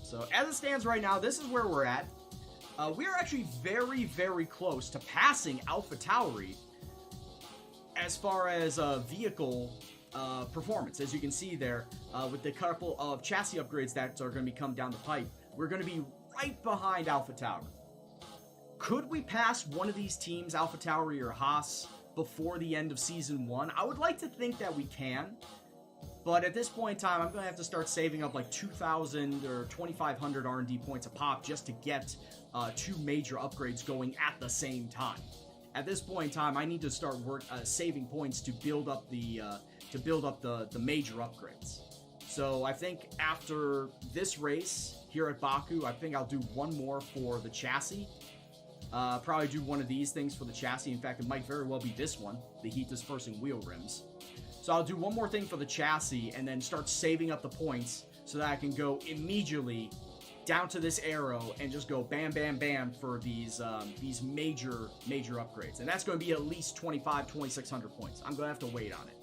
So as it stands right now, this is where we're at. We are actually very, very close to passing Alpha Tauri as far as vehicle performance. As you can see there, with the couple of chassis upgrades that are going to be coming down the pipe, we're going to be right behind Alpha Tauri. Could we pass one of these teams, Alpha Tauri or Haas, before the end of Season 1? I would like to think that we can. But at this point in time, I'm going to have to start saving up like 2,000 or 2,500 R&D points a pop just to get 2 major upgrades going at the same time. At this point in time, I need to start saving points to build up the major upgrades. So I think after this race here at Baku, I think I'll do one more for the chassis. Probably do one of these things for the chassis. In fact, it might very well be this one, the heat dispersing wheel rims. So I'll do one more thing for the chassis and then start saving up the points so that I can go immediately down to this arrow and just go bam, bam, bam for these major upgrades. And that's going to be at least 2,600 points. I'm going to have to wait on it.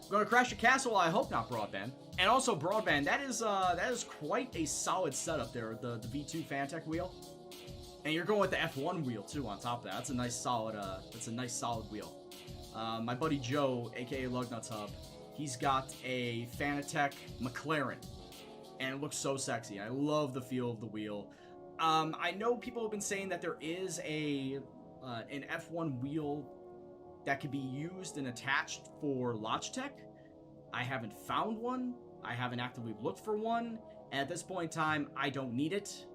I'm going to crash a castle. I hope not broadband. And also broadband. That is quite a solid setup there. The V2 Fantech wheel. And you're going with the F1 wheel too on top of that. That's a nice solid. Wheel. My buddy Joe, aka Lugnut's Hub, he's got a Fanatec McLaren, and it looks so sexy. I love the feel of the wheel. I know people have been saying that there is an F1 wheel that could be used and attached for Logitech. I haven't found one. I haven't actively looked for one. And at this point in time, I don't need it.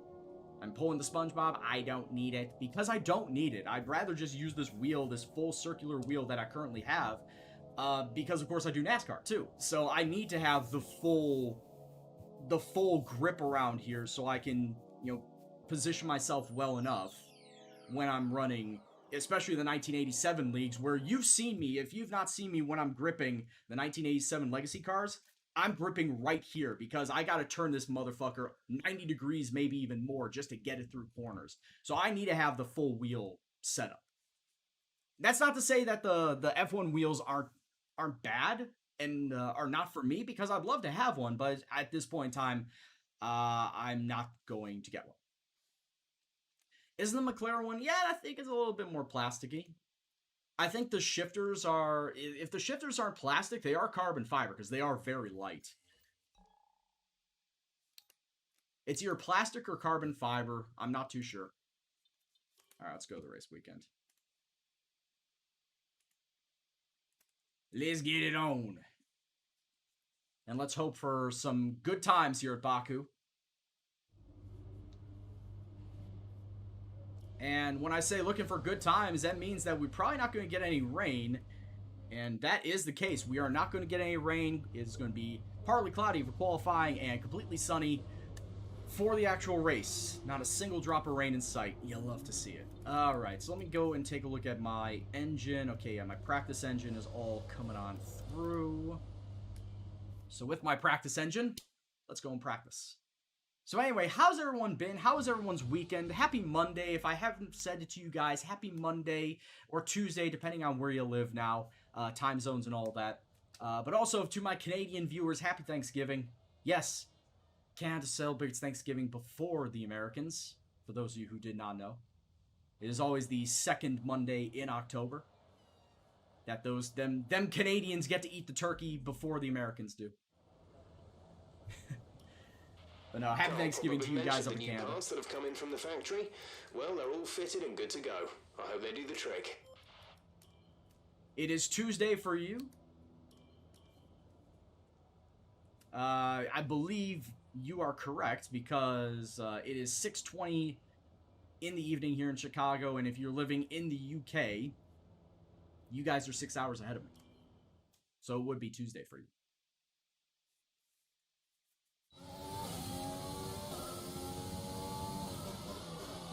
I'm pulling the SpongeBob. I don't need it. Because I don't need it, I'd rather just use this wheel, this full circular wheel that I currently have. Because, of course, I do NASCAR, too. So I need to have the full grip around here so I can, position myself well enough when I'm running, especially the 1987 leagues, where you've seen me. If you've not seen me when I'm gripping the 1987 Legacy cars, I'm gripping right here because I got to turn this motherfucker 90 degrees, maybe even more, just to get it through corners. So I need to have the full wheel setup. That's not to say that the F1 wheels aren't bad and are not for me, because I'd love to have one, but at this point in time, I'm not going to get one. Isn't the McLaren one? Yeah, I think it's a little bit more plasticky. I think the shifters are, if the shifters aren't plastic, they are carbon fiber because they are very light. It's either plastic or carbon fiber. I'm not too sure. All right, let's go to the race weekend. Let's get it on. And let's hope for some good times here at Baku. And when I say looking for good times, that means that we're probably not going to get any rain. And that is the case. We are not going to get any rain. It's going to be partly cloudy for qualifying and completely sunny for the actual race. Not a single drop of rain in sight. You'll love to see it. Alright, so let me go and take a look at my engine. Okay, yeah, my practice engine is all coming on through. So with my practice engine, let's go and practice. So anyway, how's everyone been? How was everyone's weekend? Happy Monday. If I haven't said it to you guys, happy Monday or Tuesday, depending on where you live now, time zones and all that. But also to my Canadian viewers, happy Thanksgiving. Yes, Canada celebrates Thanksgiving before the Americans, for those of you who did not know. It is always the second Monday in October that them Canadians get to eat the turkey before the Americans do. But no, happy Thanksgiving to you guys up in Canada. Parts that have come in from the factory, well, they're all fitted and good to go. I hope they do the trick. It is Tuesday for you. I believe you are correct because it is 6:20 in the evening here in Chicago, and if you're living in the UK, you guys are 6 hours ahead of me. So it would be Tuesday for you.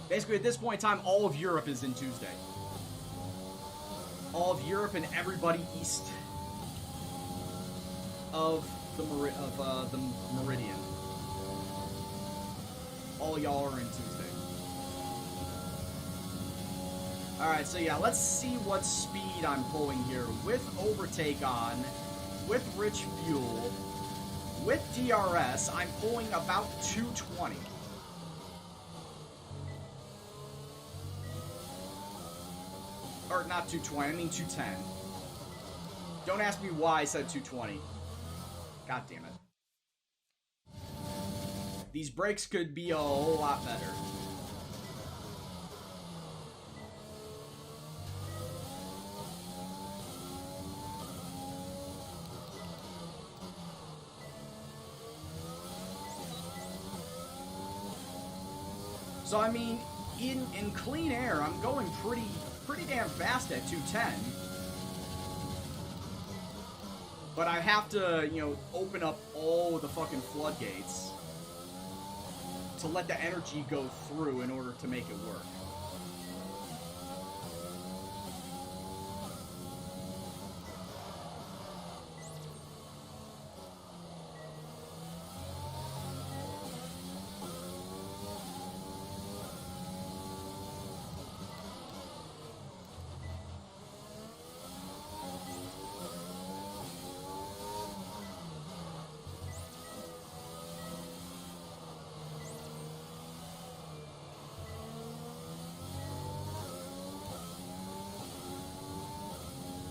Basically, at this point in time, all of Europe is in Tuesday. All of Europe and everybody east of the meridian. All y'all are in Tuesday. Alright, so yeah, let's see what speed I'm pulling here. With overtake on, with rich fuel, With DRS, I'm pulling about 220. Or not 220, I mean 210. Don't ask me why I said 220. God damn it. These brakes could be a whole lot better. So I mean, in clean air, I'm going pretty damn fast at 210. But I have to, you know, open up all the fucking floodgates to let the energy go through in order to make it work.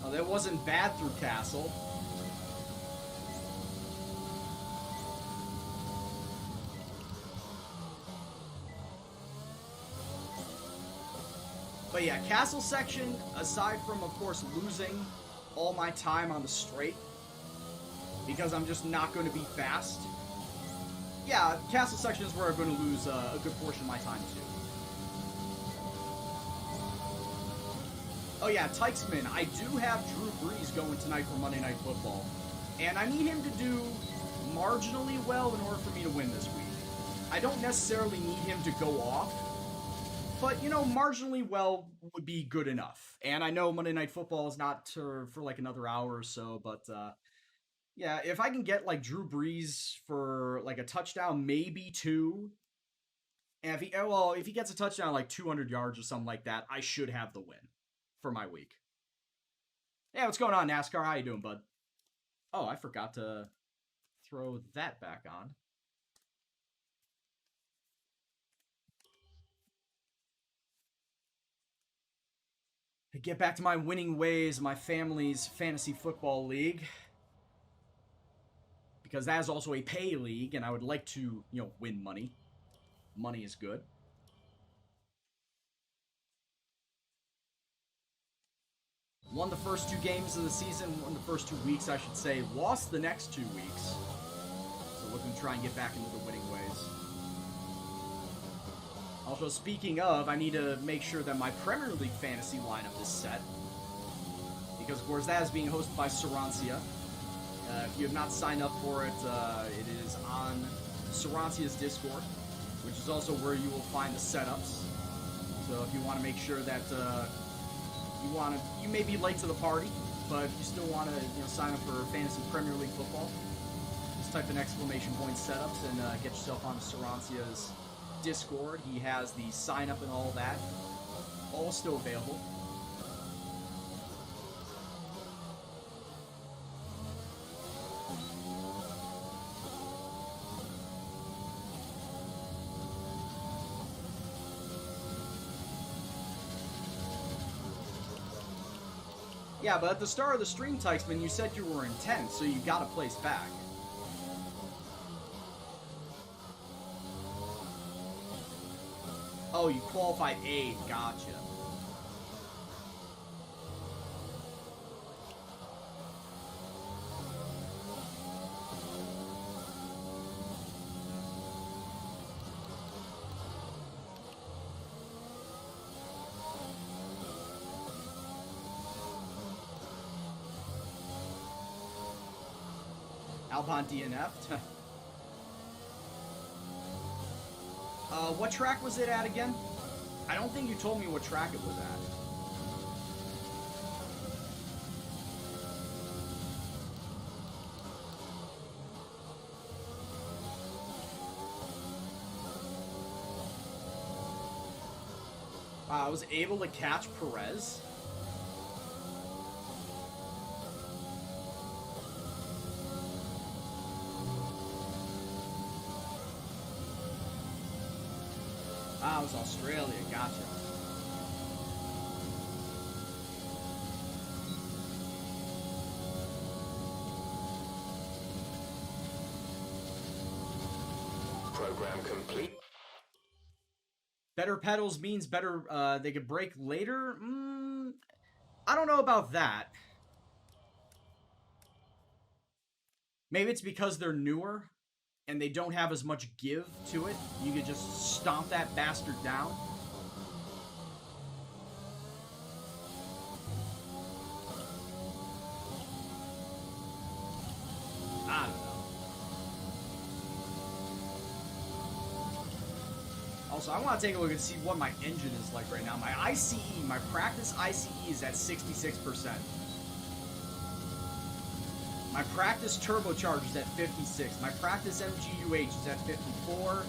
Oh, that wasn't bad through Castle. But yeah, Castle section, aside from, of course, losing all my time on the straight, because I'm just not going to be fast, yeah, Castle section is where I'm going to lose a good portion of my time, too. Oh yeah, Tykesman, I do have Drew Brees going tonight for Monday Night Football, and I need him to do marginally well in order for me to win this week. I don't necessarily need him to go off, but, you know, marginally well would be good enough. And I know Monday Night Football is not for like another hour or so, but yeah, if I can get like Drew Brees for like a touchdown, maybe two, and if he gets a touchdown like 200 yards or something like that, I should have the win for my week. Yeah, what's going on, NASCAR? How you doing, bud? Oh, I forgot to throw that back on. To get back to my winning ways, my family's fantasy football league, because that is also a pay league, and I would like to, you know, win money. Money is good. Won the first 2 games of the season, won the first 2 weeks, I should say. Lost the next 2 weeks. So looking to try and get back into the winning ways. Also, speaking of, I need to make sure that my Premier League fantasy lineup is set. Because, of course, that is being hosted by Sarancia. If you have not signed up for it, it is on Sarancia's Discord, which is also where you will find the setups. So if you want to make sure that you may be late to the party, but if you still want to, you know, sign up for Fantasy Premier League Football, just type in exclamation point setups and get yourself onto Sarancia's Discord. He has the sign up and all that, all still available. Yeah, but at the start of the stream, Tykesman, you said you were in 10th, so you got a place back. Oh, you qualified 8. Gotcha. Albon DNF'd. What track was it at again? I don't think you told me what track it was at. I was able to catch Perez. Ah, it was Australia. Gotcha. Program complete. Better pedals means better, they could brake later? I don't know about that. Maybe it's because they're newer and they don't have as much give to it. You could just stomp that bastard down. I don't know. Also, I want to take a look and see what my engine is like right now. My ICE, my practice ICE is at 66%. My practice turbocharger is at 56. My practice MGUH is at 54.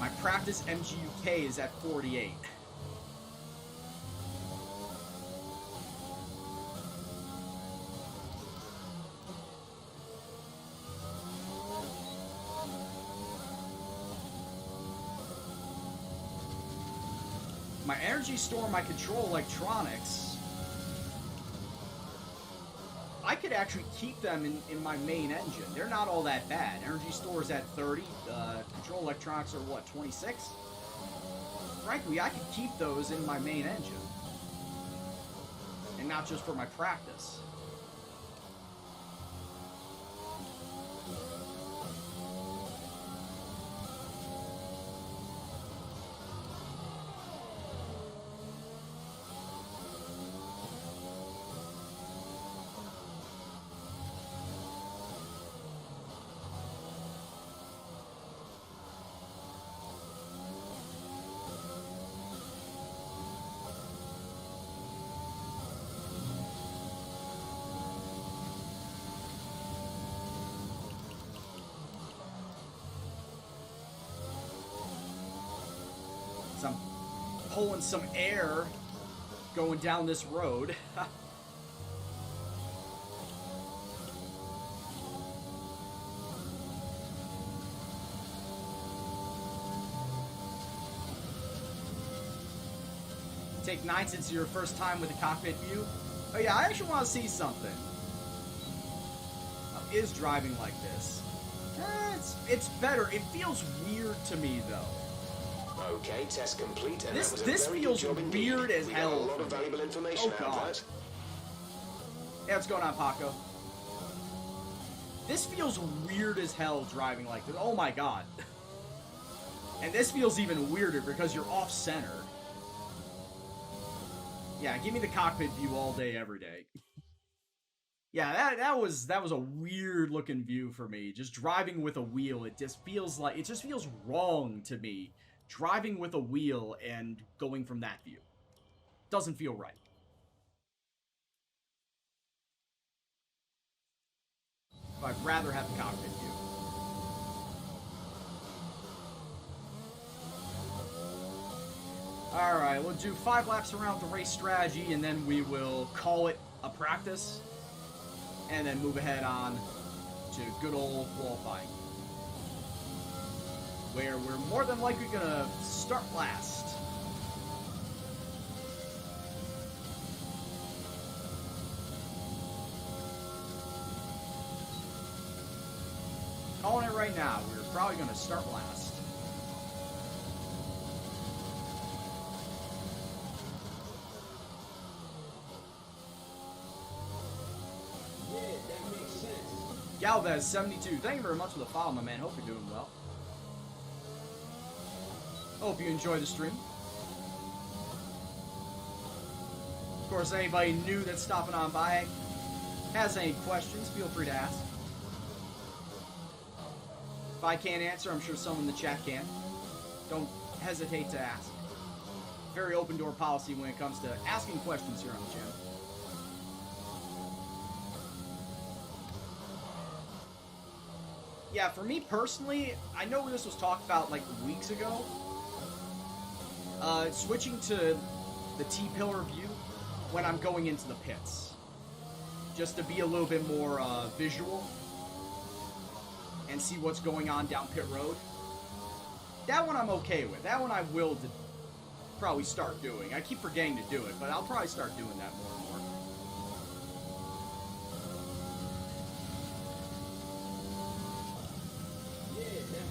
My practice MGUK is at 48. My energy store, my control electronics, I could actually keep them in my main engine. They're not all that bad. Energy store is at 30. Control electronics are what, 26? Frankly, I could keep those in my main engine. And not just for my practice. I'm pulling some air going down this road. Take 9 since your first time with the cockpit view. Oh yeah, I actually want to see something. How is driving like this? It's better. It feels weird to me though. Okay, test complete. And This feels weird as hell. A lot of valuable information out of that. Yeah, what's going on, Paco? This feels weird as hell driving like this. Oh my god. And this feels even weirder because you're off center. Yeah, give me the cockpit view all day, every day. Yeah, that was a weird looking view for me. Just driving with a wheel, it just feels wrong to me. Driving with a wheel and going from that view. Doesn't feel right. I'd rather have the cockpit view. Alright, we'll do 5 laps around the race strategy, and then we will call it a practice, and then move ahead on to good old qualifying, where we're more than likely gonna start last. Calling it right now, we're probably gonna start last. Yeah, that makes sense. Galvez72, thank you very much for the follow, my man. Hope you're doing well. Hope you enjoy the stream. Of course, anybody new that's stopping on by has any questions, feel free to ask. If I can't answer, I'm sure someone in the chat can. Don't hesitate to ask. Very open door policy when it comes to asking questions here on the channel. Yeah, for me personally, I know this was talked about like weeks ago. Switching to the T-pillar view when I'm going into the pits. Just to be a little bit more visual and see what's going on down pit road. That one I'm okay with. That one I will probably start doing. I keep forgetting to do it, but I'll probably start doing that more and more.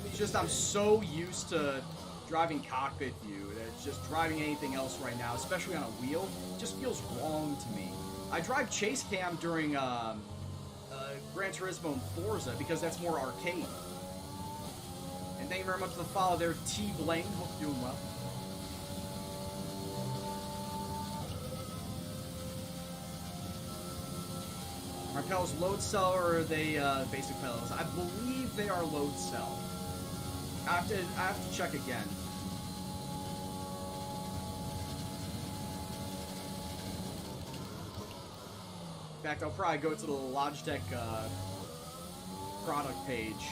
It's just I'm so used to driving cockpit view that it's just driving anything else right now, especially on a wheel, just feels wrong to me. I drive chase cam during Gran Turismo and Forza because that's more arcade. And thank you very much for the follow there, T. Blaine. Hope you're doing well. Are pedals load cell or are they basic pedals? I believe they are load cell. I have to check again. In fact, I'll probably go to the Logitech product page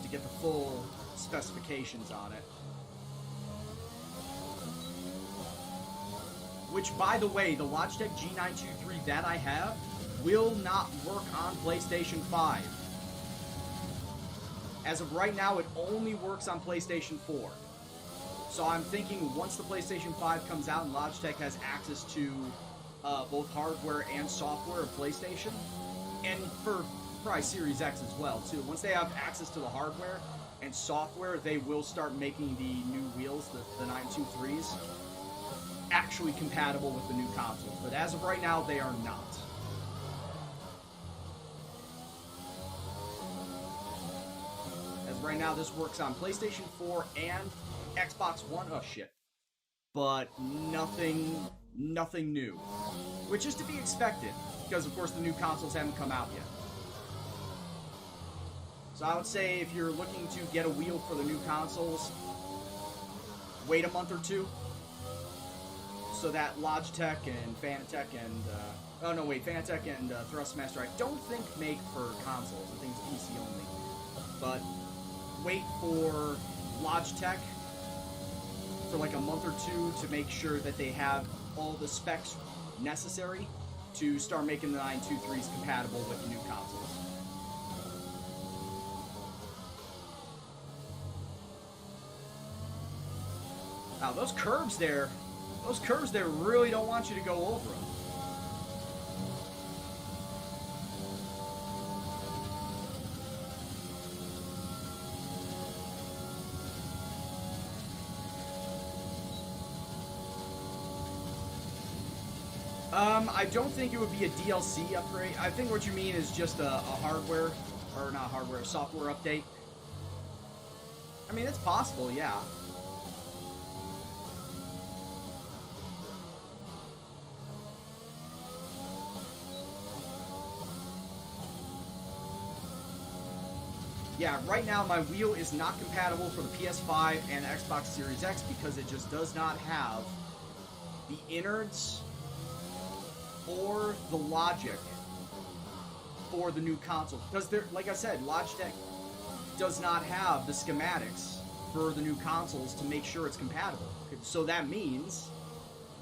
to get the full specifications on it. Which, by the way, the Logitech G923 that I have will not work on PlayStation 5. As of right now, it only works on PlayStation 4. So I'm thinking once the PlayStation 5 comes out and Logitech has access to both hardware and software of PlayStation, and for probably Series X as well, too. Once they have access to the hardware and software, they will start making the new wheels, the 923s, actually compatible with the new consoles. But as of right now, they are not. As of right now, this works on PlayStation 4 and Xbox One. Oh, shit. But nothing new. Which is to be expected, because of course the new consoles haven't come out yet. So I would say if you're looking to get a wheel for the new consoles, wait a month or two, so that Logitech and Fanatec and, Fanatec and Thrustmaster I don't think make for consoles, I think it's PC only. But wait for Logitech for like a month or two to make sure that they have all the specs necessary to start making the 923s compatible with the new consoles. Now those curves there really don't want you to go over them. I don't think it would be a DLC upgrade. I think what you mean is just a hardware, or not hardware, a software update. I mean, it's possible, yeah. Yeah, right now my wheel is not compatible for the PS5 and Xbox Series X because it just does not have the innards or the logic for the new console. Because, like I said, Logitech does not have the schematics for the new consoles to make sure it's compatible. So that means,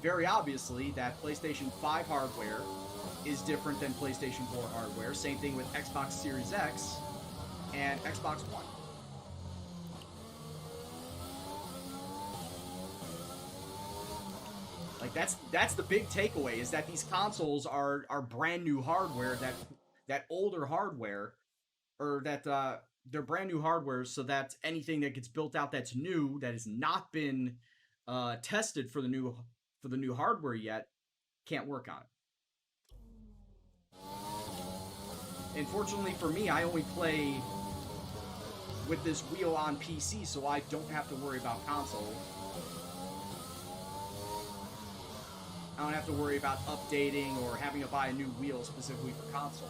very obviously, that PlayStation 5 hardware is different than PlayStation 4 hardware. Same thing with Xbox Series X and Xbox One. Like that's the big takeaway, is that these consoles are brand new hardware, that older hardware, or that they're brand new hardware, so that anything that gets built out that's new, that has not been tested for the new hardware yet, can't work on it. Unfortunately for me, I only play with this wheel on PC, so I don't have to worry about console. I don't have to worry about updating or having to buy a new wheel specifically for console.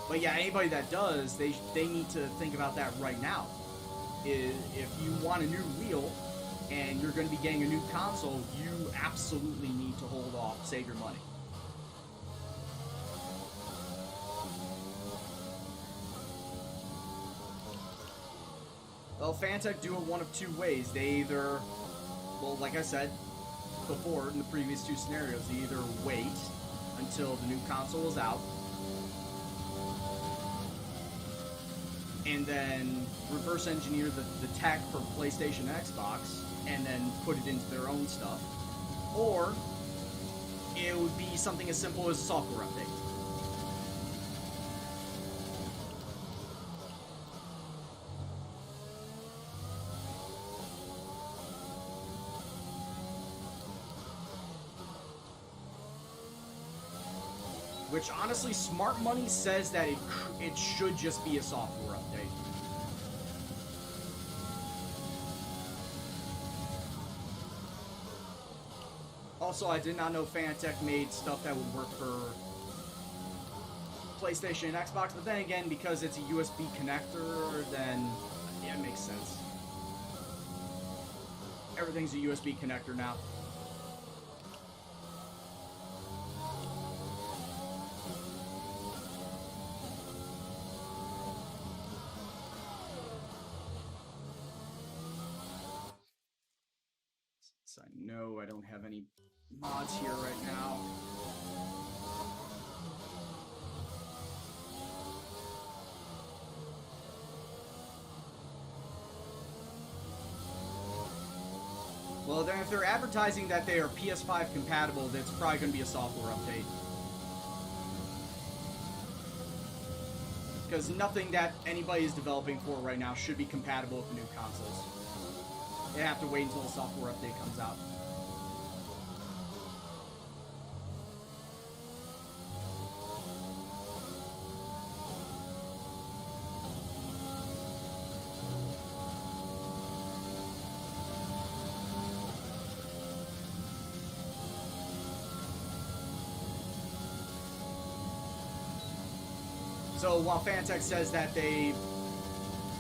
But yeah, anybody that does, they need to think about that right now. If you want a new wheel and you're going to be getting a new console, you absolutely need to hold off, save your money. Well, Fantech do it one of two ways. They either, well, like I said before in the previous two scenarios, they either wait until the new console is out and then reverse engineer the tech for PlayStation and Xbox and then put it into their own stuff. Or it would be something as simple as a software update. Which, honestly, smart money says that it should just be a software update. Also, I did not know Fanatec made stuff that would work for PlayStation and Xbox, but then again, because it's a USB connector, then yeah, it makes sense. Everything's a USB connector now. So I know I don't have any mods here right now. Well, then if they're advertising that they are PS5 compatible, that's probably going to be a software update. Because nothing that anybody is developing for right now should be compatible with the new consoles. They have to wait until the software update comes out. So while Fanatec says that I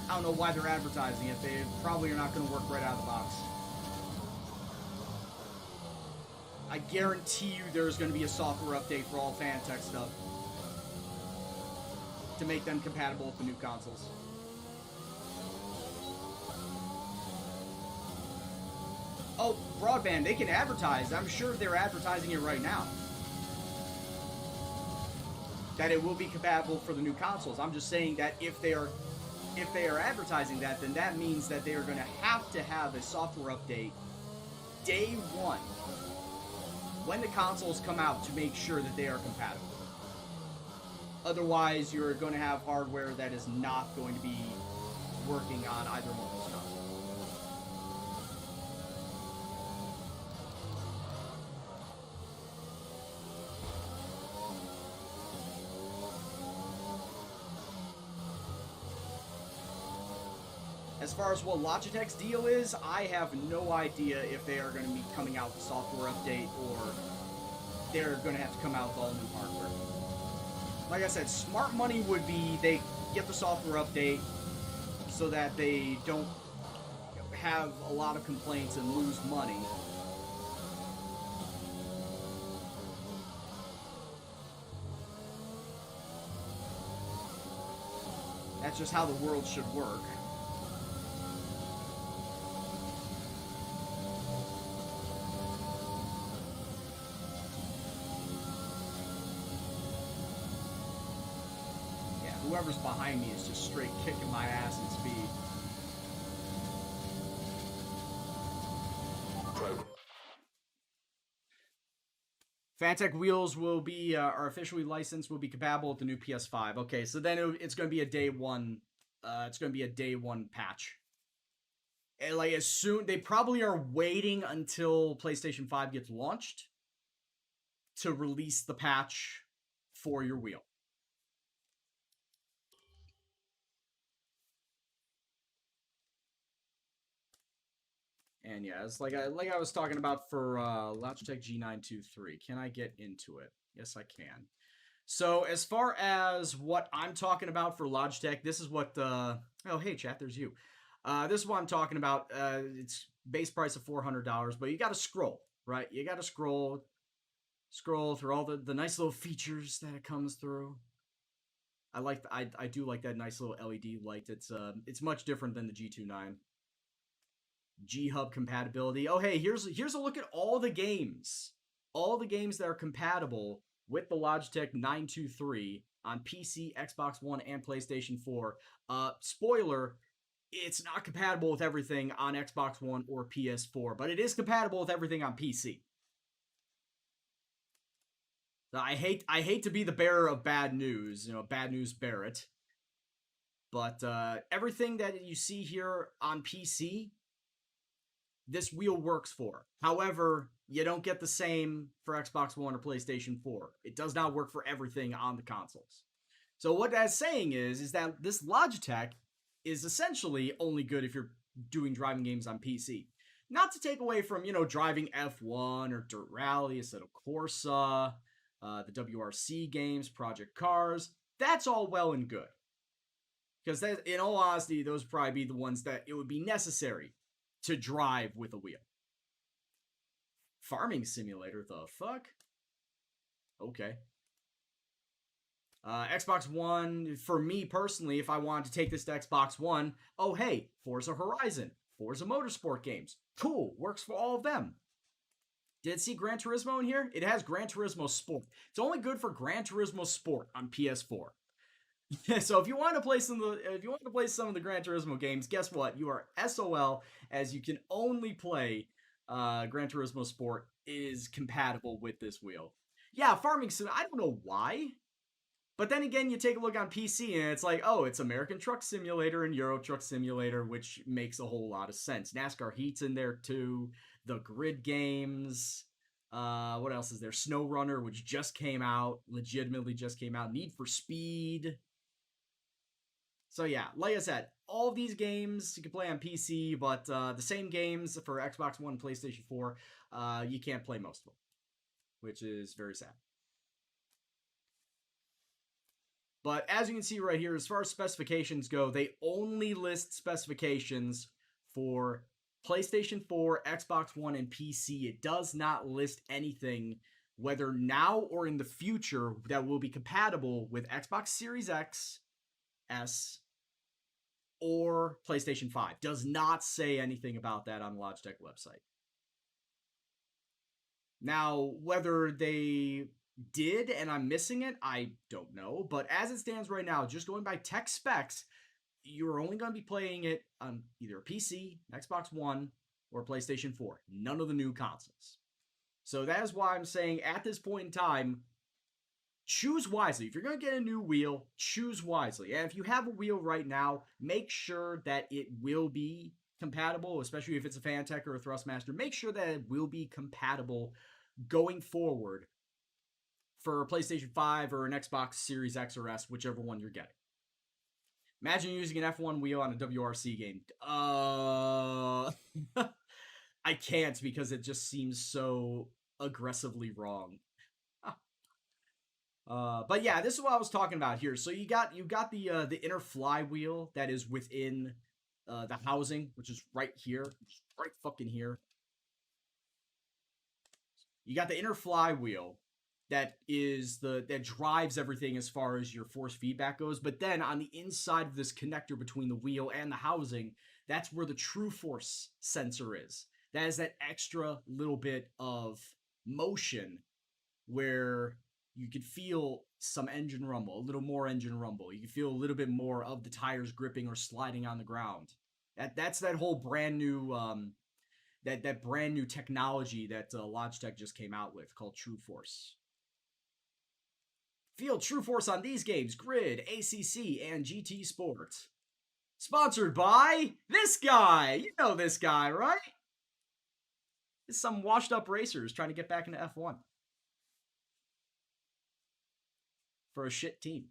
don't know why they're advertising it. They probably are not going to work right out of the box. I guarantee you there's going to be a software update for all Fanatec stuff to make them compatible with the new consoles. Oh, broadband, they can advertise. I'm sure they're advertising it right now. That it will be compatible for the new consoles. I'm just saying that if they are advertising that, then that means that they are going to have a software update day one when the consoles come out to make sure that they are compatible. Otherwise, you're going to have hardware that is not going to be working on either one of those consoles. As far as what Logitech's deal is, I have no idea if they are going to be coming out with a software update or they're going to have to come out with all new hardware. Like I said, smart money would be they get the software update so that they don't have a lot of complaints and lose money. That's just how the world should work. Whoever's behind me is just straight kicking my ass in speed. Fanatec wheels will be are officially licensed, will be compatible with the new PS5. Okay, so then it's going to be a day one. It's going to be a day one patch. And like as soon they probably are waiting until PlayStation 5 gets launched to release the patch for your wheel. And yeah, it's like I was talking about for Logitech G923. Can I get into it? Yes, I can. So as far as what I'm talking about for Logitech, this is what oh hey chat, there's you. This is what I'm talking about. It's base price of $400, but you got to scroll, right? You got to scroll through all the nice little features that it comes through. I do like that nice little LED light. It's much different than the G29. G-Hub compatibility. Oh, hey, here's a look at all the games. All the games that are compatible with the Logitech 923 on PC, Xbox One, and PlayStation 4. Spoiler, it's not compatible with everything on Xbox One or PS4, but it is compatible with everything on PC. I hate to be the bearer of bad news, bad news Barrett. But everything that you see here on PC, this wheel works for. However, you don't get the same for Xbox One or PlayStation 4. It does not work for everything on the consoles. So what that's saying is that this Logitech is essentially only good if you're doing driving games on PC. Not to take away from, driving F1 or Dirt Rally, Assetto Corsa, the WRC games, Project Cars. That's all well and good. Because in all honesty, those would probably be the ones that it would be necessary to drive with a wheel. Farming simulator, the fuck? Okay. Xbox One, for me personally, if I wanted to take this to Xbox One, oh hey, Forza Horizon, Forza Motorsport games. Cool, works for all of them. Did it see Gran Turismo in here? It has Gran Turismo Sport. It's only good for Gran Turismo Sport on PS4. So if you want to play some of the Gran Turismo games, guess what? You are SOL, as you can only play Gran Turismo Sport is compatible with this wheel. Yeah, farming sim. I don't know why, but then again, you take a look on PC and it's like, oh, it's American Truck Simulator and Euro Truck Simulator, which makes a whole lot of sense. NASCAR Heat's in there too. The grid games. What else is there? Snow Runner, which just came out, legitimately just came out. Need for Speed. So yeah, like I said, all of these games you can play on PC, but the same games for Xbox One and PlayStation 4, you can't play most of them, which is very sad. But as you can see right here, as far as specifications go, they only list specifications for PlayStation 4, Xbox One, and PC. It does not list anything, whether now or in the future, that will be compatible with Xbox Series X, S, or PlayStation 5. Does not say anything about that on the Logitech website. Now, whether they did and I'm missing it, I don't know. But as it stands right now, just going by tech specs, you're only going to be playing it on either a PC, Xbox One, or PlayStation 4. None of the new consoles. So that is why I'm saying at this point in time, choose wisely. If you're going to get a new wheel, choose wisely. And if you have a wheel right now, make sure that it will be compatible, especially if it's a Fanatec or a Thrustmaster. Make sure that it will be compatible going forward for a PlayStation 5 or an Xbox Series X or S, whichever one you're getting. Imagine using an F1 wheel on a WRC game. I can't, because it just seems so aggressively wrong. But yeah, this is what I was talking about here. So you got the inner flywheel that is within the housing, which is right here, right fucking here. You got the inner flywheel that drives everything as far as your force feedback goes. But then on the inside of this connector between the wheel and the housing, that's where the true force sensor is. That is that extra little bit of motion where you could feel some engine rumble, a little more engine rumble. You can feel a little bit more of the tires gripping or sliding on the ground. That's that whole brand new that brand new technology that Logitech just came out with called True Force. Feel True Force on these games: Grid, ACC, and GT Sport. Sponsored by this guy. You know this guy, right? It's some washed up racers trying to get back into F1 for a shit team.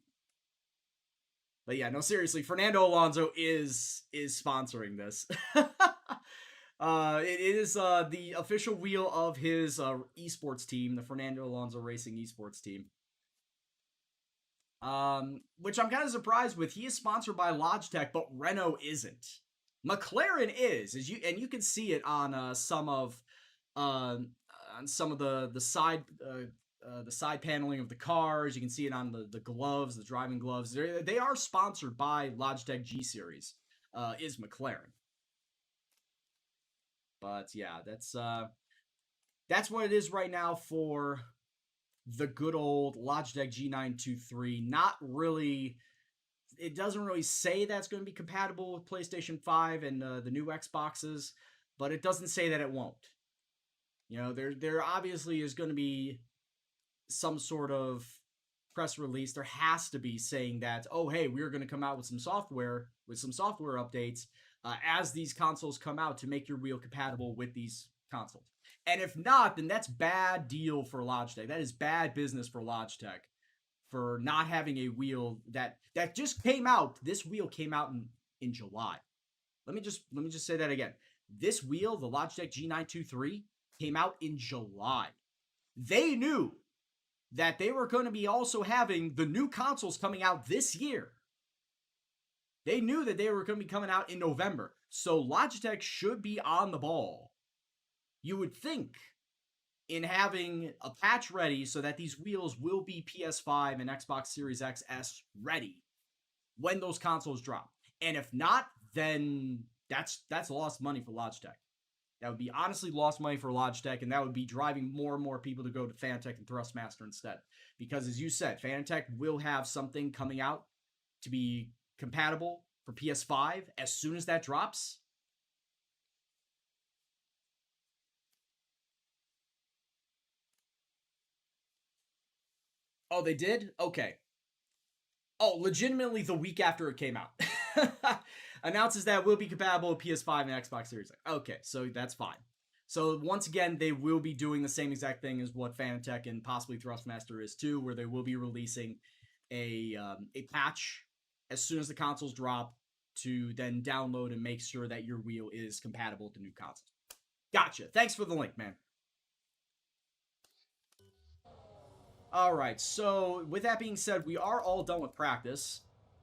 But yeah, no, seriously, Fernando Alonso is sponsoring this. It is the official wheel of his esports team, the Fernando Alonso Racing esports team. Which I'm kind of surprised with. He is sponsored by Logitech, but Renault isn't. McLaren is, and you can see it on some of the side the side paneling of the cars. You can see it on the gloves, the driving gloves. They are sponsored by Logitech G Series. Is McLaren. But yeah, that's what it is right now for the good old Logitech G923. Not really. It doesn't really say that's going to be compatible with PlayStation 5 and the new Xboxes, but it doesn't say that it won't. There obviously is going to be some sort of press release. There has to be saying that, oh, hey, we're going to come out with some software updates as these consoles come out to make your wheel compatible with these consoles. And if not, then that's bad deal for Logitech. That is bad business for Logitech for not having a wheel that just came out. This wheel came out in July. Let me just say that again. This wheel, the Logitech G923, came out in July. They knew that they were going to be also having the new consoles coming out this year. They knew that they were going to be coming out in November. So Logitech should be on the ball. You would think in having a patch ready so that these wheels will be PS5 and Xbox Series XS ready when those consoles drop. And if not, then that's lost money for Logitech. That would be honestly lost money for Logitech, and that would be driving more and more people to go to Fanatec and Thrustmaster instead. Because as you said, Fanatec will have something coming out to be compatible for PS5 as soon as that drops. Oh, they did? Okay. Oh, legitimately the week after it came out. Announces that it will be compatible with PS5 and Xbox Series X. Okay, so that's fine. So once again, they will be doing the same exact thing as what Fanatec and possibly Thrustmaster is too, where they will be releasing a patch as soon as the consoles drop to then download and make sure that your wheel is compatible with the new console. Gotcha. Thanks for the link, man. All right. So with that being said, we are all done with practice.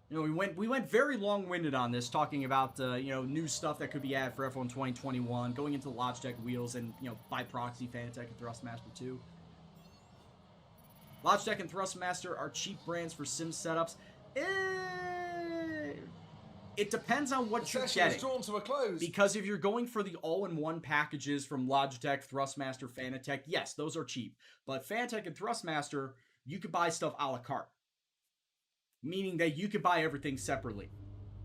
We went very long-winded on this, talking about new stuff that could be added for F1 2021, going into the Logitech wheels, and by proxy, Fanatec and Thrustmaster too. Logitech and Thrustmaster are cheap brands for sim setups. It depends on what you're getting. Drawn to a close. Because if you're going for the all-in-one packages from Logitech, Thrustmaster, Fanatec, yes, those are cheap. But Fanatec and Thrustmaster, you could buy stuff a la carte. Meaning that you could buy everything separately.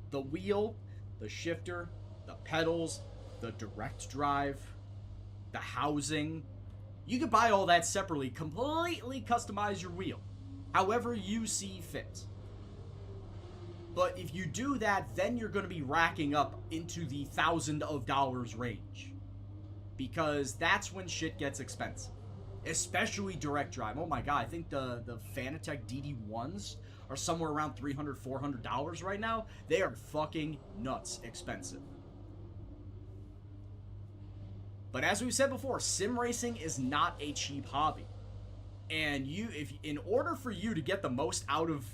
The wheel, the shifter, the pedals, the direct drive, the housing. You could buy all that separately, completely customize your wheel, however you see fit. But if you do that, then you're going to be racking up into the $1,000 range. Because that's when shit gets expensive. Especially direct drive. Oh my god, I think the Fanatec DD1s are somewhere around $300, $400 right now. They are fucking nuts expensive. But as we've said before, sim racing is not a cheap hobby. And in order for you to get the most out of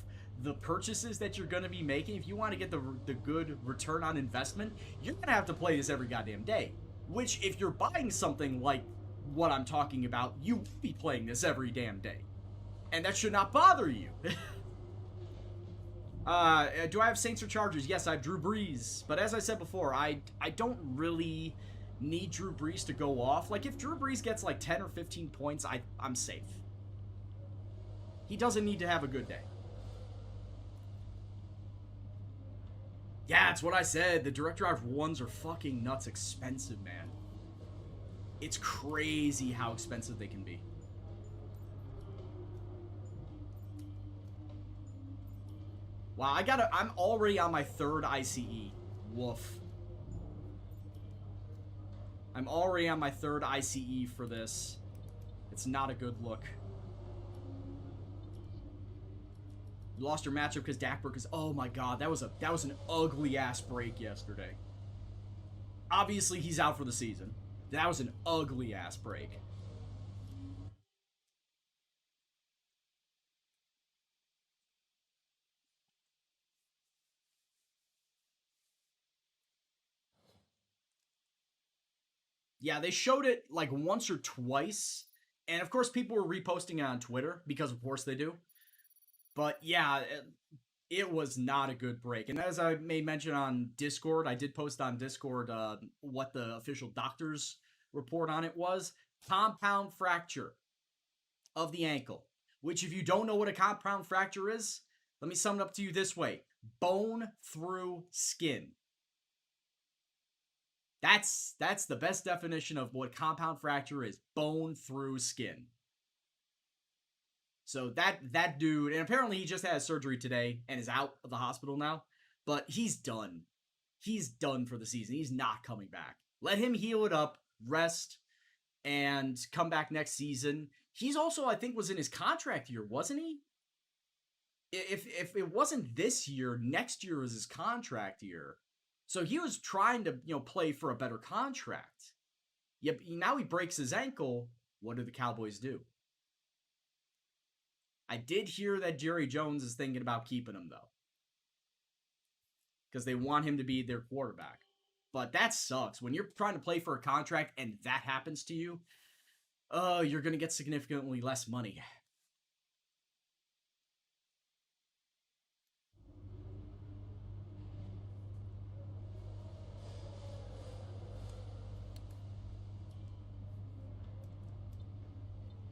the purchases that you're going to be making, if you want to get the good return on investment, you're going to have to play this every goddamn day. Which, if you're buying something like what I'm talking about, you will be playing this every damn day. And that should not bother you. Do I have Saints or Chargers? Yes, I have Drew Brees. But as I said before, I don't really need Drew Brees to go off. Like, if Drew Brees gets like 10 or 15 points, I'm safe. He doesn't need to have a good day. Yeah, it's what I said. The direct drive ones are fucking nuts expensive, man. It's crazy how expensive they can be. Wow, I'm already on my third ICE. Woof. I'm already on my third ICE for this. It's not a good look. You lost your matchup because Dak broke his... Oh my god, that was an ugly-ass break yesterday. Obviously, he's out for the season. That was an ugly-ass break. Yeah, they showed it like once or twice. And of course, people were reposting it on Twitter, because of course they do. But yeah, it was not a good break. And as I made mention on Discord, I did post on Discord what the official doctor's report on it was. Compound fracture of the ankle. which if you don't know what a compound fracture is, let me sum it up to you this way. Bone through skin. That's the best definition of what compound fracture is. Bone through skin. So that dude, and apparently he just had surgery today and is out of the hospital now, but he's done. He's done for the season. He's not coming back. Let him heal it up, rest, and come back next season. He's also, I think, was in his contract year, wasn't he? If it wasn't this year, next year was his contract year. So he was trying to, play for a better contract. Yep, now he breaks his ankle. What do the Cowboys do? I did hear that Jerry Jones is thinking about keeping him, though. Because they want him to be their quarterback. But that sucks. When you're trying to play for a contract and that happens to you, you're going to get significantly less money.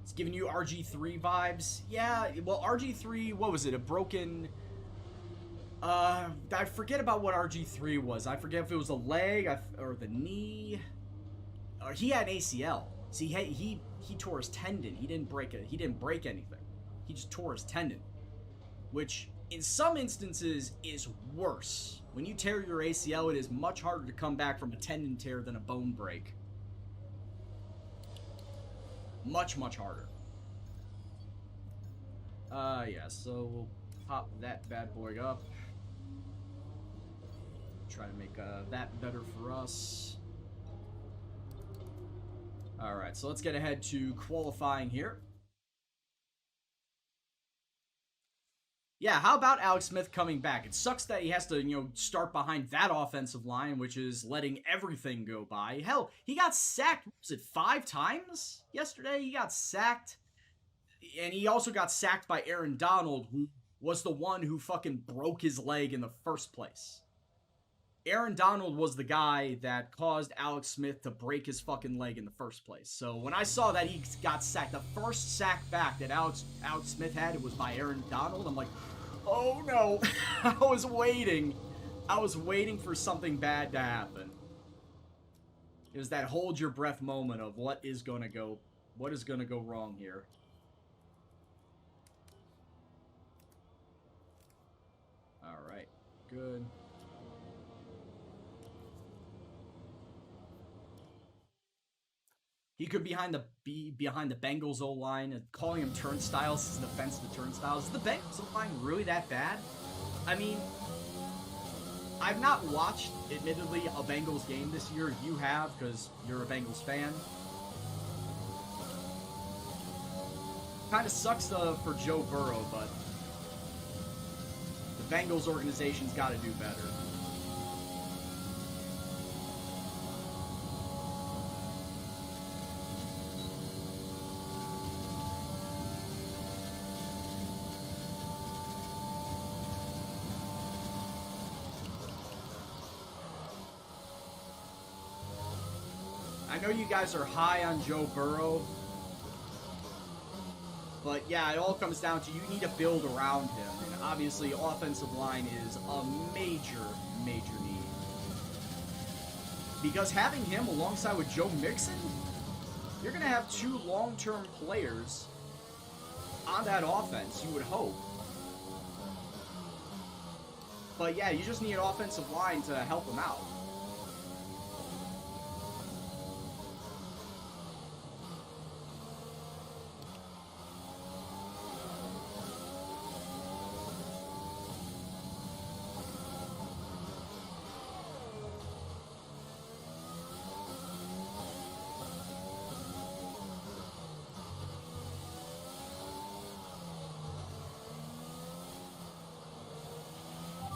It's giving you RG3 vibes. Yeah, well, RG3, what was it? A broken... I forget about what RG3 was. I forget if it was a leg or the knee. He had an ACL. See, he tore his tendon. He didn't break it. He didn't break anything. He just tore his tendon, which in some instances is worse. When you tear your ACL, it is much harder to come back from a tendon tear than a bone break. Much, much harder. Yeah, so we'll pop that bad boy up. Try to make that better for us. Alright, so let's get ahead to qualifying here. Yeah, how about Alex Smith coming back? It sucks that he has to, start behind that offensive line, which is letting everything go by. Hell, he got sacked, was it 5 times yesterday? He got sacked. And he also got sacked by Aaron Donald, who was the one who fucking broke his leg in the first place. Aaron Donald was the guy that caused Alex Smith to break his fucking leg in the first place. So when I saw that he got sacked, the first sack back that Alex Smith had, it was by Aaron Donald. I'm like, oh no. I was waiting for something bad to happen. It was that hold your breath moment of what is gonna go wrong here. Alright, good. He could be behind the Bengals O-line, and calling him turnstiles is an offense to turnstiles. Is the Bengals O-line really that bad? I mean, I've not watched, admittedly, a Bengals game this year. You have, because you're a Bengals fan. Kind of sucks for Joe Burrow, but the Bengals organization's got to do better. I know you guys are high on Joe Burrow, but yeah, it all comes down to you need to build around him, and obviously offensive line is a major, major need. Because having him alongside with Joe Mixon, you're going to have 2 long-term players on that offense, you would hope. But yeah, you just need an offensive line to help him out.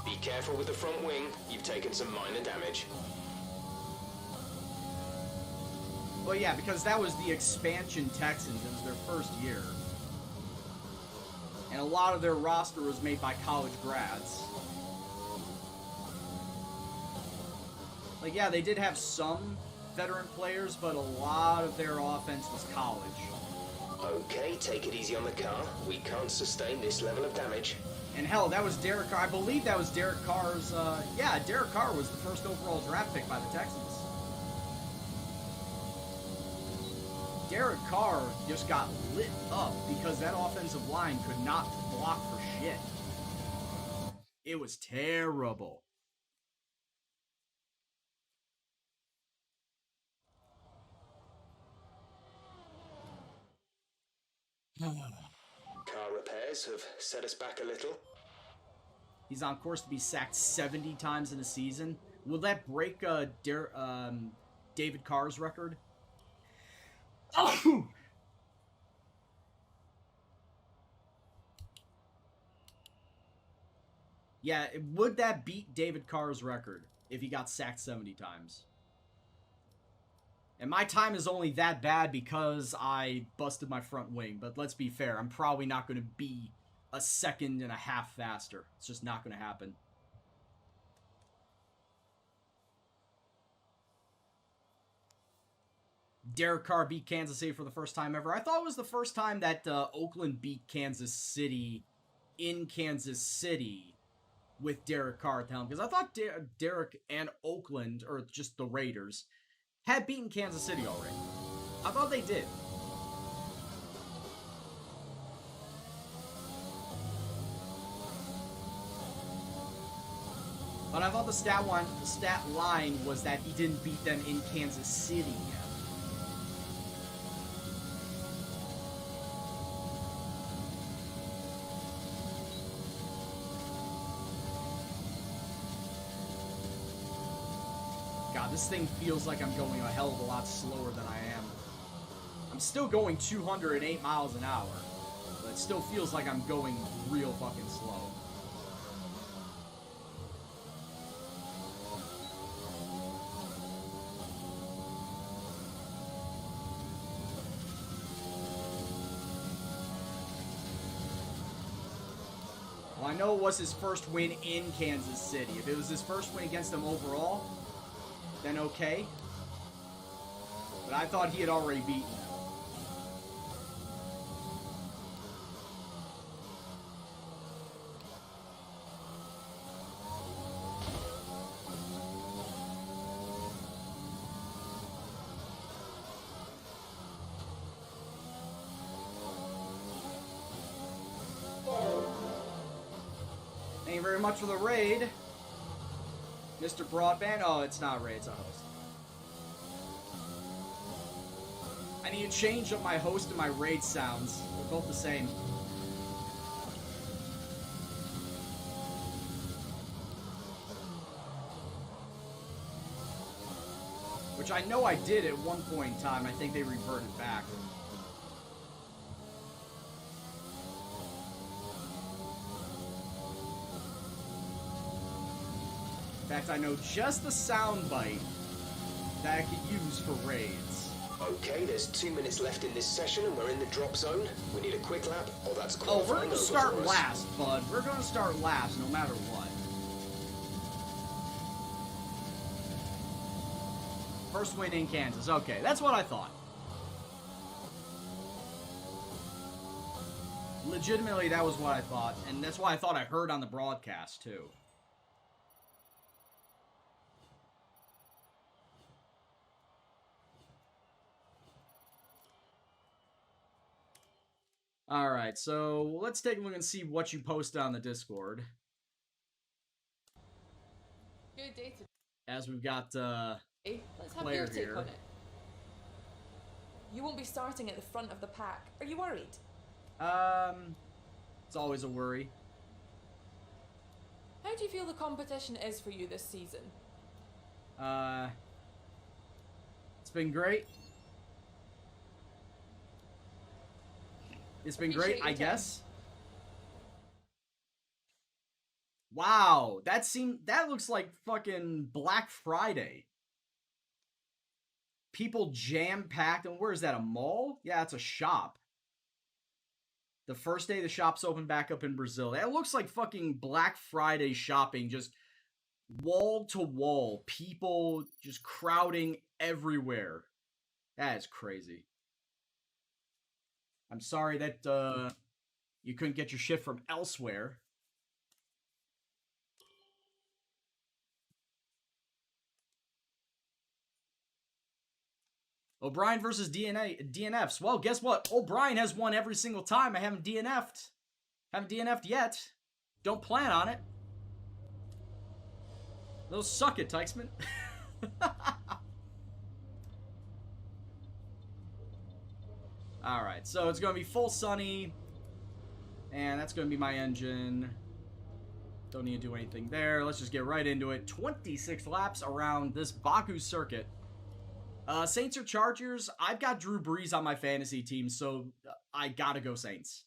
Be careful with the front wing. You've taken some minor damage. Well, yeah, because that was the expansion Texans. It was their first year. And a lot of their roster was made by college grads. Like, yeah, they did have some veteran players, but a lot of their offense was college. Okay, take it easy on the car. We can't sustain this level of damage. And hell, that was Derek Carr. I believe that was Derek Carr's, yeah, Derek Carr was the first overall draft pick by the Texans. Derek Carr just got lit up because that offensive line could not block for shit. It was terrible. Car repairs have set us back a little. He's on course to be sacked 70 times in a season. Will that break David Carr's record? Oh! Yeah, would that beat David Carr's record if he got sacked 70 times? And my time is only that bad because I busted my front wing. But let's be fair, I'm probably not going to be a second and a half faster. It's just not going to happen. Derek Carr beat Kansas City for the first time ever. I thought it was the first time that Oakland beat Kansas City in Kansas City with Derek Carr at the helm. Because I thought Derek and Oakland, or just the Raiders, had beaten Kansas City already. I thought they did. But I thought the stat line was that he didn't beat them in Kansas City. God, this thing feels like I'm going a hell of a lot slower than I am. I'm still going 208 miles an hour, but it still feels like I'm going real fucking slow. Well, I know it was his first win in Kansas City. If it was his first win against them overall, then okay. But I thought he had already beaten them. Thank you very much for the raid, Mr. Broadband. Oh, it's not raid, it's a host. I need to change up my host and my raid sounds. They're both the same. Which I know I did at one point in time. I think they reverted back. In fact, I know just the soundbite that I could use for raids. Okay, there's 2 minutes left in this session and we're in the drop zone. We need a quick lap, or that's Oh, qualifying we're going to over start for us. last, bud. We're going to start last no matter what. First win in Kansas. Okay, that's what I thought. Legitimately, that was what I thought, and that's why I thought I heard on the broadcast, too. Alright, so let's take a look and see what you posted on the Discord. Good day today. As we've got, Let's have player your take here. on it. You won't be starting at the front of the pack. Are you worried? it's always a worry. How do you feel the competition is for you this season? It's been great. It's been great, Appreciate I your time. guess. Wow, that looks like fucking Black Friday. People jam-packed, and where is that, a mall? Yeah, it's a shop. The first day the shop's open back up in Brazil. That looks like fucking Black Friday shopping, just wall to wall. People just crowding everywhere. That is crazy. I'm sorry that you couldn't get your shit from elsewhere. O'Brien versus DNFs. Well, guess what? O'Brien has won every single time I haven't DNF'd. Haven't DNF'd yet. Don't plan on it. Those suck it, Tykesman. Alright, so it's going to be full sunny. And that's going to be my engine. Don't need to do anything there. Let's just get right into it. 26 laps around this Baku circuit. Saints or Chargers? I've got Drew Brees on my fantasy team, so I gotta go Saints.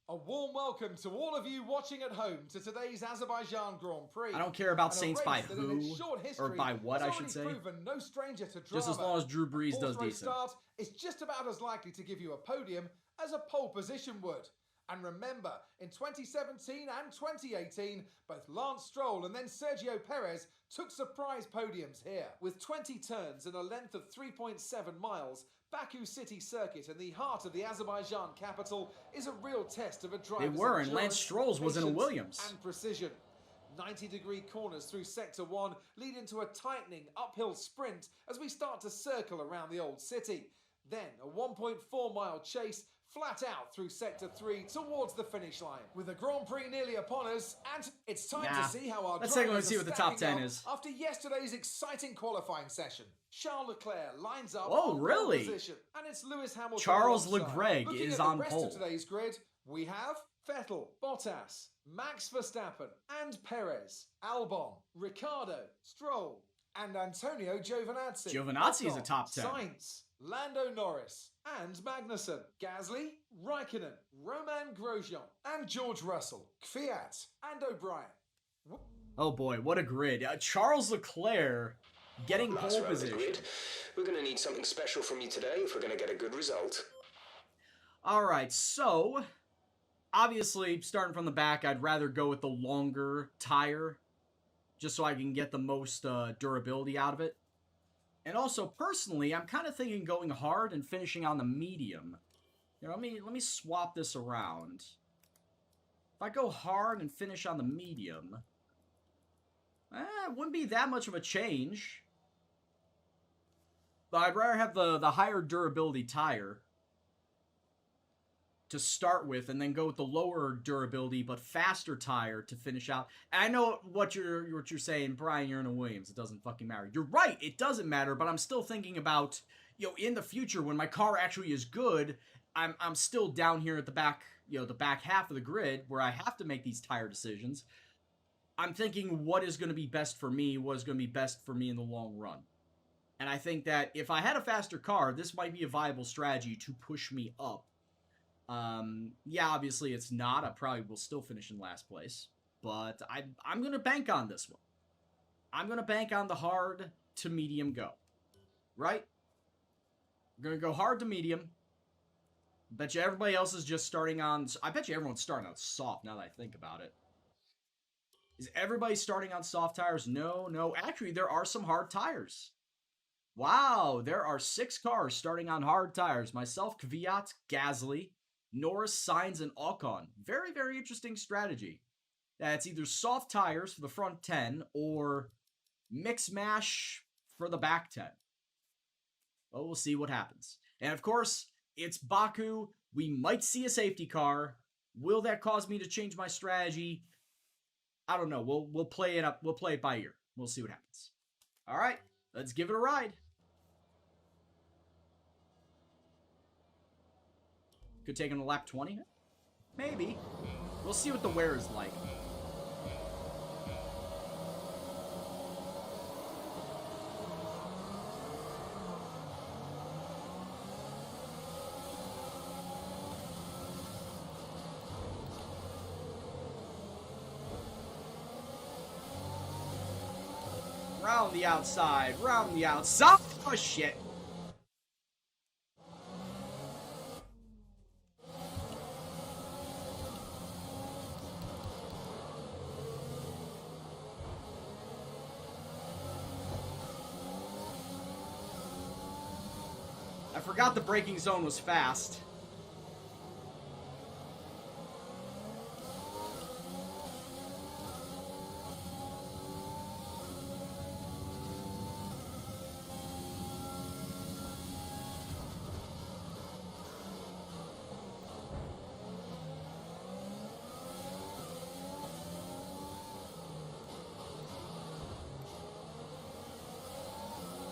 A warm welcome to all of you watching at home to today's Azerbaijan Grand Prix. I don't care about And a Saints race by that in its who, short or history by what, has I should say. already proven no stranger to drama. Just as long as Drew Brees does Fourth-row decent. start is just about as likely to give you a podium as a pole position would. And remember, in 2017 and 2018, both Lance Stroll and then Sergio Perez took surprise podiums here. With 20 turns and a length of 3.7 miles, Baku City Circuit in the heart of the Azerbaijan capital is a real test of a driver's They were, and endurance, Lance Stroll's was in a patience, Williams. and precision. 90-degree corners through Sector 1 lead into a tightening uphill sprint as we start to circle around the old city. Then a 1.4-mile chase flat out through Sector 3 towards the finish line. With the Grand Prix nearly upon us, and it's time to see how our Let's take a look and drivers see are what the top stacking 10 up is. after yesterday's exciting qualifying session. Charles Leclerc lines up Oh, on really? pole position, and it's Lewis Hamilton Charles alongside. Leclerc Looking is at the on rest pole. of today's grid, we have Vettel, Bottas, Max Verstappen, and Perez, Albon, Ricciardo, Stroll, and Antonio Giovinazzi. Giovinazzi is a Ocon, top 10. Sainz, Lando Norris, and Magnussen, Gasly, Raikkonen, Romain Grosjean, and George Russell, Kvyat, and O'Brien. Oh boy, what a grid. Charles Leclerc getting Last pole row of the position. grid. We're going to need something special from you today if we're going to get a good result. Alright, so obviously, starting from the back, I'd rather go with the longer tire, just so I can get the most durability out of it. And also, personally, I'm kind of thinking going hard and finishing on the medium. You know, let me swap this around. If I go hard and finish on the medium, it wouldn't be that much of a change. But I'd rather have the higher durability tire to start with, and then go with the lower durability but faster tire to finish out. And I know what you're saying, Brian. You're in a Williams. It doesn't fucking matter. You're right. It doesn't matter. But I'm still thinking about, you know, in the future when my car actually is good. I'm still down here at the back, you know, the back half of the grid where I have to make these tire decisions. I'm thinking what is going to be best for me, what is going to be best for me in the long run. And I think that if I had a faster car, this might be a viable strategy to push me up. Yeah, obviously it's not. I probably will still finish in last place. But I'm going to bank on this one. I'm going to bank on the hard to medium go. Right? We're going to go hard to medium. Bet you everybody else is just starting on... I bet you everyone's starting on soft now that I think about it. Is everybody starting on soft tires? No. Actually, there are some hard tires. Wow, there are 6 cars starting on hard tires. Myself, Kvyat, Gasly, Norris, Sainz, and Ocon. Very, very interesting strategy. That's either soft tires for the front 10 or mix mash for the back 10. Well, we'll see what happens. And of course, it's Baku. We might see a safety car. Will that cause me to change my strategy? I don't know. We'll play it up. We'll play it by ear. We'll see what happens. All right, let's give it a ride. Could take him to lap 20? Maybe. We'll see what the wear is like. Round the outside, round the outside. Oh, shit. forgot the braking zone was fast.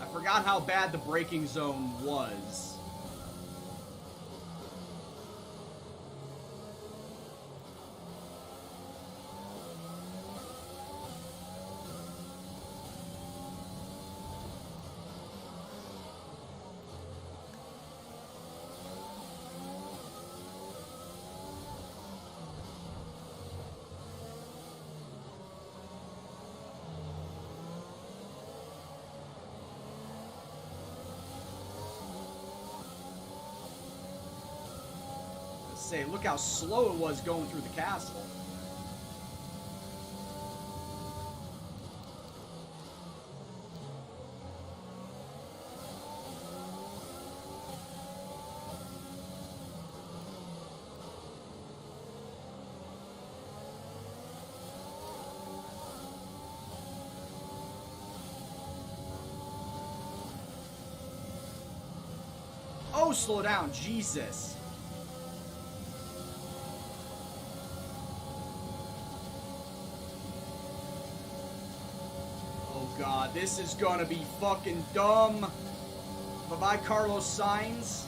I forgot how bad the braking zone was. Say, look how slow it was going through the castle. Oh, slow down, Jesus. God, this is gonna be fucking dumb. Bye-bye, Carlos Sainz.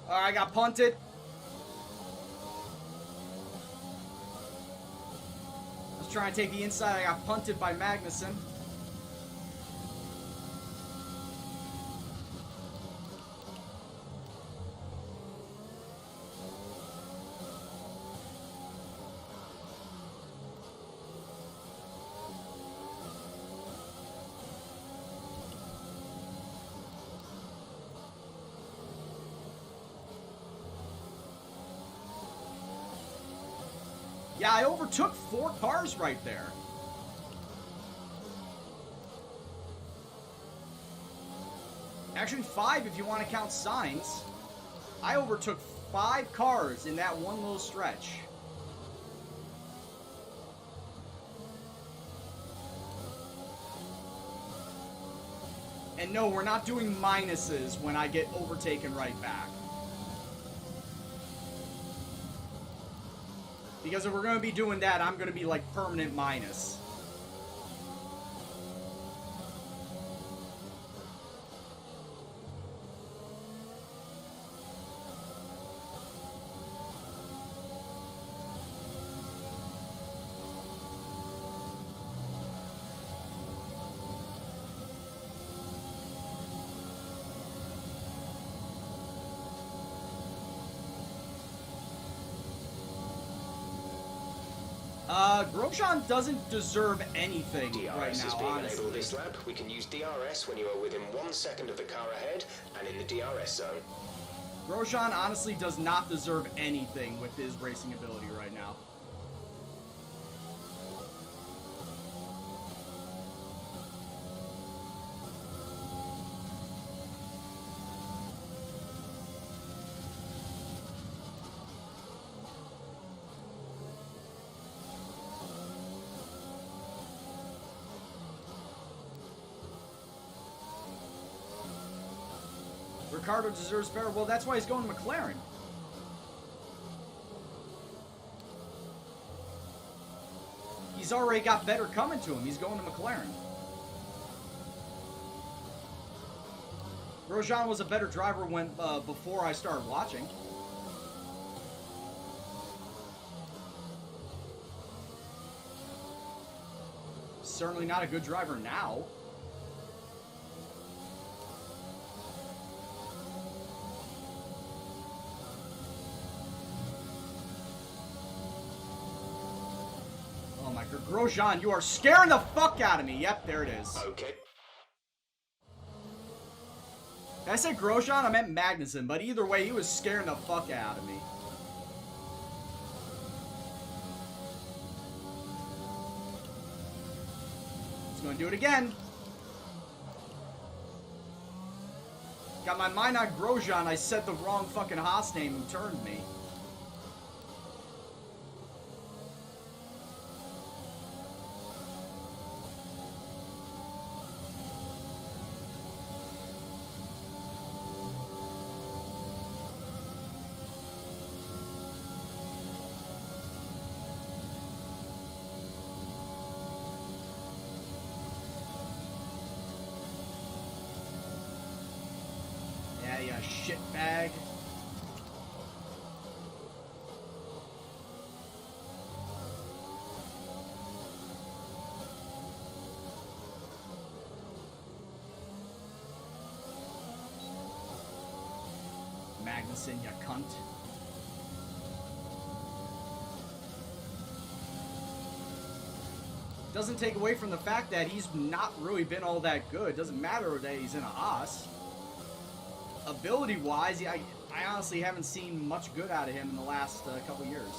Alright, I got punted. I was trying to take the inside. I got punted by Magnussen. Yeah, I overtook 4 cars right there. Actually, 5 if you want to count Sainz. I overtook 5 cars in that one little stretch. And no, we're not doing minuses when I get overtaken right back. Because if we're going to be doing that, I'm going to be like permanent minus. Grosjean doesn't deserve anything right DRS is now, being honestly. enabled this lap. We can use DRS when you are within 1 second of the car ahead and in the DRS zone. Grosjean honestly does not deserve anything with his racing ability right now. Ricardo deserves better. Well, that's why he's going to McLaren. He's already got better coming to him. He's going to McLaren. Grosjean was a better driver when before I started watching. Certainly not a good driver now. Oh my God, Grosjean, you are scaring the fuck out of me. Yep, there it is. Okay. I said Grosjean, I meant Magnussen, but either way, he was scaring the fuck out of me. He's going to do it again. Got my mind on Grosjean. I said the wrong fucking Haas name who turned me. Yeah, shitbag. Magnussen, you cunt. Doesn't take away from the fact that he's not really been all that good. Doesn't matter that he's in a Haas. Ability-wise, I honestly haven't seen much good out of him in the last couple years.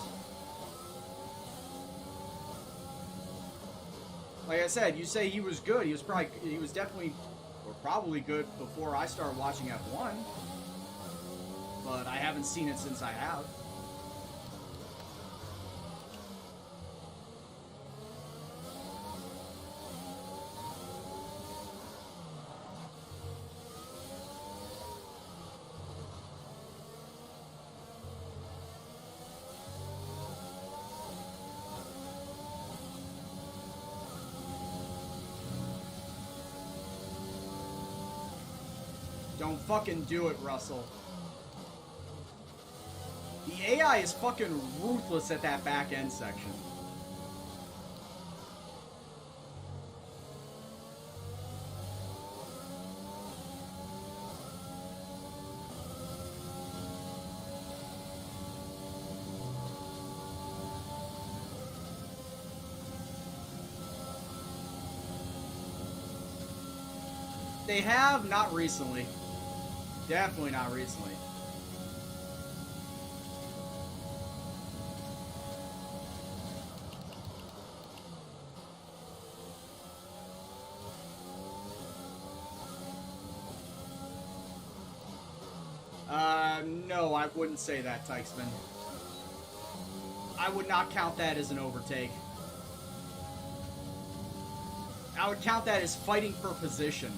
Like I said, you say he was good. He was definitely, or probably good before I started watching F1. But I haven't seen it since I have. Don't fucking do it, Russell. The AI is fucking ruthless at that back end section. They have, not recently. Definitely not recently. No, I wouldn't say that, Tykesman. I would not count that as an overtake. I would count that as fighting for position.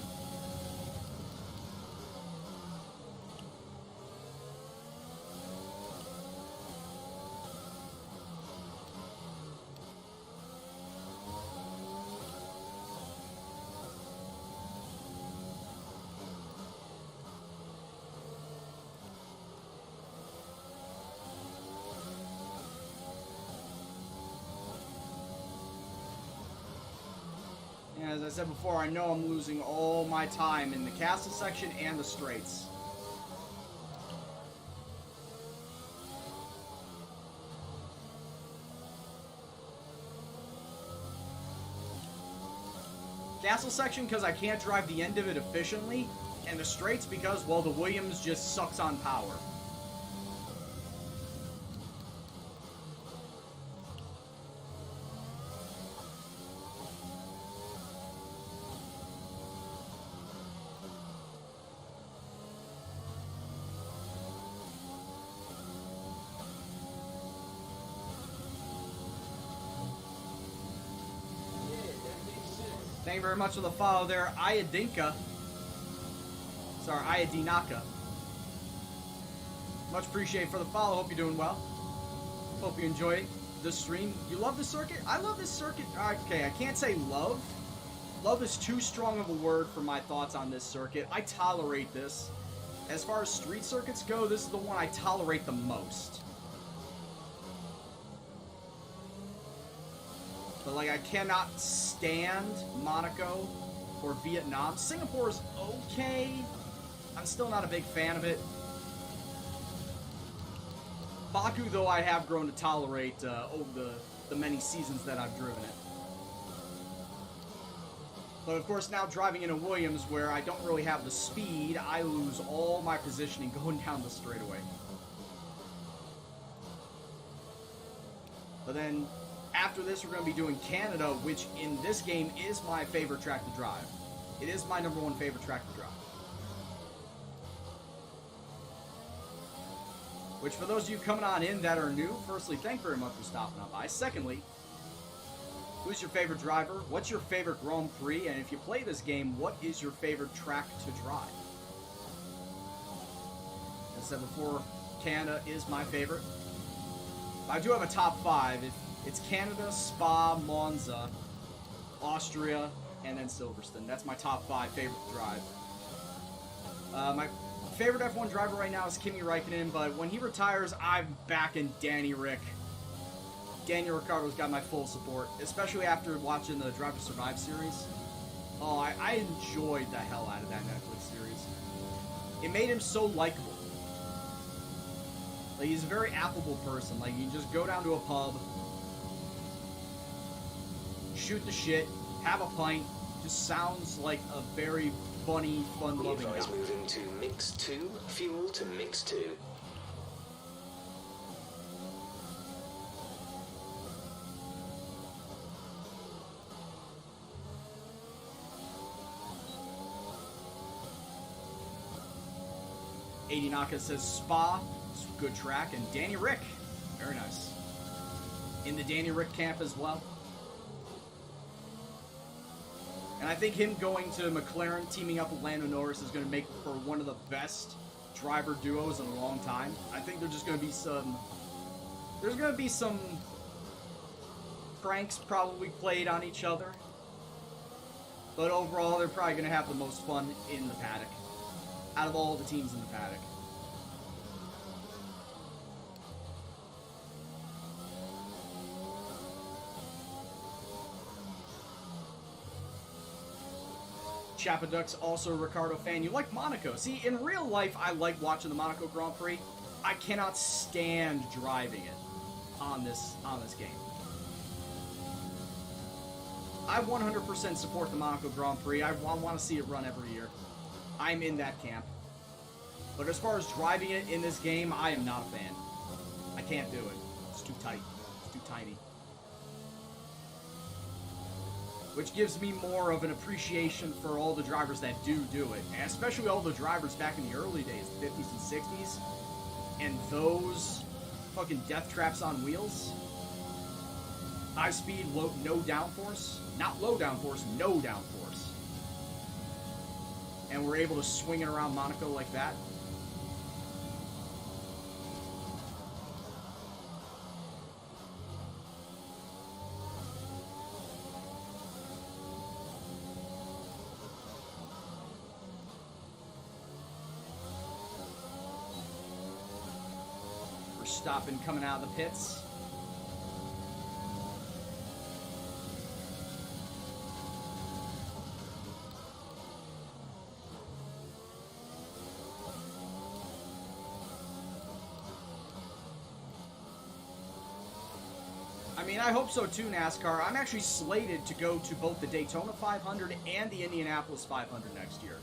As I said before, I know I'm losing all my time in the castle section and the straights. Castle section because I can't drive the end of it efficiently, and the straights because, well, the Williams just sucks on power. Thank you very much for the follow there, Ayadinka. Sorry, Ayadinaka. Much appreciated for the follow. Hope you're doing well. Hope you enjoy this stream. You love the circuit? I love this circuit. Okay, I can't say love. Love is too strong of a word for my thoughts on this circuit. I tolerate this. As far as street circuits go, this is the one I tolerate the most. But, like, I cannot stand Monaco or Vietnam. Singapore's okay. I'm still not a big fan of it. Baku, though, I have grown to tolerate over the many seasons that I've driven it. But, of course, now driving in a Williams where I don't really have the speed, I lose all my positioning going down the straightaway. But then, after this, we're going to be doing Canada, which in this game is my favorite track to drive. It is my #1 favorite track to drive. Which, for those of you coming on in that are new, firstly, thank you very much for stopping on by. Secondly, who's your favorite driver? What's your favorite Grand Prix? And if you play this game, what is your favorite track to drive? As I said before, Canada is my favorite. I do have a top 5. It's Canada, Spa, Monza, Austria, and then Silverstone. That's my top 5 favorite to drive. My favorite F1 driver right now is Kimi Räikkönen, but when he retires, I'm backing Danny Rick. Daniel Ricciardo's got my full support, especially after watching the Drive to Survive series. Oh, I enjoyed the hell out of that Netflix series. It made him so likable. Like, he's a very affable person. Like, you just go down to a pub, shoot the shit, have a pint. Just sounds like a very funny, fun-loving guy. Moving to mix 2, fuel to mix 2. Naka says Spa, it's a good track, and Danny Rick, very nice. In the Danny Rick camp as well. And I think him going to McLaren, teaming up with Lando Norris, is going to make for one of the best driver duos in a long time. I think there's just going to be some... There's going to be some pranks probably played on each other. But overall, they're probably going to have the most fun in the paddock. Out of all the teams in the paddock. Chapaduck's also a Ricardo fan. You like Monaco. See, in real life, I like watching the Monaco Grand Prix. I cannot stand driving it on this game. I 100% support the Monaco Grand Prix. I want to see it run every year. I'm in that camp. But as far as driving it in this game, I am not a fan. I can't do it. It's too tight. It's too tiny. Which gives me more of an appreciation for all the drivers that do it. And especially all the drivers back in the early days, the 50s and 60s. And those fucking death traps on wheels. High speed, no downforce. Not low downforce, no downforce. And we're able to swing it around Monaco like that. Stopping, coming out of the pits. I mean, I hope so too, NASCAR. I'm actually slated to go to both the Daytona 500 and the Indianapolis 500 next year.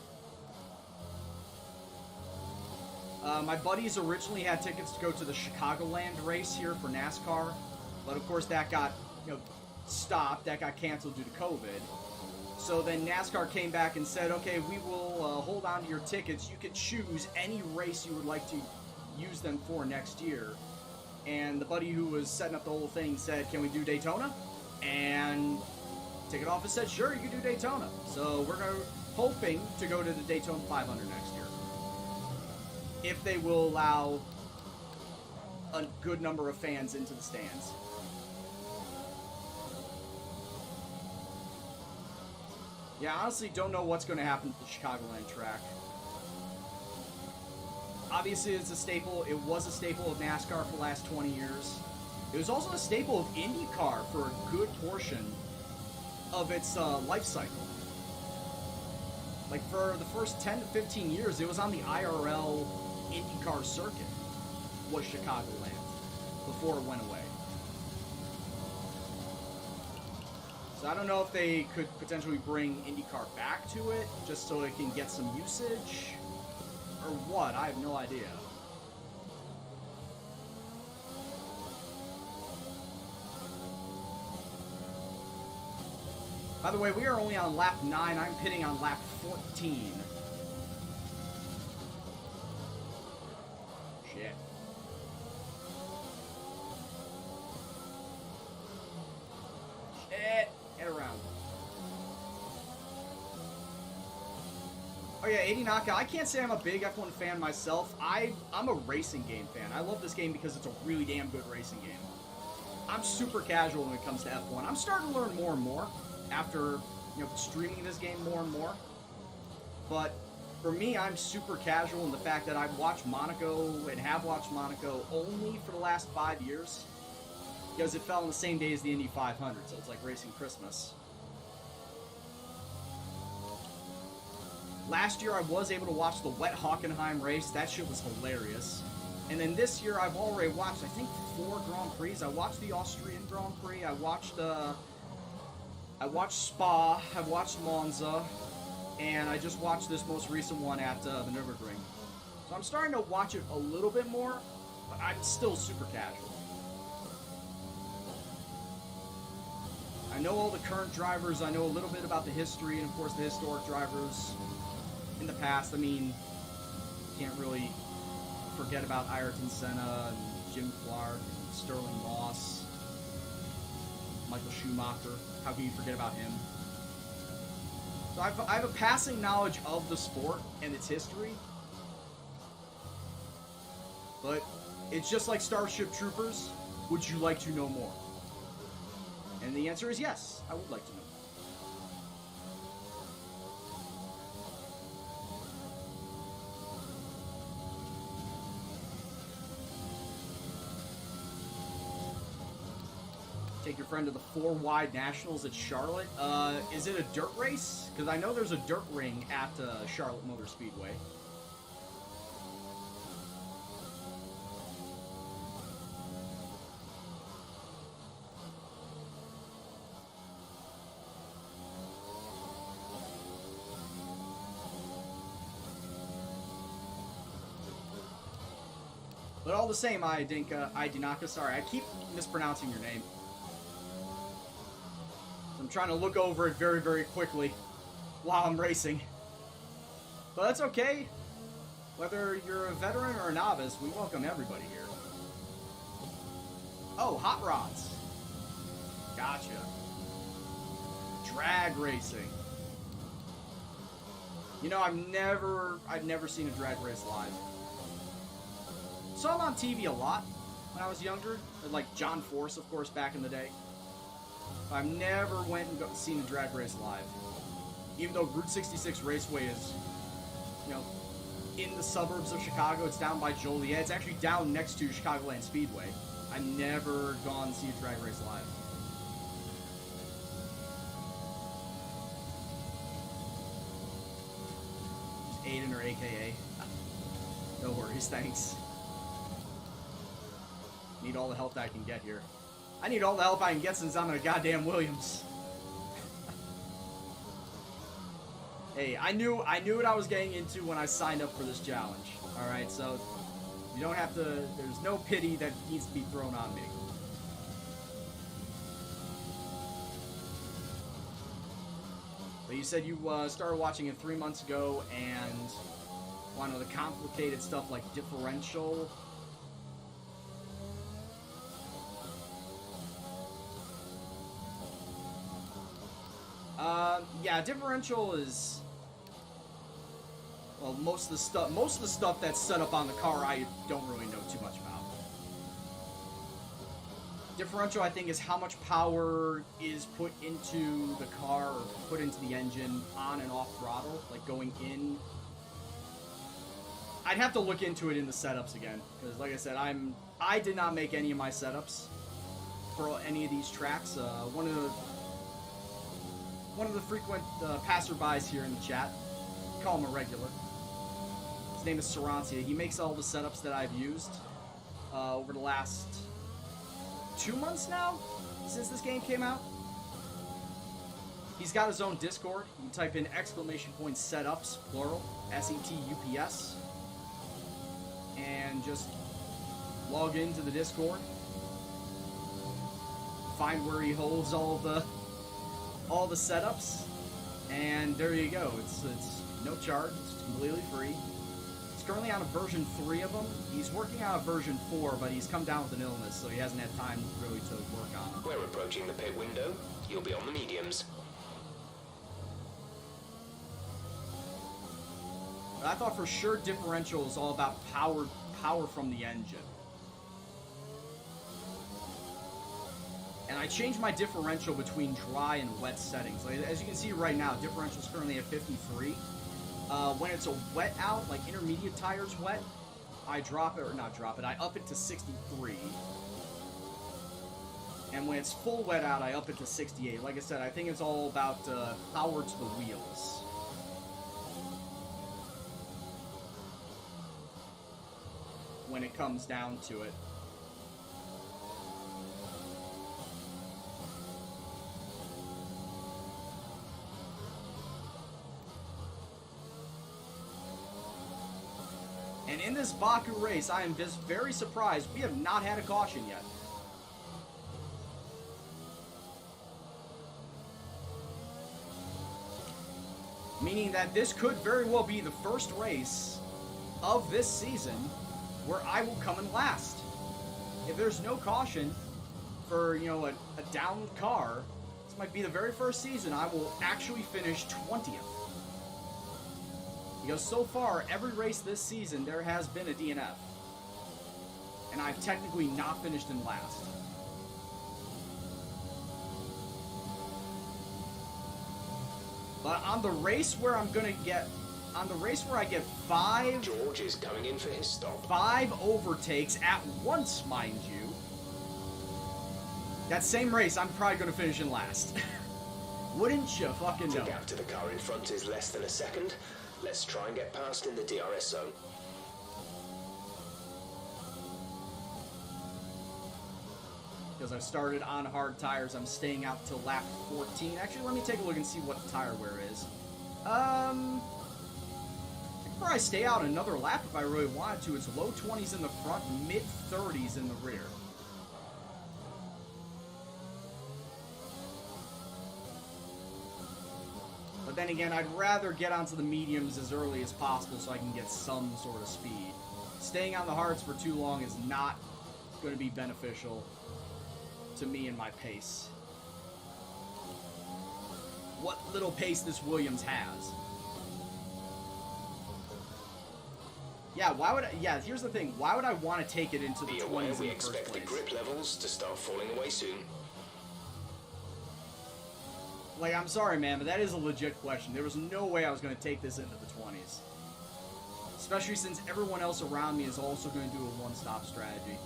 My buddies originally had tickets to go to the Chicagoland race here for NASCAR, but of course that got, stopped. That got canceled due to COVID. So then NASCAR came back and said, okay, we will hold on to your tickets. You can choose any race you would like to use them for next year. And the buddy who was setting up the whole thing said, can we do Daytona? And Ticket Office said, sure, you can do Daytona. So we're hoping to go to the Daytona 500 next year. If they will allow a good number of fans into the stands. Yeah, I honestly don't know what's going to happen to the Chicagoland track. Obviously, it's a staple. It was a staple of NASCAR for the last 20 years. It was also a staple of IndyCar for a good portion of its life cycle. Like, for the first 10 to 15 years, it was on the IRL IndyCar circuit, was Chicagoland, before it went away. So I don't know if they could potentially bring IndyCar back to it, just so it can get some usage, or what, I have no idea. By the way, we are only on lap 9. I'm pitting on lap 14. Shit. Shit. Get around. Oh yeah, 80 Naka. I can't say I'm a big F1 fan myself. I'm a racing game fan. I love this game because it's a really damn good racing game. I'm super casual when it comes to F1. I'm starting to learn more and more after, streaming this game more and more. But for me, I'm super casual in the fact that I've watched Monaco and have watched Monaco only for the last 5 years. Because it fell on the same day as the Indy 500, so it's like racing Christmas. Last year, I was able to watch the Wet Hockenheim race. That shit was hilarious. And then this year, I've already watched, I think, 4 Grand Prix. I watched the Austrian Grand Prix. I watched Spa. I've watched Monza. And I just watched this most recent one at the Nürburgring. So I'm starting to watch it a little bit more, but I'm still super casual. I know all the current drivers. I know a little bit about the history and, of course, the historic drivers in the past. I mean, can't really forget about Ayrton Senna and Jim Clark and Sterling Moss, Michael Schumacher. How can you forget about him? So I have a passing knowledge of the sport and its history, but it's just like Starship Troopers. Would you like to know more? And the answer is yes, I would like to know. Take your friend to the 4 Wide Nationals at Charlotte. Is it a dirt race? Because I know there's a dirt ring at Charlotte Motor Speedway. But all the same, Idinaka, sorry, I keep mispronouncing your name. I'm trying to look over it very, very quickly while I'm racing. But that's okay. Whether you're a veteran or a novice, we welcome everybody here. Oh, hot rods. Gotcha. Drag racing. You know, I've never seen a drag race live. Saw them on TV a lot when I was younger. Like John Force, of course, back in the day. I've never went and seen a drag race live. Even though Route 66 Raceway is, in the suburbs of Chicago. It's down by Joliet. It's actually down next to Chicagoland Speedway. I've never gone to see a drag race live. Just Aiden or AKA. No worries, thanks. Need all the help that I can get here. I need all the help I can get since I'm in a goddamn Williams. Hey, I knew what I was getting into when I signed up for this challenge. Alright, so you don't have to, there's no pity that needs to be thrown on me. But you said you started watching it 3 months ago and want to know the complicated stuff like differential. Yeah, differential is, well, most of the stuff that's set up on the car I don't really know too much about. Differential, I think, is how much power is put into the car or put into the engine on and off throttle, like going in. I'd have to look into it in the setups again, because like I said, I did not make any of my setups for any of these tracks. One of the frequent passerbys here in the chat, call him a regular. His name is Sarancia. He makes all the setups that I've used over the last 2 months now, since this game came out. He's got his own Discord. You can type in !setups, plural, SETUPS, and just log into the Discord. Find where he holds all all the setups, and there you go. It's no charge. It's completely free. He's currently on a version 3 of them. He's working on a version 4, but he's come down with an illness, so he hasn't had time really to work on it. We're approaching the pit window. You'll be on the mediums. But I thought for sure differential is all about power from the engine. And I changed my differential between dry and wet settings. Like, as you can see right now, differential is currently at 53. When it's a wet out, like intermediate tires wet, I drop it, or not drop it, I up it to 63. And when it's full wet out, I up it to 68. Like I said, I think it's all about power to the wheels. When it comes down to it. And in this Baku race, I am just very surprised we have not had a caution yet. Meaning that this could very well be the first race of this season where I will come in last. If there's no caution for, you know, a downed car, this might be the very first season I will actually finish 20th. Because so far, every race this season, there has been a DNF. And I've technically not finished in last. But on the race where I'm gonna get... On the race where I get 5... George is coming in for his stop. 5 overtakes at once, mind you. That same race, I'm probably gonna finish in last. Wouldn't you fucking know? The gap to the car in front is less than a second. Let's try and get past in the DRS zone. Because I've started on hard tires, I'm staying out till lap 14. Actually, let me take a look and see what the tire wear is. I could probably stay out another lap if I really wanted to. It's low 20s in the front, mid 30s in the rear. But then again, I'd rather get onto the mediums as early as possible so I can get some sort of speed. Staying on the hards for too long is not going to be beneficial to me and my pace. What little pace this Williams has. Yeah, why would I... Yeah, here's the thing. Why would I want to take it into the 20s in the first place? We expect the grip levels to start falling away soon. Like, I'm sorry, man, but that is a legit question. There was no way I was going to take this into the 20s. Especially since everyone else around me is also going to do a one-stop strategy.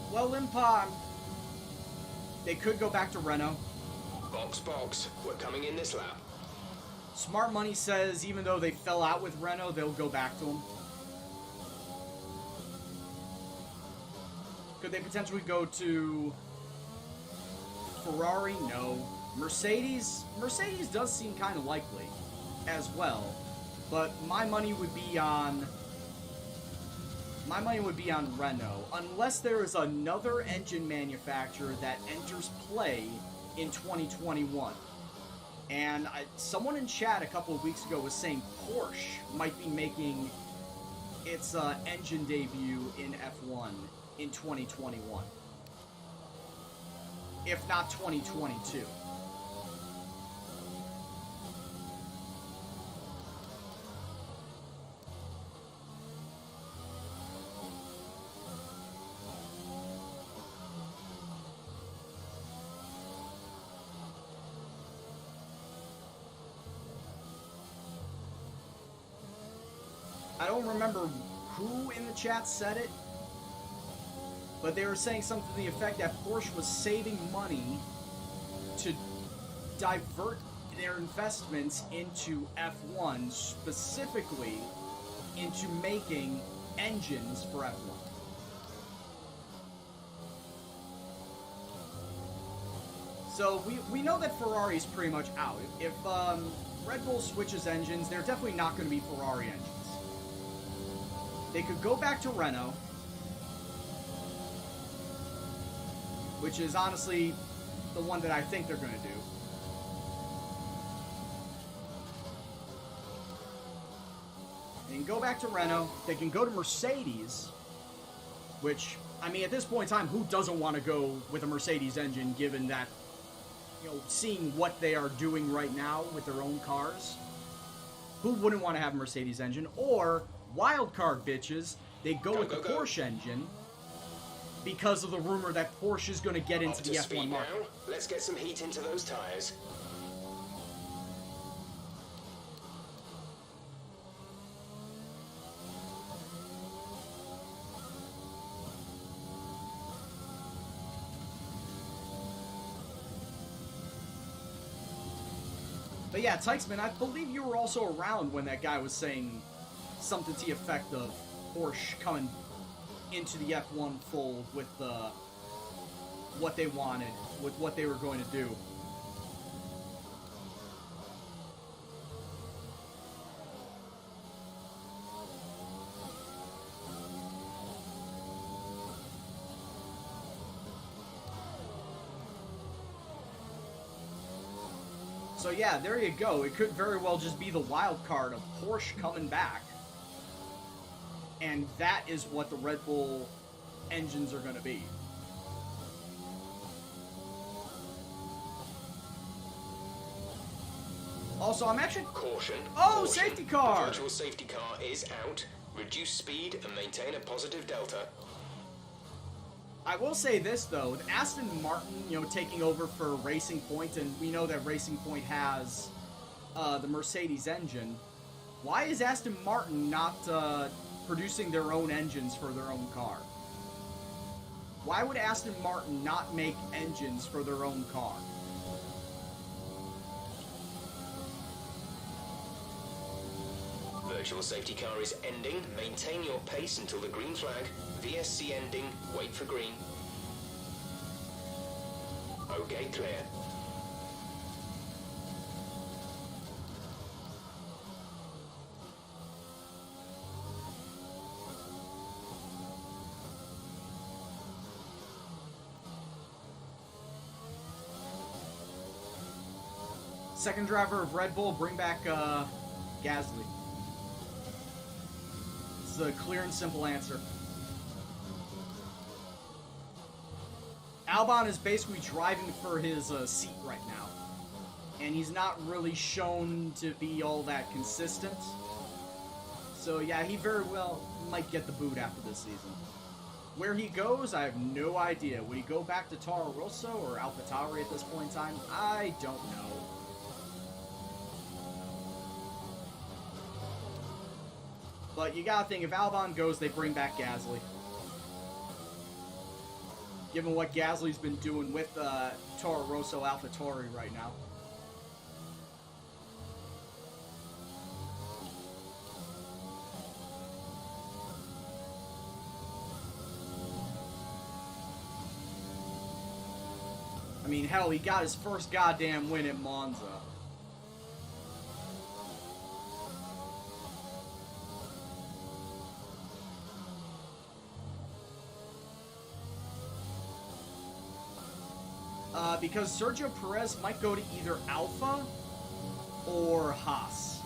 Well, Limpa, they could go back to Renault. Box. We're coming in this lap. Smart Money says even though they fell out with Renault, they'll go back to them. Could they potentially go to Ferrari? No. Mercedes does seem kind of likely as well. But my money would be on Renault, unless there is another engine manufacturer that enters play in 2021. And someone in chat a couple of weeks ago was saying Porsche might be making its engine debut in F1 in 2021. If not 2022. I don't remember who in the chat said it, but they were saying something to the effect that Porsche was saving money to divert their investments into F1, specifically into making engines for F1. So we know that Ferrari's pretty much out. If Red Bull switches engines, they're definitely not going to be Ferrari engines. They could go back to Renault, which is honestly the one that I think they're going to do. They can go back to Renault. They can go to Mercedes, which, I mean, at this point in time, who doesn't want to go with a Mercedes engine, given that, you know, seeing what they are doing right now with their own cars? Who wouldn't want to have a Mercedes engine? Or, wildcard bitches, they go with the Porsche engine because of the rumor that Porsche is going to get into the F1 market. Now. Let's get some heat into those tires. But yeah, Tykesman, I believe you were also around when that guy was saying something to the effect of Porsche coming into the F1 fold with what they wanted, with what they were going to do. So yeah, there you go. It could very well just be the wild card of Porsche coming back. And that is what the Red Bull engines are going to be. Also, I'm actually... Caution. Oh, Caution. safety car! The virtual safety car is out. Reduce speed and maintain a positive delta. I will say this, though. With Aston Martin, you know, taking over for Racing Point, and we know that Racing Point has the Mercedes engine, why is Aston Martin not producing their own engines for their own car? Why would Aston Martin not make engines for their own car? Virtual safety car is ending. Maintain your pace until the green flag. VSC ending. Wait for green. Okay, clear. Second driver of Red Bull, bring back Gasly. It's a clear and simple answer. Albon is basically driving for his seat right now. And he's not really shown to be all that consistent. So yeah, he very well might get the boot after this season. Where he goes, I have no idea. Would he go back to Toro Rosso or AlphaTauri at this point in time? I don't know. But you gotta think, if Albon goes, they bring back Gasly. Given what Gasly's been doing with Toro Rosso AlphaTauri right now. I mean, hell, he got his first goddamn win at Monza. Because Sergio Perez might go to either Alpha or Haas.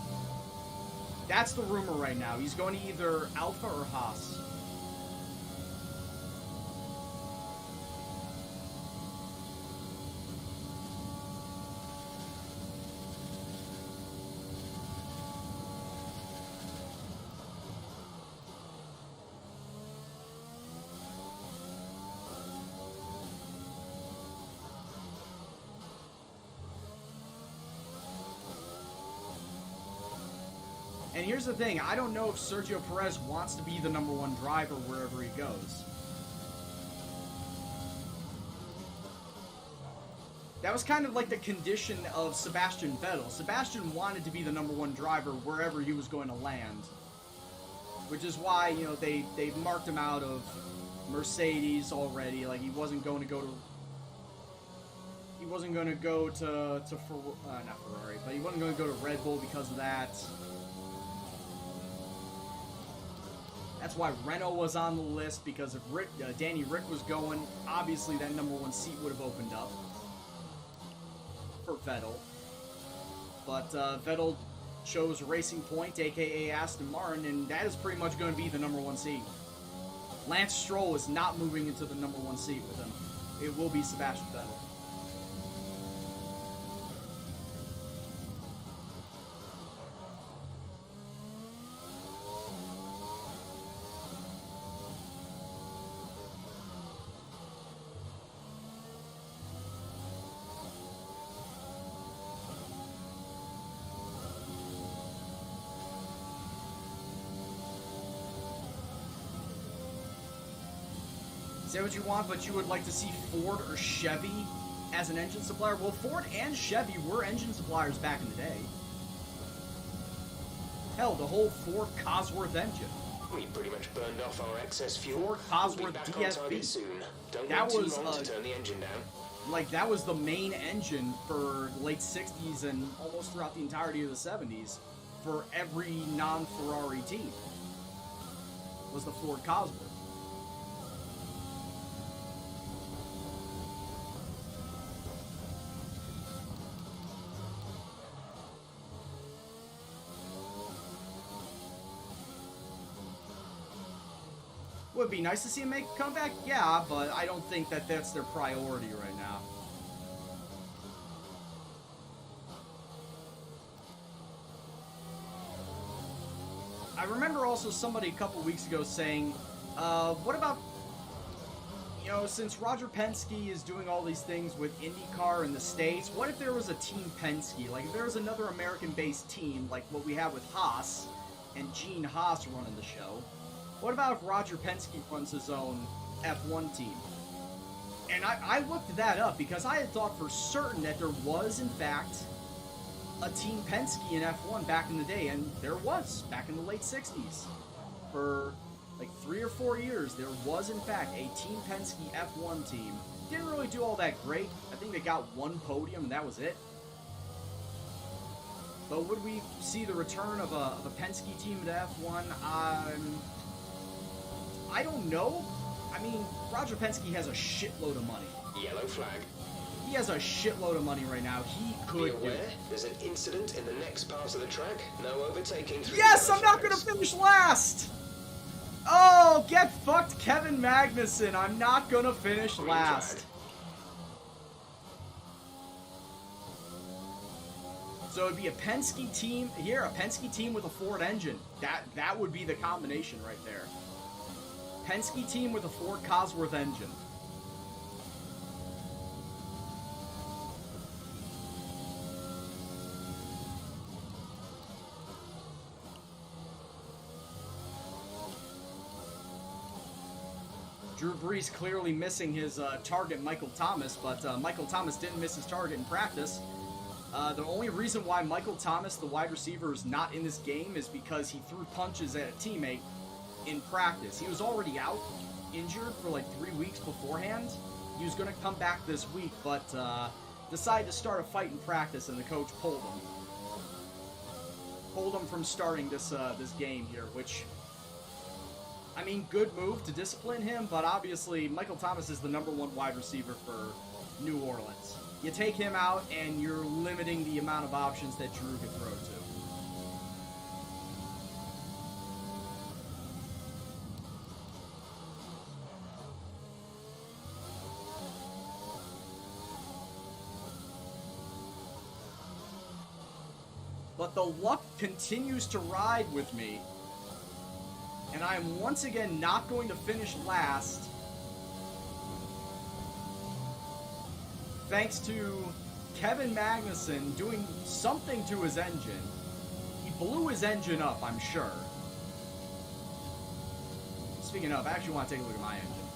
That's the rumor right now. He's going to either Alpha or Haas. And here's the thing, I don't know if Sergio Perez wants to be the #1 driver wherever he goes. That was kind of like the condition of Sebastian Vettel. Sebastian wanted to be the #1 driver wherever he was going to land. Which is why, you know, they marked him out of Mercedes already. Like, he wasn't going to go to not Ferrari, but he wasn't going to go to Red Bull because of that. That's why Renault was on the list, because if Danny Rick was going, obviously that #1 seat would have opened up for Vettel. But Vettel chose Racing Point, aka Aston Martin, and that is pretty much going to be the #1 seat. Lance Stroll is not moving into the #1 seat with him. It will be Sebastian Vettel. Say what you want, but you would like to see Ford or Chevy as an engine supplier? Well, Ford and Chevy were engine suppliers back in the day. Hell, the whole Ford Cosworth engine. We pretty much burned off our excess fuel. Ford We'll be Cosworth back on target DSP. soon. Don't That wait too was, long to turn the engine down. Like, that was the main engine for the late 60s and almost throughout the entirety of the 70s for every non-Ferrari team. Was the Ford Cosworth. Would be nice to see him make a comeback, yeah, but I don't think that that's their priority right now. I remember also somebody a couple weeks ago saying, what about, you know, since Roger Penske is doing all these things with IndyCar in the States, what if there was a Team Penske? Like, if there was another American-based team, like what we have with Haas, and Gene Haas running the show? What about if Roger Penske runs his own F1 team? And I looked that up because I had thought for certain that there was, in fact, a Team Penske in F1 back in the day, and there was, back in the late 60s. For like 3 or 4 years, there was, in fact, a Team Penske F1 team. Didn't really do all that great. I think they got 1 podium, and that was it. But would we see the return of a Penske team to F1? I don't know. I mean, Roger Penske has a shitload of money. Yellow flag. He has a shitload of money right now. He Be could do aware, it. there's an incident in the next part of the track. No overtaking through Yes, the I'm not going to finish last. Oh, get fucked, Kevin Magnussen. I'm not going to finish Green last. flag. So it'd be a Penske team here, a Penske team with a Ford engine. That would be the combination right there. Penske team with a Ford Cosworth engine. Drew Brees clearly missing his target, Michael Thomas, but Michael Thomas didn't miss his target in practice. The only reason why Michael Thomas, the wide receiver, is not in this game is because he threw punches at a teammate in practice. He was already out, injured for like 3 weeks beforehand. He was going to come back this week, but decided to start a fight in practice, and the coach pulled him. Pulled him from starting this game here, which, I mean, good move to discipline him, but obviously Michael Thomas is the #1 wide receiver for New Orleans. You take him out, and you're limiting the amount of options that Drew can throw to. But the luck continues to ride with me, and I am once again not going to finish last, thanks to Kevin Magnussen doing something to his engine. He blew his engine up, I'm sure. Speaking of, I actually want to take a look at my engine.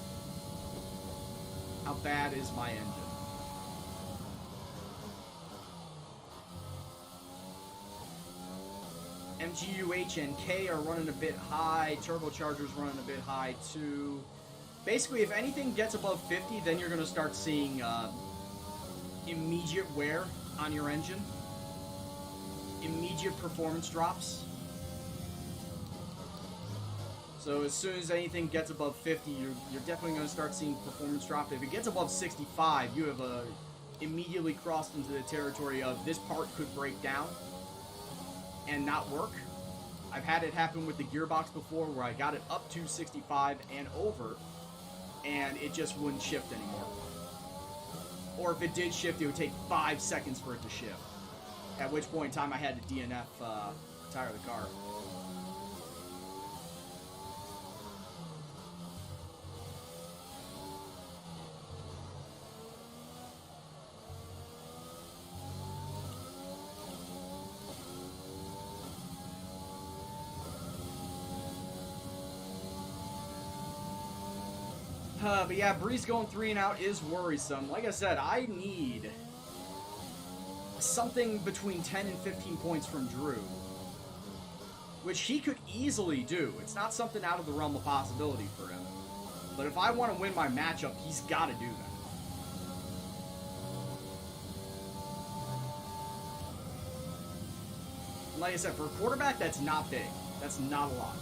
How bad is my engine? MGUH and K are running a bit high. Turbocharger's running a bit high too. Basically, if anything gets above 50, then you're going to start seeing immediate wear on your engine. Immediate performance drops. So as soon as anything gets above 50, you're definitely going to start seeing performance drop. If it gets above 65, you have immediately crossed into the territory of this part could break down and not work. I've had it happen with the gearbox before where I got it up to 65 and over, and it just wouldn't shift anymore. Or if it did shift, it would take 5 seconds for it to shift. At which point in time I had to DNF tire the car. But yeah, Breeze going 3 and out is worrisome. Like I said, I need something between 10 and 15 points from Drew, which he could easily do. It's not something out of the realm of possibility for him. But if I want to win my matchup, he's got to do that. Like I said, for a quarterback, that's not big. That's not a lot.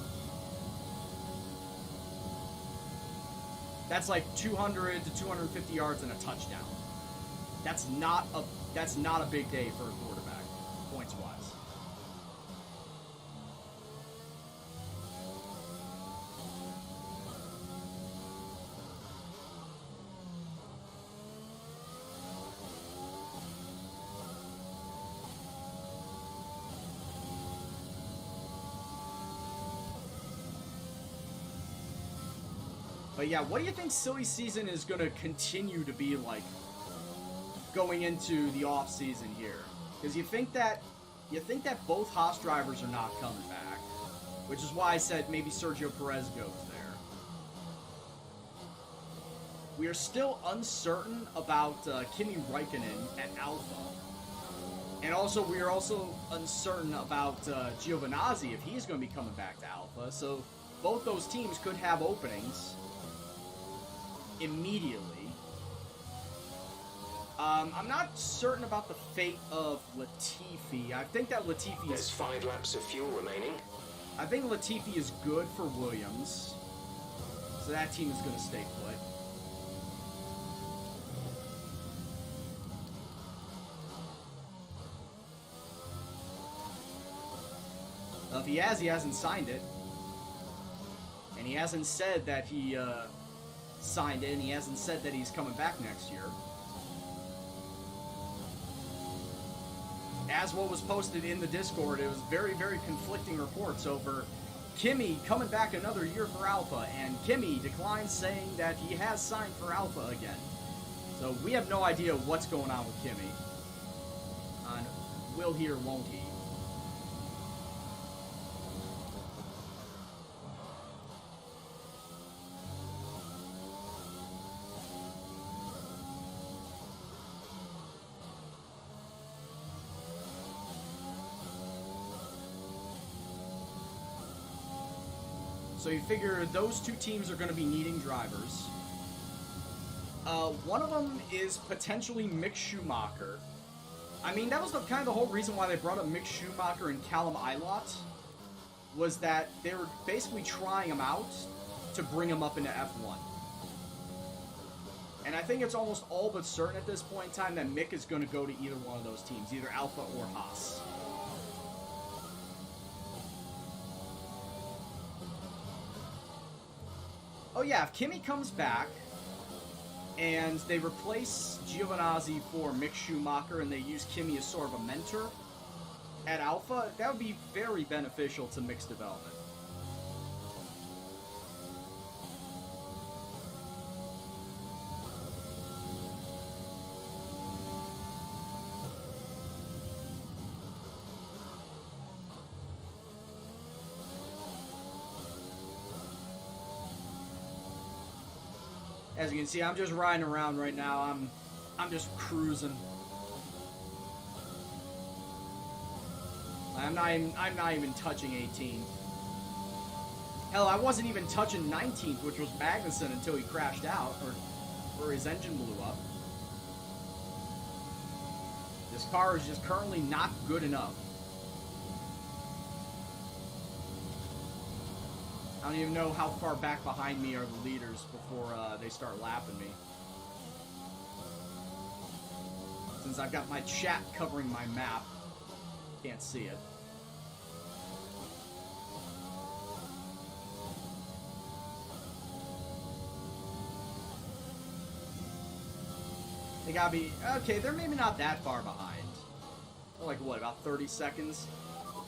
That's like 200 to 250 yards and a touchdown. That's not a big day for a quarterback, points-wise. But yeah, what do you think silly season is going to continue to be like going into the off season here? Because you think that both Haas drivers are not coming back, which is why I said maybe Sergio Perez goes there. We are still uncertain about Kimi Räikkönen at Alpha, and also we are also uncertain about Giovinazzi if he's going to be coming back to Alpha. So both those teams could have openings immediately. I'm not certain about the fate of Latifi. I think that Latifi There's is 5 laps of fuel remaining. I think Latifi is good for Williams, so that team is going to stay put. If he hasn't signed it, and he hasn't said that he signed it, and he hasn't said that he's coming back next year. As what was posted in the Discord, it was very, very conflicting reports over Kimi coming back another year for Alpha, and Kimi declines saying that he has signed for Alpha again. So we have no idea what's going on with Kimi. On will he or won't he? So you figure those two teams are going to be needing drivers. One of them is potentially Mick Schumacher. I mean, that was kind of the whole reason why they brought up Mick Schumacher and Callum Ilott, was that they were basically trying him out to bring him up into F1. And I think it's almost all but certain at this point in time that Mick is going to go to either one of those teams, either Alpha or Haas. Oh yeah, if Kimi comes back and they replace Giovinazzi for Mick Schumacher and they use Kimi as sort of a mentor at Alpha, that would be very beneficial to Mick's development. As you can see, I'm just riding around right now. I'm just cruising. I'm not even touching 18th. Hell, I wasn't even touching 19th, which was Magnussen, until he crashed out, or his engine blew up. This car is just currently not good enough. I don't even know how far back behind me are the leaders before they start lapping me. Since I've got my chat covering my map, can't see it. They gotta be... Okay, they're maybe not that far behind. They're like, what, about 30 seconds?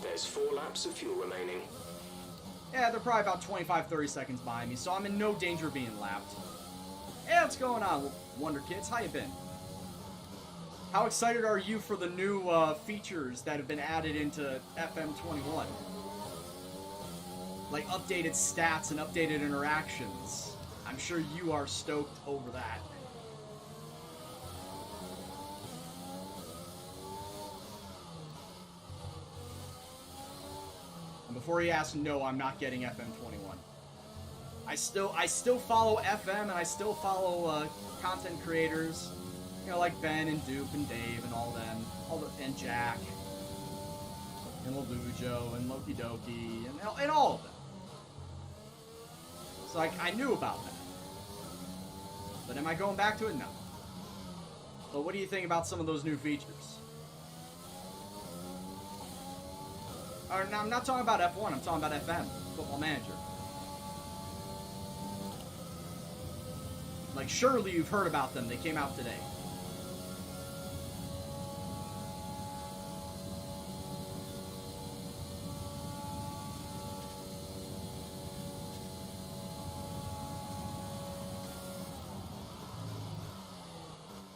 There's 4 laps of fuel remaining. Yeah, they're probably about 25, 30 seconds behind me, so I'm in no danger of being lapped. Hey, what's going on, Wonder Kids? How you been? How excited are you for the new features that have been added into FM21? Like updated stats and updated interactions. I'm sure you are stoked over that. And before you ask, no, I'm not getting FM21. I still follow FM and I still follow content creators. You know, like Ben and Dupe and Dave and all them, and Jack, and Lelujo and Loki Doki and all of them. So I knew about that. But am I going back to it? No. But what do you think about some of those new features? Or, no, I'm not talking about F1, I'm talking about FM, Football Manager. Like, surely you've heard about them, they came out today.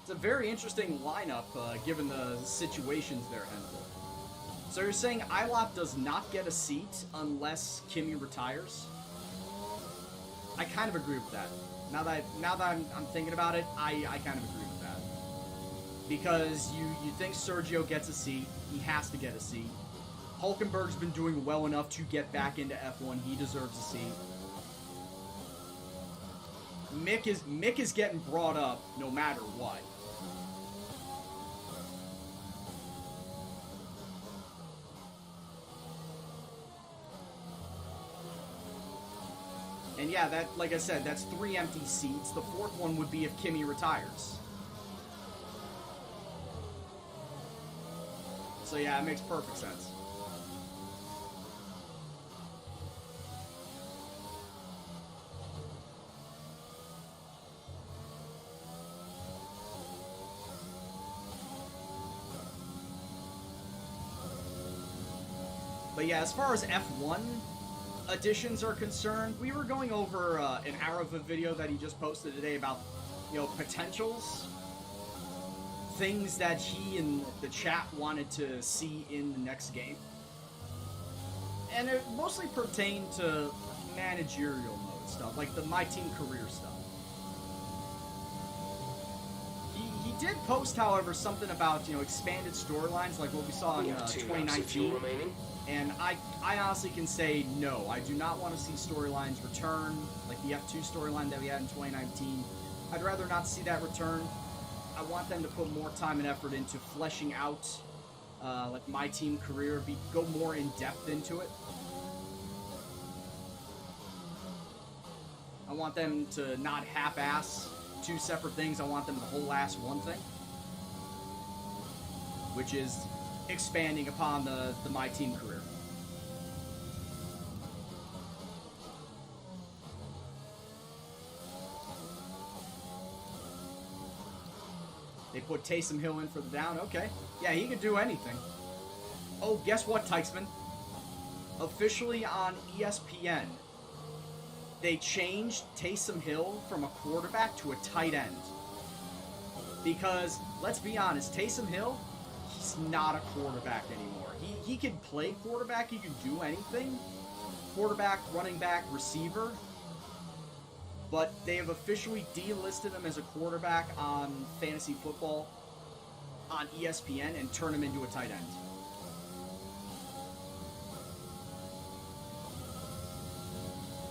It's a very interesting lineup, given the situations they're in. So you're saying Ilop does not get a seat unless Kimi retires? I kind of agree with that. Now that I'm thinking about it, I kind of agree with that. Because you think Sergio gets a seat, he has to get a seat. Hulkenberg's been doing well enough to get back into F1, he deserves a seat. Mick is getting brought up no matter what. And yeah, that, like I said, that's 3 empty seats. The 4th one would be if Kimi retires. So yeah, it makes perfect sense. But yeah, as far as F1 additions are concerned, we were going over an Arava video that he just posted today about, potentials. Things that he and the chat wanted to see in the next game. And it mostly pertained to managerial mode stuff, like the My Team career stuff. He did post, however, something about, expanded storylines, like what we saw in 2019. And I honestly can say no. I do not want to see storylines return, like the F2 storyline that we had in 2019. I'd rather not see that return. I want them to put more time and effort into fleshing out, like My Team career, go more in depth into it. I want them to not half-ass 2 separate things. I want them to whole-ass one thing, which is expanding upon the My Team career. They put Taysom Hill in for the down. Okay. Yeah, he could do anything. Oh, guess what, Tykesman? Officially on ESPN, they changed Taysom Hill from a quarterback to a tight end. Because, let's be honest, Taysom Hill, he's not a quarterback anymore. He can play quarterback, he can do anything. Quarterback, running back, receiver. But they have officially delisted him as a quarterback on fantasy football on ESPN and turned him into a tight end.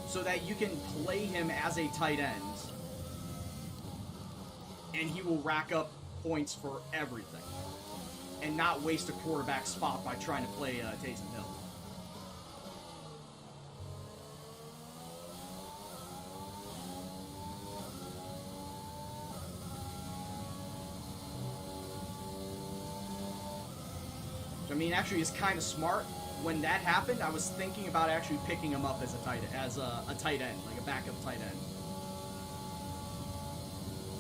so that you can play him as a tight end, and he will rack up points for everything, and not waste a quarterback spot by trying to play Taysom Hill. I mean, actually, it's kind of smart. When that happened, I was thinking about actually picking him up as a tight end, like a backup tight end.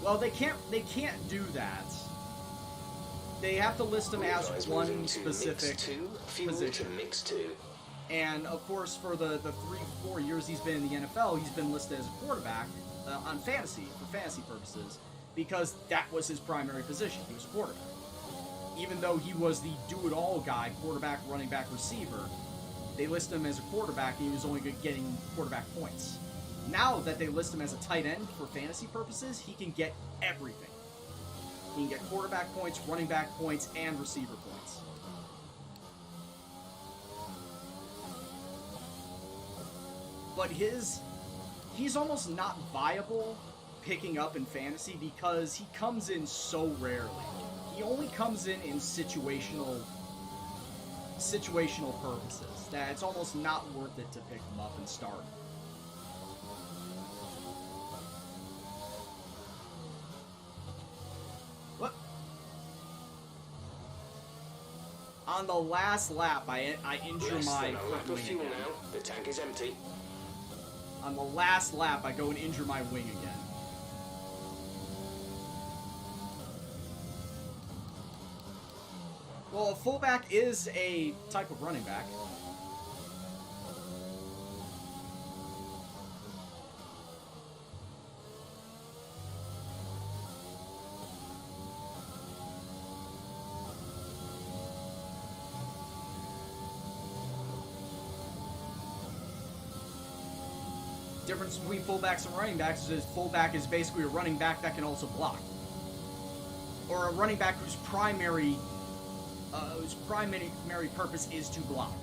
Well, they can't do that. They have to list him as one specific position. And of course, for the 3-4 years he's been in the NFL, he's been listed as a quarterback on fantasy for fantasy purposes, because that was his primary position. He was a quarterback. Even though he was the do-it-all guy, quarterback, running back, receiver, they list him as a quarterback, and he was only getting quarterback points. Now that they list him as a tight end for fantasy purposes, he can get everything. He can get quarterback points, running back points, and receiver points. But he's almost not viable picking up in fantasy because he comes in so rarely. He only comes in situational purposes that it's almost not worth it to pick him up and start. What? On the last lap, I injure my front wing again. The tank is empty. On the last lap, I go and injure my wing again. Well, a fullback is a type of running back. Difference between fullbacks and running backs is fullback is basically a running back that can also block. Or a running back whose primary purpose is to block.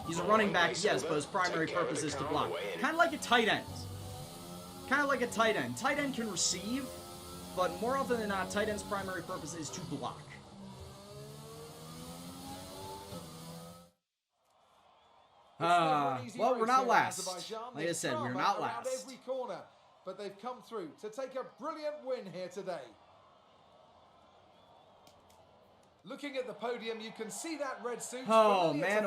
He's a running back, yes, but his primary purpose is to block. Kind of like a tight end. Tight end can receive, but more often than not, tight end's primary purpose is to block. Well, we're not last. Like I said, we're not last. Every corner, but they've come through to take a brilliant win here today. Looking at the podium, you can see that red suit. Oh man.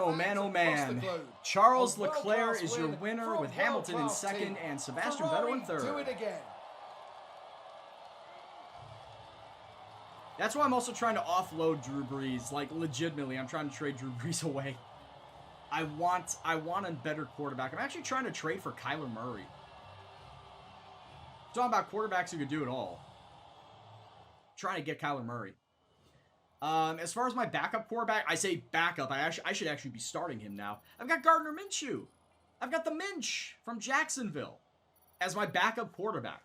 Charles Leclerc is your winner with Hamilton in second and Sebastian Vettel in third. Do it again. That's why I'm also trying to offload Drew Brees. Like, legitimately, I'm trying to trade Drew Brees away. I want a better quarterback. I'm actually trying to trade for Kyler Murray. Talking about quarterbacks who could do it all. Trying to get Kyler Murray. As far as my backup quarterback, I say backup. I should actually be starting him now. I've got Gardner Minshew. I've got the Minch from Jacksonville as my backup quarterback.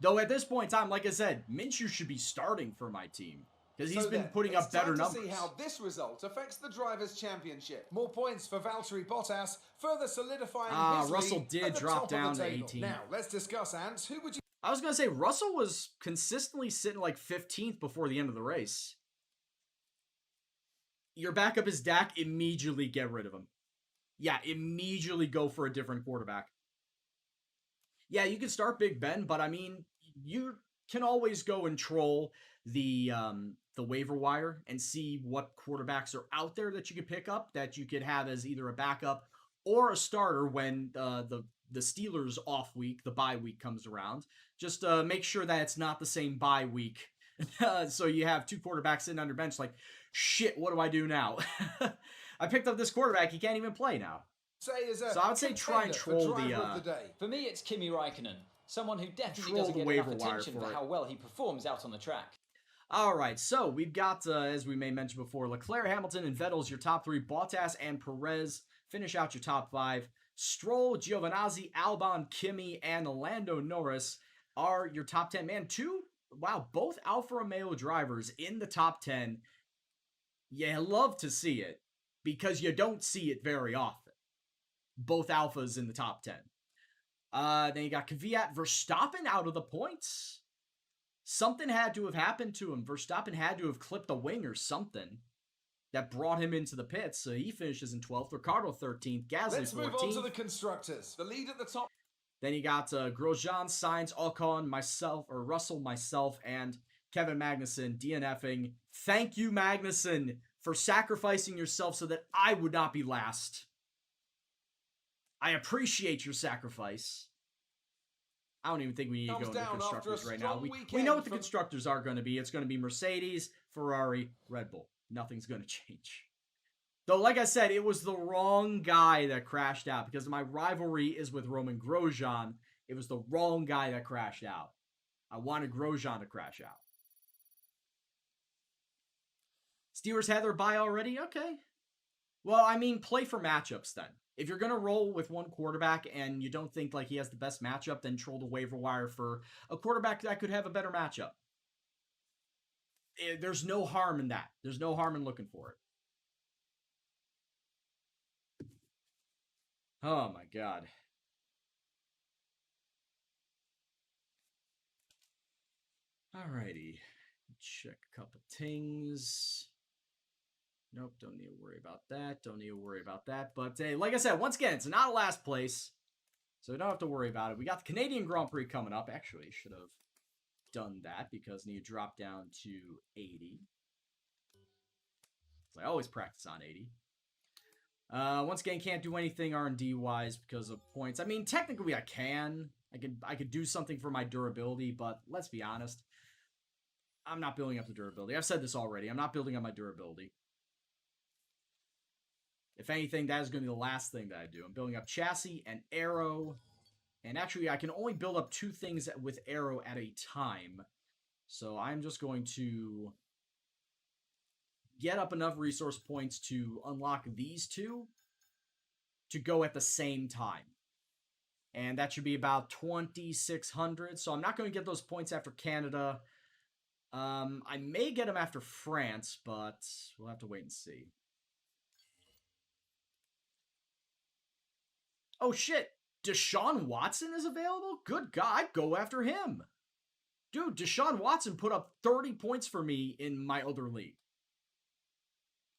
Though at this point in time, like I said, Minshew should be starting for my team because he's been putting up better numbers. See how this result affects the Drivers' Championship. More points for Valtteri Bottas, further solidifying his Russell lead did at the drop top down of the to table. 18. Now, let's discuss, Ants. Who would you... I was going to say, Russell was consistently sitting like 15th before the end of the race. Your backup is Dak, immediately get rid of him. Yeah, immediately go for a different quarterback. Yeah, you can start Big Ben, but I mean, you can always go and troll the waiver wire and see what quarterbacks are out there that you could pick up, that you could have as either a backup or a starter when the Steelers off week, the bye week comes around. Just make sure that it's not the same bye week. So you have two quarterbacks sitting on your bench like, shit, what do I do now? I picked up this quarterback, he can't even play now. So I would say try and troll the day. For me, it's Kimi Räikkönen, someone who definitely troll doesn't the get enough waiver wire attention for for how well he performs out on the track. Alright, so we've got, as we may mention before, Leclerc, Hamilton, and Vettel's your top three. Bottas and Perez finish out your top five. Stroll, Giovinazzi, Albon, Kimi, and Lando Norris are your top 10. Man, both Alfa Romeo drivers in the top 10. You love to see it, because you don't see it very often. both alphas in the top 10. Then you got Kvyat, Verstappen out of the points. Something had to have happened to him. Verstappen had to have clipped a wing or something that brought him into the pits. So he finishes in 12th. Ricardo 13th. Gasly 14th. Let's move on to the constructors. The lead at the top. Then you got Grosjean, Sainz, Ocon, Russell, myself, and Kevin Magnussen DNFing. Thank you, Magnussen, for sacrificing yourself so that I would not be last. I appreciate your sacrifice. I don't even think we need to go into constructors right now. We know what the constructors are going to be. It's going to be Mercedes, Ferrari, Red Bull. Nothing's going to change. Though, like I said, it was the wrong guy that crashed out because my rivalry is with Roman Grosjean. It was the wrong guy that crashed out. I wanted Grosjean to crash out. Steelers had their bye already? Okay. Well, I mean, play for matchups then. If you're going to roll with one quarterback and you don't think like he has the best matchup, then troll the waiver wire for a quarterback that could have a better matchup. There's no harm in that. There's no harm in looking for it. Oh my god. Alrighty. Check a couple things. Nope, don't need to worry about that. Don't need to worry about that. But like I said, once again, it's not a last place. So we don't have to worry about it. We got the Canadian Grand Prix coming up. Actually, should have done that because I need to drop down to 80. So I always practice on 80. Once again, can't do anything R&D wise because of points. I mean, technically I can. I could do something for my durability, but let's be honest. I'm not building up the durability. I've said this already. I'm not building up my durability. If anything, that is going to be the last thing that I do. I'm building up chassis and aero. And actually, I can only build up 2 things with aero at a time. So I'm just going to get up enough resource points to unlock these 2 to go at the same time. And that should be about 2,600. So I'm not going to get those points after Canada. I may get them after France, but we'll have to wait and see. Oh shit, Deshaun Watson is available? Good God, I'd go after him. Dude, Deshaun Watson put up 30 points for me in my other league.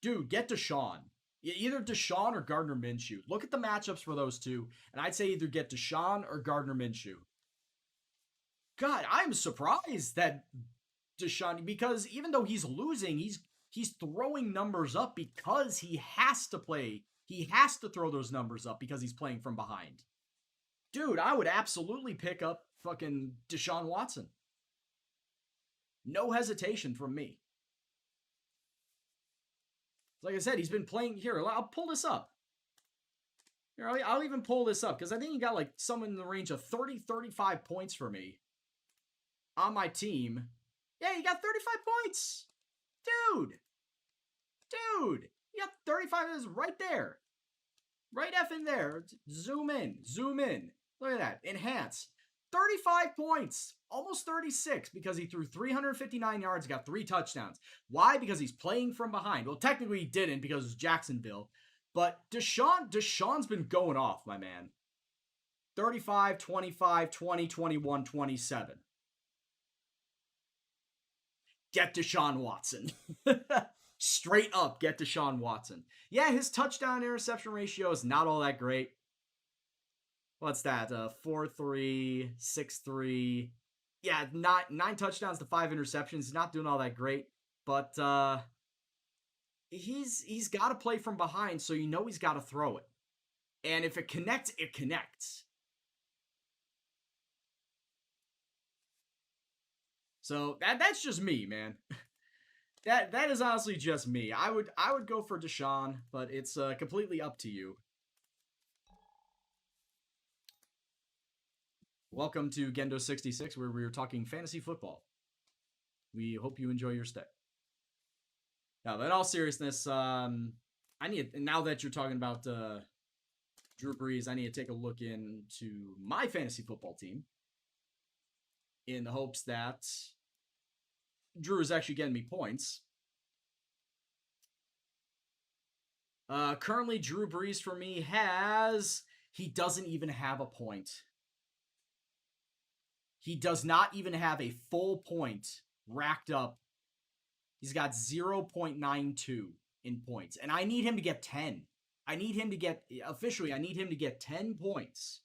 Dude, get Deshaun. Either Deshaun or Gardner Minshew. Look at the matchups for those two, and I'd say either get Deshaun or Gardner Minshew. God, I'm surprised that Deshaun, because even though he's losing, he's throwing numbers up because he has to play. He has to throw those numbers up because he's playing from behind. Dude, I would absolutely pick up fucking Deshaun Watson. No hesitation from me. Like I said, he's been playing here. I'll pull this up. Here, I'll even pull this up because I think he got like someone in the range of 30, 35 points for me on my team. Yeah, he got 35 points. Dude, you got 35 is right there. Right effing there. Zoom in. Look at that. Enhance. 35 points. Almost 36 because he threw 359 yards, got 3 touchdowns. Why? Because he's playing from behind. Well, technically he didn't because it was Jacksonville. But Deshaun's been going off, my man. 35, 25, 20, 21, 27. Get Deshaun Watson. Straight up, get Deshaun Watson. Yeah, his touchdown interception ratio is not all that great. What's that? 4-3, 6-3. Yeah, 9 touchdowns to 5 interceptions. He's not doing all that great. But he's got to play from behind, so you know he's got to throw it. And if it connects, it connects. So that's just me, man. That is honestly just me. I would go for Deshaun, but it's completely up to you. Welcome to Gendo 66, where we're talking fantasy football. We hope you enjoy your stay. Now, but in all seriousness, now that you're talking about Drew Brees, I need to take a look into my fantasy football team in the hopes that Drew is actually getting me points. Currently, Drew Brees for me has He doesn't even have a point. He does not even have a full point racked up. He's got 0.92 in points. And I need him to get 10. I need him to get 10 points.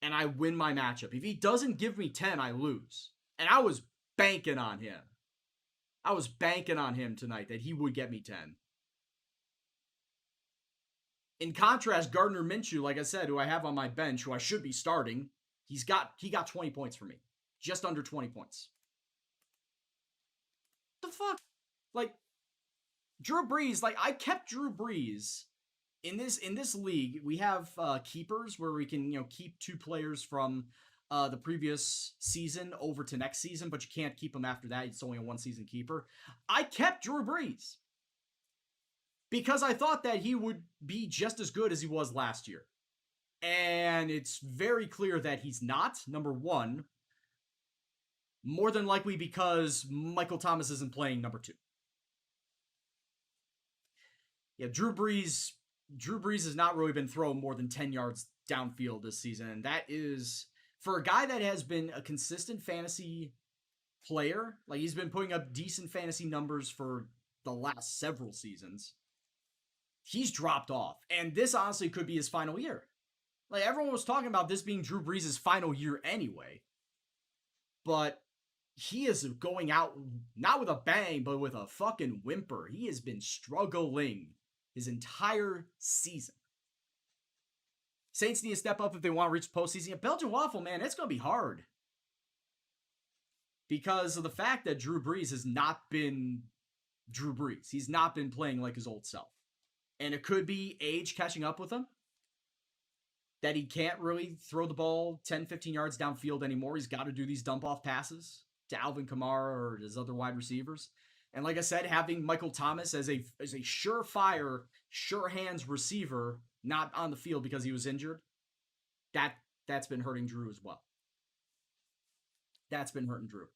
And I win my matchup. If he doesn't give me 10, I lose. And I was banking on him. I was banking on him tonight that he would get me 10. In contrast, Gardner Minshew, like I said, who I have on my bench, who I should be starting, he got 20 points for me. Just under 20 points. The fuck? Like, Drew Brees, like, I kept Drew Brees in this league. We have keepers where we can, keep 2 players from the previous season over to next season, but you can't keep them after that. It's only a 1-season keeper. I kept Drew Brees because I thought that he would be just as good as he was last year. And it's very clear that he's not, number one. More than likely because Michael Thomas isn't playing, number 2. Yeah, Drew Brees has not really been throwing more than 10 yards downfield this season. And that is, for a guy that has been a consistent fantasy player, like he's been putting up decent fantasy numbers for the last several seasons, he's dropped off. And this honestly could be his final year. Like, everyone was talking about this being Drew Brees' final year anyway. But he is going out, not with a bang, but with a fucking whimper. He has been struggling his entire season. Saints need to step up if they want to reach the postseason. Belgian Waffle, man, it's going to be hard. Because of the fact that Drew Brees has not been Drew Brees. He's not been playing like his old self. And it could be age catching up with him. That he can't really throw the ball 10, 15 yards downfield anymore. He's got to do these dump-off passes to Alvin Kamara or his other wide receivers. And like I said, having Michael Thomas as a surefire, sure-hands receiver not on the field because he was injured, that's been hurting Drew as well. That's been hurting Drew.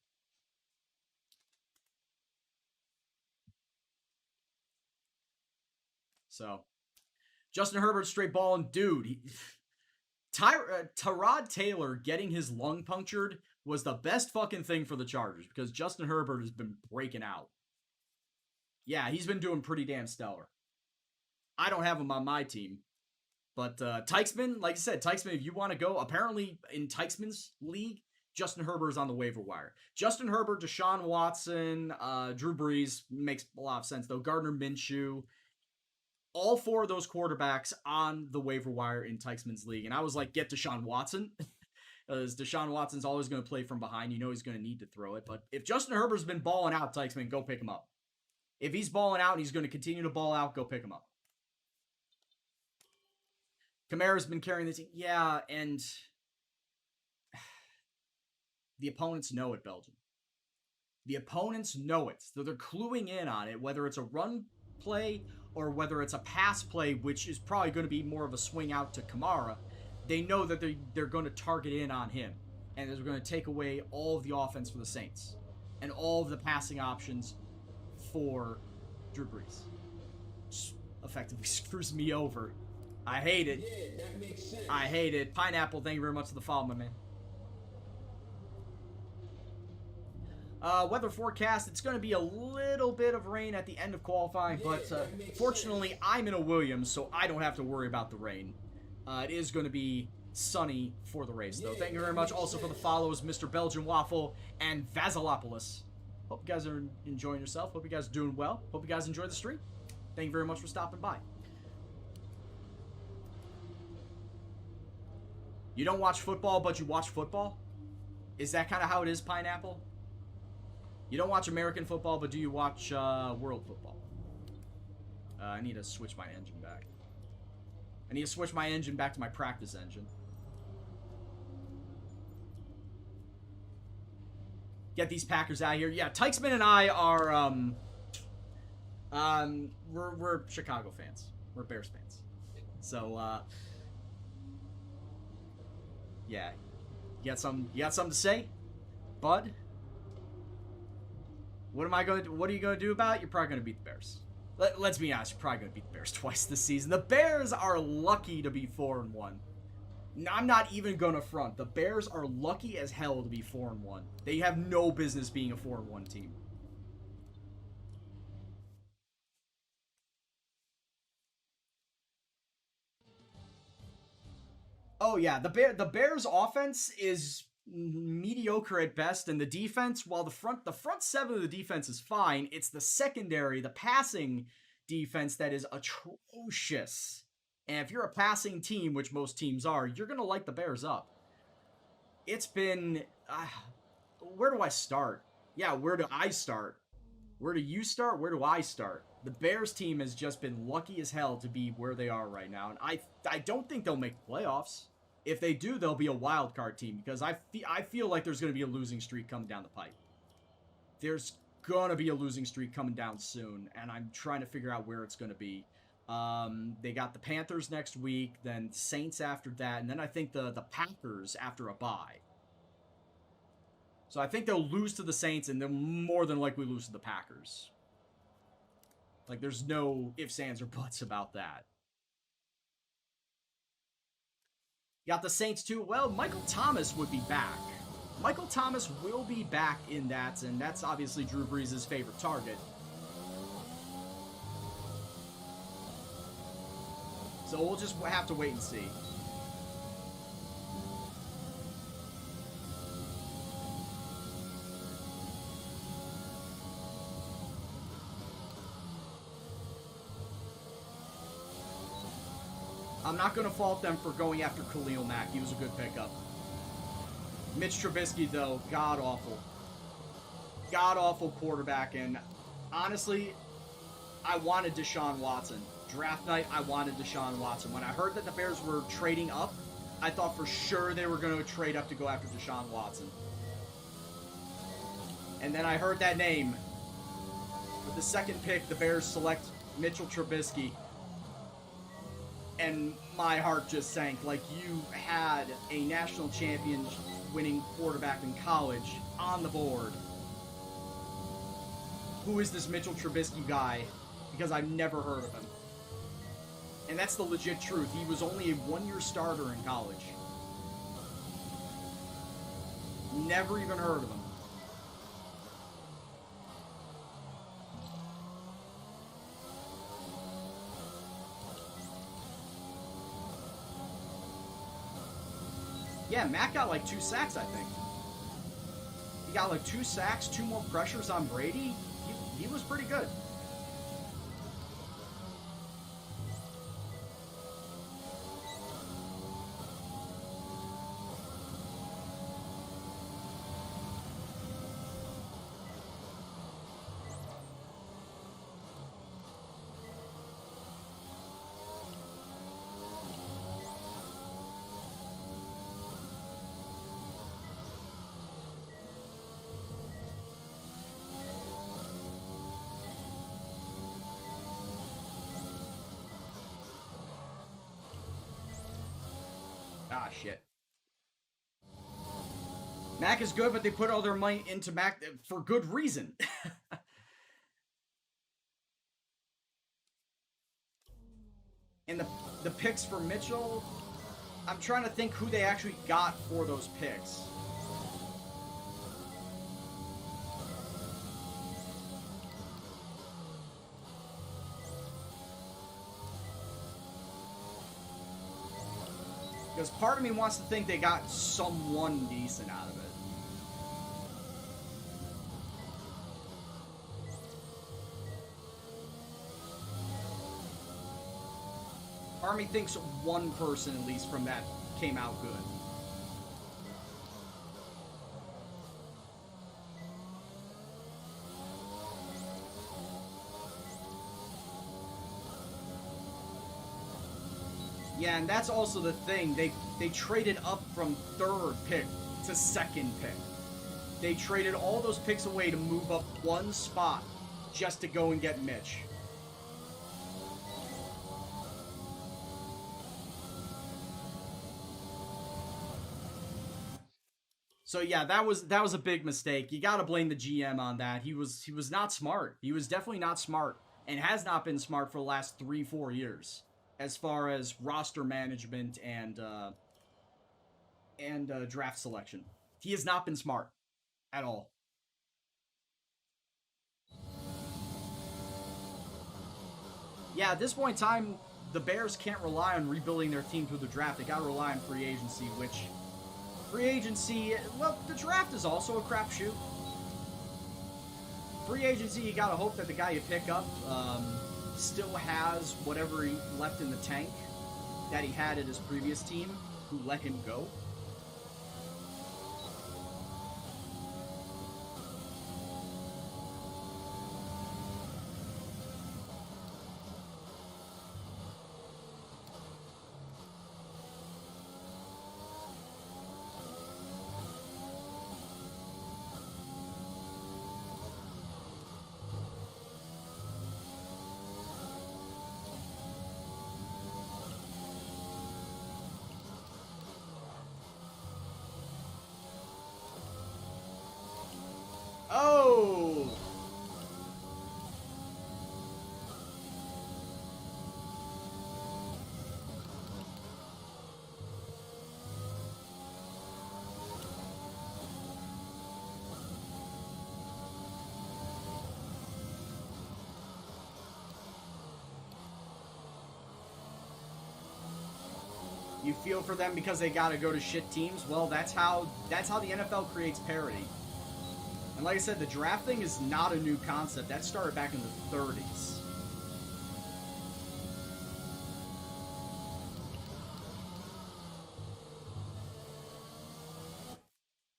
So, Justin Herbert straight balling, dude. Tyrod Taylor getting his lung punctured was the best fucking thing for the Chargers because Justin Herbert has been breaking out. Yeah, he's been doing pretty damn stellar. I don't have him on my team. But Teichman, like I said, Teichman, if you want to go, apparently in Teichman's league, Justin Herbert is on the waiver wire. Justin Herbert, Deshaun Watson, Drew Brees, makes a lot of sense though. Gardner Minshew. All 4 of those quarterbacks on the waiver wire in Teichman's league. And I was like, get Deshaun Watson. Because Deshaun Watson's always going to play from behind. You know he's going to need to throw it. But if Justin Herbert's been balling out, Teichman, go pick him up. If he's balling out and he's going to continue to ball out, go pick him up. Kamara's been carrying this. Yeah, and the opponents know it, Belgium. The opponents know it. So they're cluing in on it, whether it's a run play or whether it's a pass play, which is probably going to be more of a swing out to Kamara. They know that they're going to target in on him. And they're going to take away all of the offense for the Saints. And all of the passing options for Drew Brees. Just effectively screws me over. I hate it. Yeah, that makes sense. I hate it. Pineapple, thank you very much for the follow, my man. Weather forecast, it's going to be a little bit of rain at the end of qualifying, but fortunately I'm in a Williams, so I don't have to worry about the rain. It is going to be sunny for the race, though. Thank you very much also for the follows, Mr. Belgian Waffle and Vasilopoulos. Hope you guys are enjoying yourself. Hope you guys are doing well. Hope you guys enjoy the stream. Thank you very much for stopping by. You don't watch football, but you watch football? Is that kind of how it is, Pineapple? You don't watch American football, but do you watch world football? I need to switch my engine back. I need to switch my engine back to my practice engine. Get these Packers out of here. Yeah, Teichman and I are, we're Chicago fans. We're Bears fans. So, yeah. You got something to say, bud? What are you going to do about it? You're probably going to beat the Bears. Let's be honest, you're probably going to beat the Bears twice this season. The Bears are lucky to be 4-1. I'm not even gonna front. The Bears are lucky as hell to be 4-1. They have no business being a 4-1 team. Oh yeah, the Bears offense is mediocre at best, and the defense, while the front seven of the defense is fine, it's the secondary, the passing defense that is atrocious. And if you're a passing team, which most teams are, you're gonna light the Bears up. It's been where do I start? Yeah, where do I start? Where do you start? Where do I start? The Bears team has just been lucky as hell to be where they are right now, and I don't think they'll make playoffs. If they do, they'll be a wild card team because I feel like there's going to be a losing streak coming down the pipe. There's going to be a losing streak coming down soon, and I'm trying to figure out where it's going to be. They got the Panthers next week, then Saints after that, and then I think the Packers after a bye. So I think they'll lose to the Saints, and they'll more than likely lose to the Packers. Like, there's no ifs, ands, or buts about that. You got the Saints, too. Well, Michael Thomas would be back. Michael Thomas will be back in that, and that's obviously Drew Brees' favorite target. So we'll just have to wait and see. I'm not going to fault them for going after Khalil Mack. He was a good pickup. Mitch Trubisky, though, god-awful. God-awful quarterback, and honestly, I wanted Deshaun Watson. Draft night, I wanted Deshaun Watson. When I heard that the Bears were trading up, I thought for sure they were going to trade up to go after Deshaun Watson. And then I heard that name. With the second pick, the Bears select Mitchell Trubisky. And my heart just sank. Like, you had a national champion winning quarterback in college on the board. Who is this Mitchell Trubisky guy? Because I've never heard of him. And that's the legit truth. He was only a one-year starter in college. Never even heard of him. Yeah, Matt got like 2 sacks, I think. He got like 2 sacks, 2 more pressures on Brady. He was pretty good. Ah, shit. Mac is good, but they put all their money into Mac for good reason. And the picks for Mitchell, I'm trying to think who they actually got for those picks. Because part of me wants to think they got someone decent out of it. Part of me thinks one person, at least, from that came out good. Yeah, and that's also the thing. They traded up from 3rd pick to 2nd pick. They traded all those picks away to move up 1 spot just to go and get Mitch. So yeah, that was a big mistake. You got to blame the GM on that. He was not smart. He was definitely not smart, and has not been smart for the last 3-4 years as far as roster management and and draft selection. He has not been smart at all. Yeah, at this point in time, the Bears can't rely on rebuilding their team through the draft. They got to rely on free agency, which free agency, well, the draft is also a crapshoot. Free agency, you got to hope that the guy you pick up still has whatever he left in the tank that he had at his previous team, who let him go. Oh! You feel for them because they gotta go to shit teams? Well, that's how the NFL creates parity. And like I said, the draft thing is not a new concept. That started back in the 30s.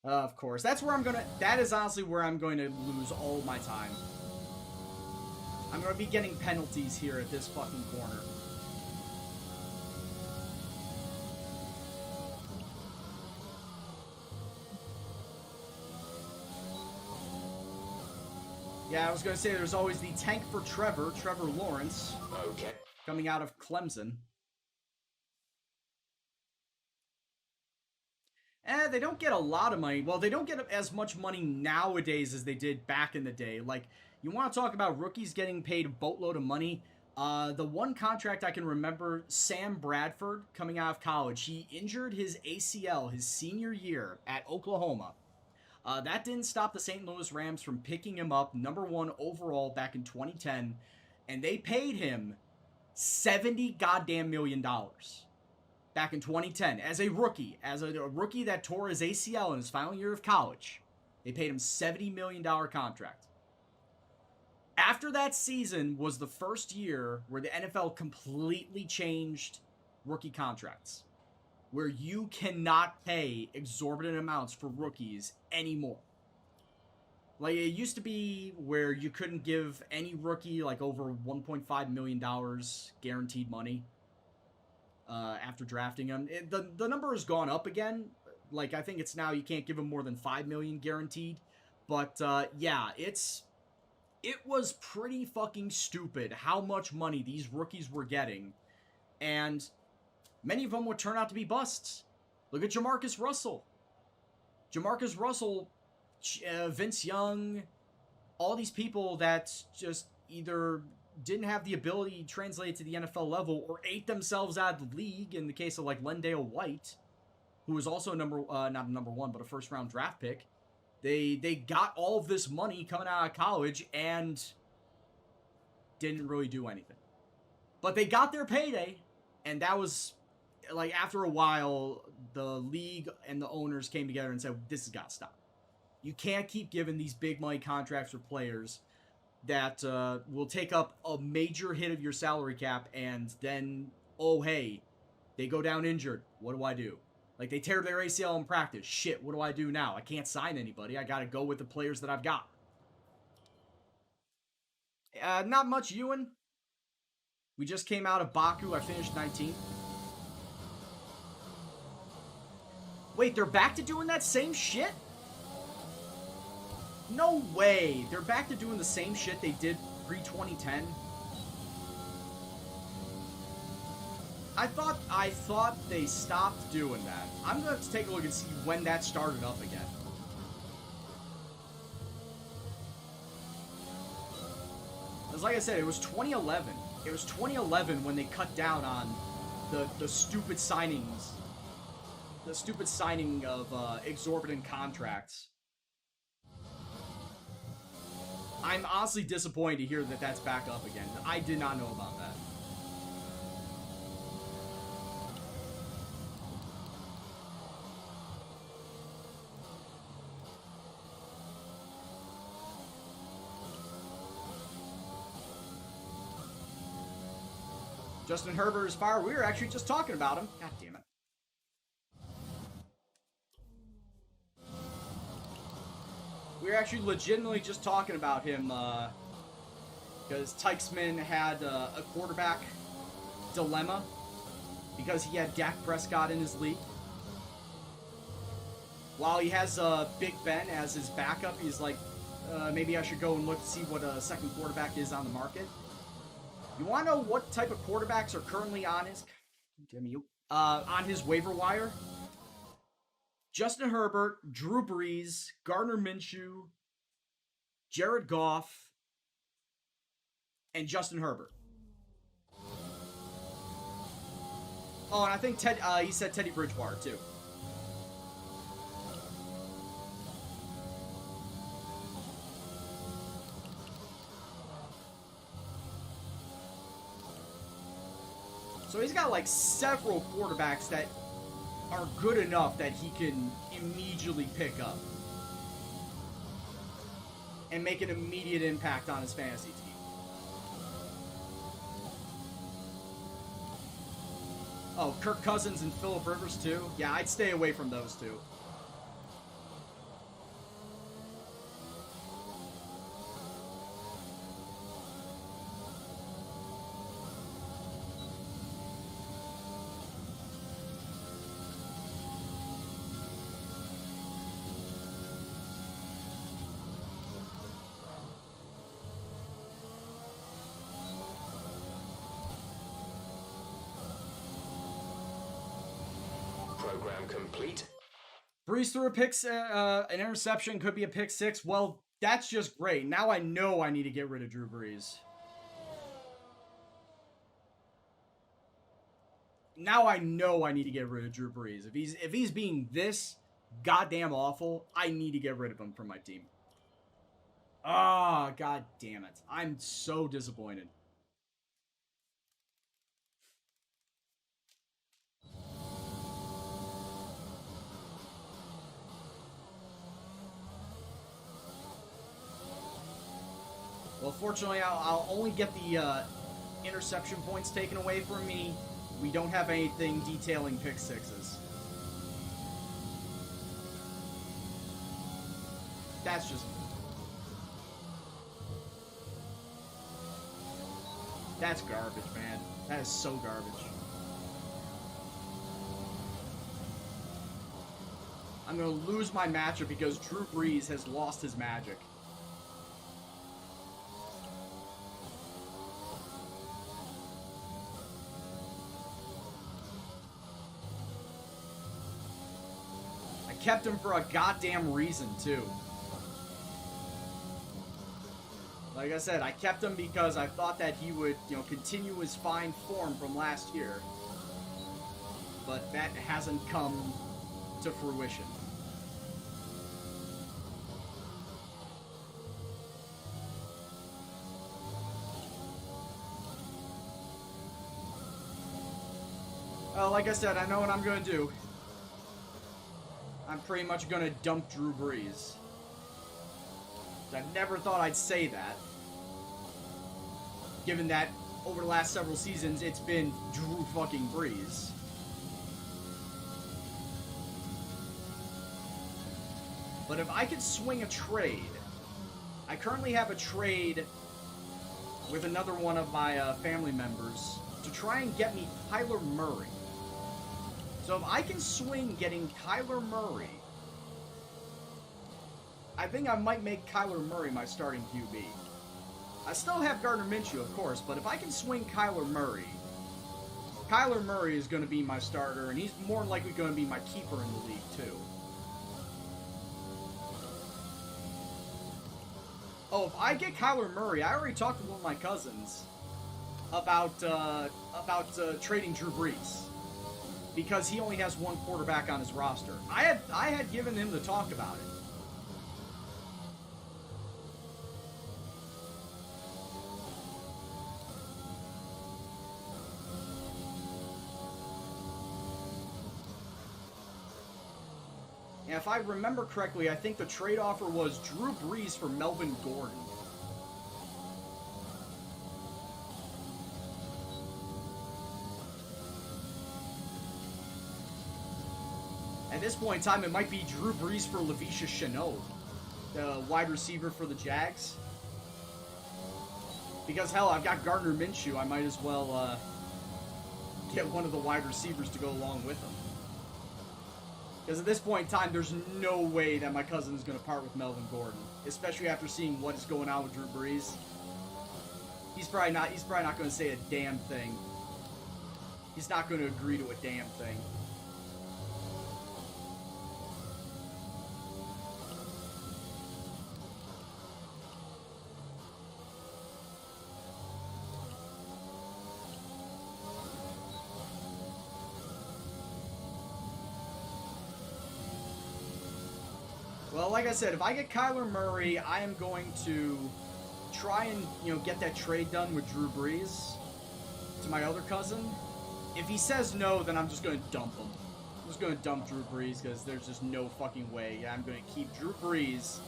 Of course. That is honestly where I'm going to lose all my time. I'm going to be getting penalties here at this fucking corner. Yeah, I was going to say there's always the tank for Trevor Lawrence. Okay. Coming out of Clemson. They don't get a lot of money. Well, they don't get as much money nowadays as they did back in the day. Like, you want to talk about rookies getting paid a boatload of money? The one contract I can remember, Sam Bradford, coming out of college, he injured his ACL his senior year at Oklahoma. That didn't stop the St. Louis Rams from picking him up #1 overall back in 2010, and they paid him $70 goddamn million back in 2010 as a rookie, that tore his ACL in his final year of college. They paid him $70 million contract. After that season was the first year where the NFL completely changed rookie contracts, where you cannot pay exorbitant amounts for rookies anymore. Like, it used to be where you couldn't give any rookie like over $1.5 million guaranteed money after drafting them. The number has gone up again. Like, I think it's now you can't give them more than $5 million guaranteed. But yeah, it was pretty fucking stupid how much money these rookies were getting, and many of them would turn out to be busts. Look at Jamarcus Russell. Vince Young, all these people that just either didn't have the ability to translate to the NFL level or ate themselves out of the league, in the case of like Lendale White, who was also not a number one, but a first-round draft pick. They got all of this money coming out of college and didn't really do anything. But they got their payday, and that was, like, after a while, the league and the owners came together and said, this has got to stop. You can't keep giving these big money contracts for players that will take up a major hit of your salary cap, and then, oh, hey, they go down injured. What do I do? Like, they tear their ACL in practice. Shit, what do I do now? I can't sign anybody. I got to go with the players that I've got. Not much, Ewan. We just came out of Baku. I finished 19th. Wait, they're back to doing that same shit? No way. They're back to doing the same shit they did pre-2010. I thought they stopped doing that. I'm going to have to take a look and see when that started up again. Because like I said, it was 2011. It was 2011 when they cut down on the stupid signings. the stupid signing of exorbitant contracts. I'm honestly disappointed to hear that that's back up again. I did not know about that. Justin Herbert is fired. We were actually just talking about him. God damn it. We were actually legitimately just talking about him because Teichman had a quarterback dilemma because he had Dak Prescott in his league. While he has Big Ben as his backup, he's like, maybe I should go and look to see what a second quarterback is on the market. You want to know what type of quarterbacks are currently on his waiver wire? Justin Herbert, Drew Brees, Gardner Minshew, Jared Goff, and Justin Herbert. Oh, and I think he said Teddy Bridgewater too. So he's got like several quarterbacks that are good enough that he can immediately pick up and make an immediate impact on his fantasy team. Oh, Kirk Cousins and Phillip Rivers too? Yeah, I'd stay away from those two. Program complete. Breeze threw a pick, an interception, could be a pick six. Well, that's just great. Now I know I need to get rid of Drew Brees. Now I know I need to get rid of Drew Brees. If he's being this goddamn awful, I need to get rid of him from my team. Ah, god damn it. I'm so disappointed. Well, fortunately, I'll only get the interception points taken away from me. We don't have anything detailing pick sixes. That's just... That's garbage, man. That is so garbage. I'm going to lose my matchup because Drew Brees has lost his magic. Kept him for a goddamn reason, too. Like I said, I kept him because I thought that he would, continue his fine form from last year. But that hasn't come to fruition. Like I said, I know what I'm going to do. I'm pretty much going to dump Drew Brees. I never thought I'd say that. Given that over the last several seasons, it's been Drew fucking Brees. But if I could swing a trade, I currently have a trade with another one of my family members to try and get me Kyler Murray. So if I can swing getting Kyler Murray, I think I might make Kyler Murray my starting QB. I still have Gardner Minshew, of course, but if I can swing Kyler Murray is going to be my starter, and he's more than likely going to be my keeper in the league, too. Oh, if I get Kyler Murray, I already talked to one of my cousins about trading Drew Brees. because he only has one quarterback on his roster. I had given him the talk about it. And if I remember correctly, I think the trade offer was Drew Brees for Melvin Gordon. At this point in time, it might be Drew Brees for Laviska Shenault, the wide receiver for the Jags. Because, hell, I've got Gardner Minshew. I might as well get one of the wide receivers to go along with him. Because at this point in time, there's no way that my cousin is going to part with Melvin Gordon, especially after seeing what is going on with Drew Brees. He's probably not going to say a damn thing. He's not going to agree to a damn thing. Well, like I said, if I get Kyler Murray, I am going to try and, get that trade done with Drew Brees to my other cousin. If he says no, then I'm just going to dump him. I'm just going to dump Drew Brees because there's just no fucking way I'm going to keep Drew Brees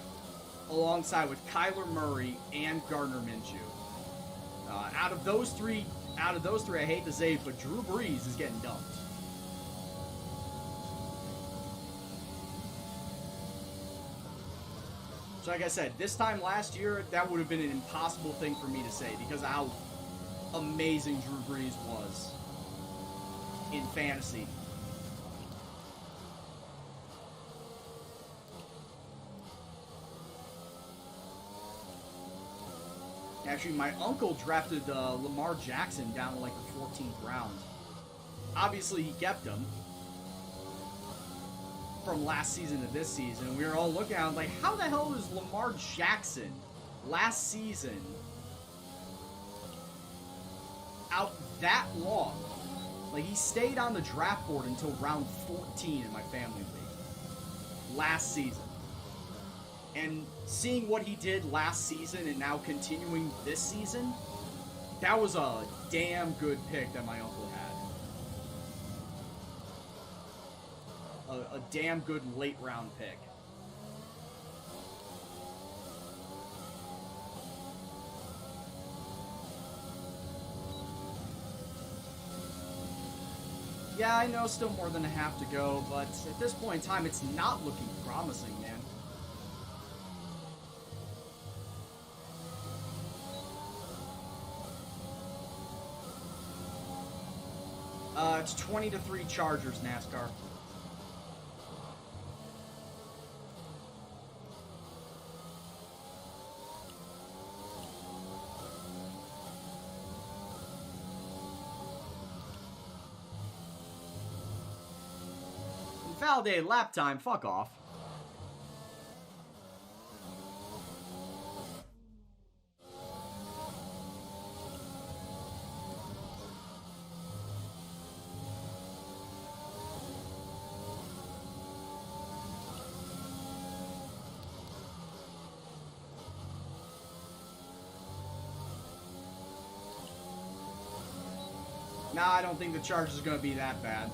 alongside with Kyler Murray and Gardner Minshew. Out of those three, I hate to say it, but Drew Brees is getting dumped. So like I said, this time last year, that would have been an impossible thing for me to say because of how amazing Drew Brees was in fantasy. Actually, my uncle drafted Lamar Jackson down to like the 14th round. Obviously, he kept him from last season to this season, and we were all looking at him like, how the hell is Lamar Jackson last season out that long? Like, he stayed on the draft board until round 14 in my family league last season. And seeing what he did last season and now continuing this season, that was a damn good pick that my uncle had. A damn good late round pick. Yeah, I know still more than a half to go, but at this point in time, it's not looking promising, man. It's 20-3 Chargers, NASCAR. Invalidated lap time, fuck off. Nah, I don't think the Chargers are going to be that bad.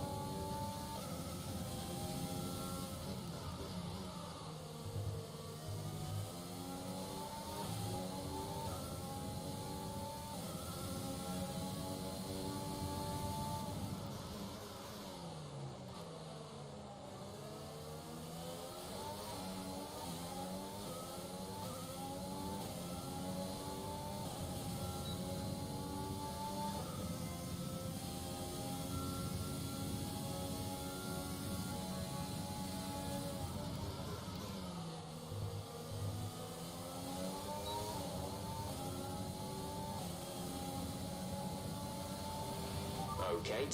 Okay,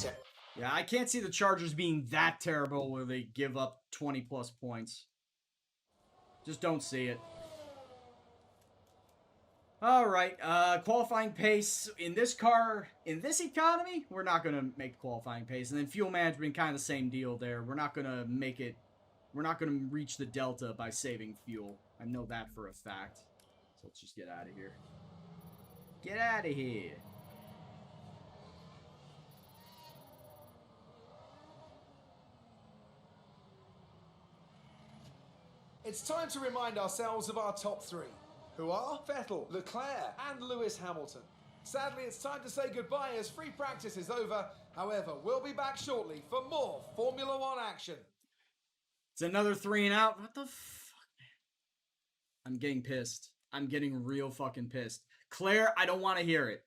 Yeah, I can't see the Chargers being that terrible where they give up 20 plus points. Just don't see it. All right, qualifying pace in this car, in this economy, we're not going to make qualifying pace. And then fuel management, kind of the same deal there. We're not going to make it, we're not going to reach the delta by saving fuel. I know that for a fact. So let's just get out of here. Get out of here. It's time to remind ourselves of our top three, who are Vettel, Leclerc, and Lewis Hamilton. Sadly, it's time to say goodbye as free practice is over. However, we'll be back shortly for more Formula One action. It's another 3 and out. What the fuck, man? I'm getting pissed. I'm getting real fucking pissed. Claire, I don't want to hear it.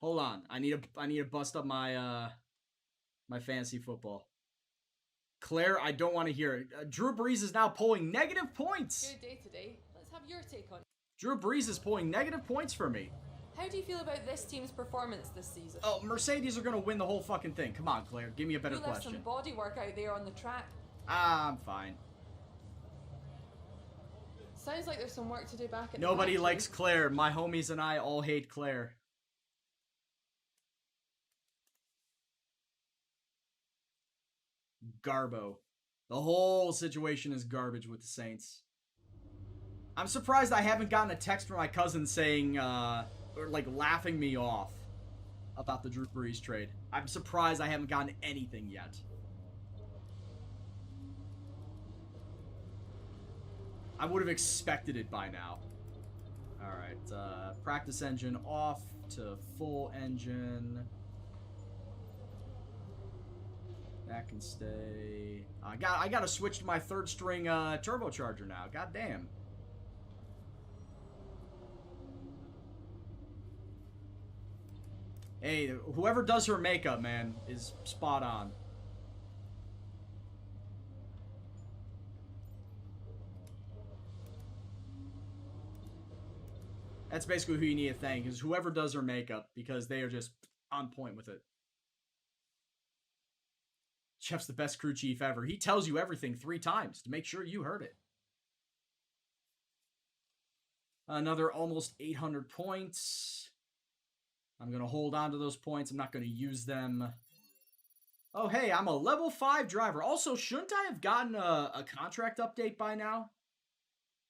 Hold on. I need to bust up my my fantasy football. Claire, I don't want to hear it. Drew Brees is now pulling negative points. Good day today. Let's have your take on it. Drew Brees is pulling negative points for me. How do you feel about this team's performance this season? Oh, Mercedes are going to win the whole fucking thing. Come on, Claire. Give me a better You left question. some body work out there on the track. I'm fine. Sounds like there's some work to do back at Nobody the likes Claire. My homies and I all hate Claire. Garbo. The whole situation is garbage with the Saints. I'm surprised I haven't gotten a text from my cousin saying, or like laughing me off about the Drew Brees trade. I'm surprised I haven't gotten anything yet. I would have expected it by now. Alright, practice engine off to full engine. That can stay. I gotta switch to my third string turbocharger now. God damn. Hey, whoever does her makeup, man, is spot on. That's basically who you need to thank, is whoever does her makeup, because they are just on point with it. Jeff's the best crew chief ever. He tells you everything 3 times to make sure you heard it. Another almost 800 points. I'm going to hold on to those points. I'm not going to use them. Oh, hey, I'm a level 5 driver. Also, shouldn't I have gotten a contract update by now?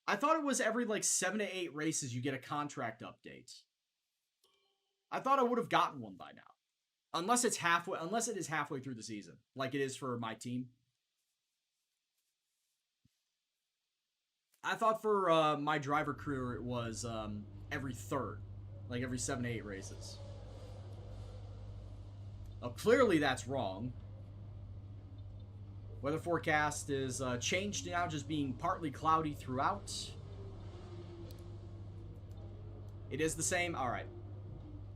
I thought it was every, like, 7 to 8 races you get a contract update. I thought I would have gotten one by now. Unless it is halfway through the season, like it is for my team. I thought for my driver career it was every third, like every 7 to 8 races. Clearly that's wrong. Weather forecast is changed to now just being partly cloudy throughout. It is the same. All right.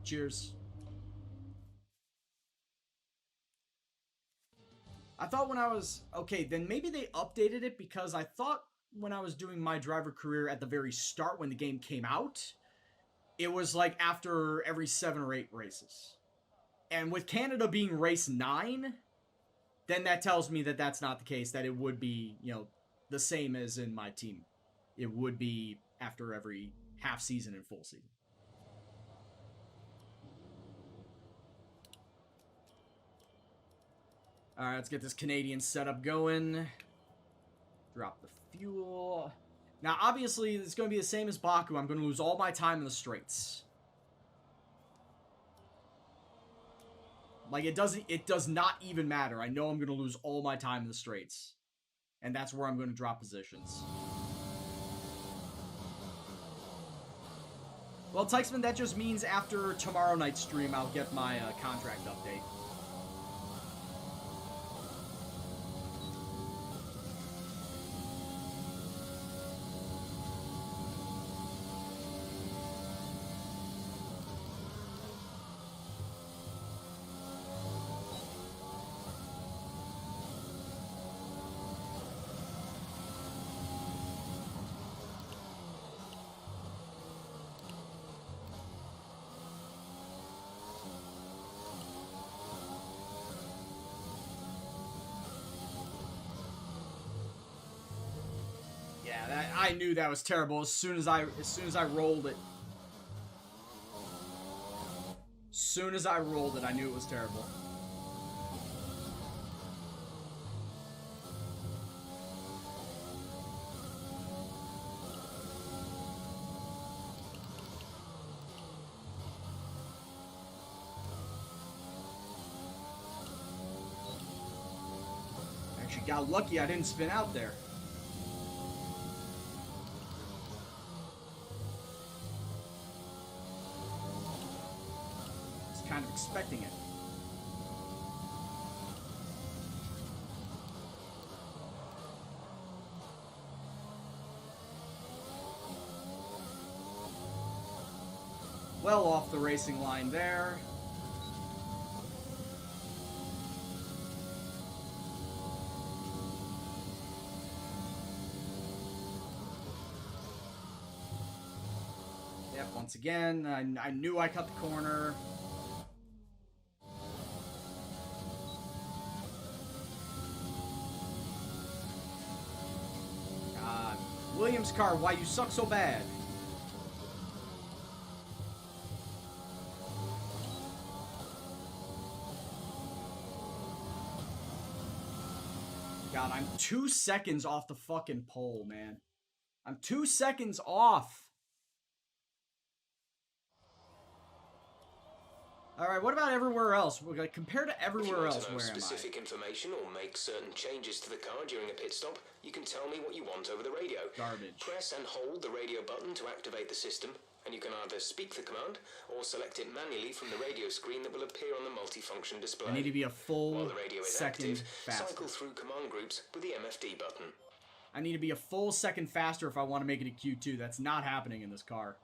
Cheers. I thought when I was... Okay, then maybe they updated it because I thought when I was doing my driver career at the very start when the game came out, it was like after every 7 or 8 races. And with Canada being race 9, then that tells me that that's not the case, that it would be, you know, the same as in my team. It would be after every half season and full season. Alright, let's get this Canadian setup going. Drop the fuel. Now, obviously, it's going to be the same as Baku. I'm going to lose all my time in the straights. Like, it does not even matter. I know I'm going to lose all my time in the straights. And that's where I'm going to drop positions. Well, Tykesman, that just means after tomorrow night's stream, I'll get my contract update. Yeah, I knew that was terrible as soon as I rolled it. As soon as I rolled it, I knew it was terrible. Actually got lucky I didn't spin out there. Kind of expecting it. Well off the racing line there. Yep, once again, I knew I cut the corner. Williams car, why you suck so bad? God, I'm 2 seconds off the fucking pole, man. I'm 2 seconds off. Alright, what about everywhere else? Like, compared to everywhere else, where am I? Specific information or make certain changes to the car during a pit stop, you can tell me what you want over the radio. Garbage. Press and hold the radio button to activate the system, and you can either speak the command or select it manually from the radio screen that will appear on the multifunction display. I need to be a full While the radio is second active, faster. cycle through command groups with the MFD button. I need to be a full second faster if I want to make it a Q2. That's not happening in this car.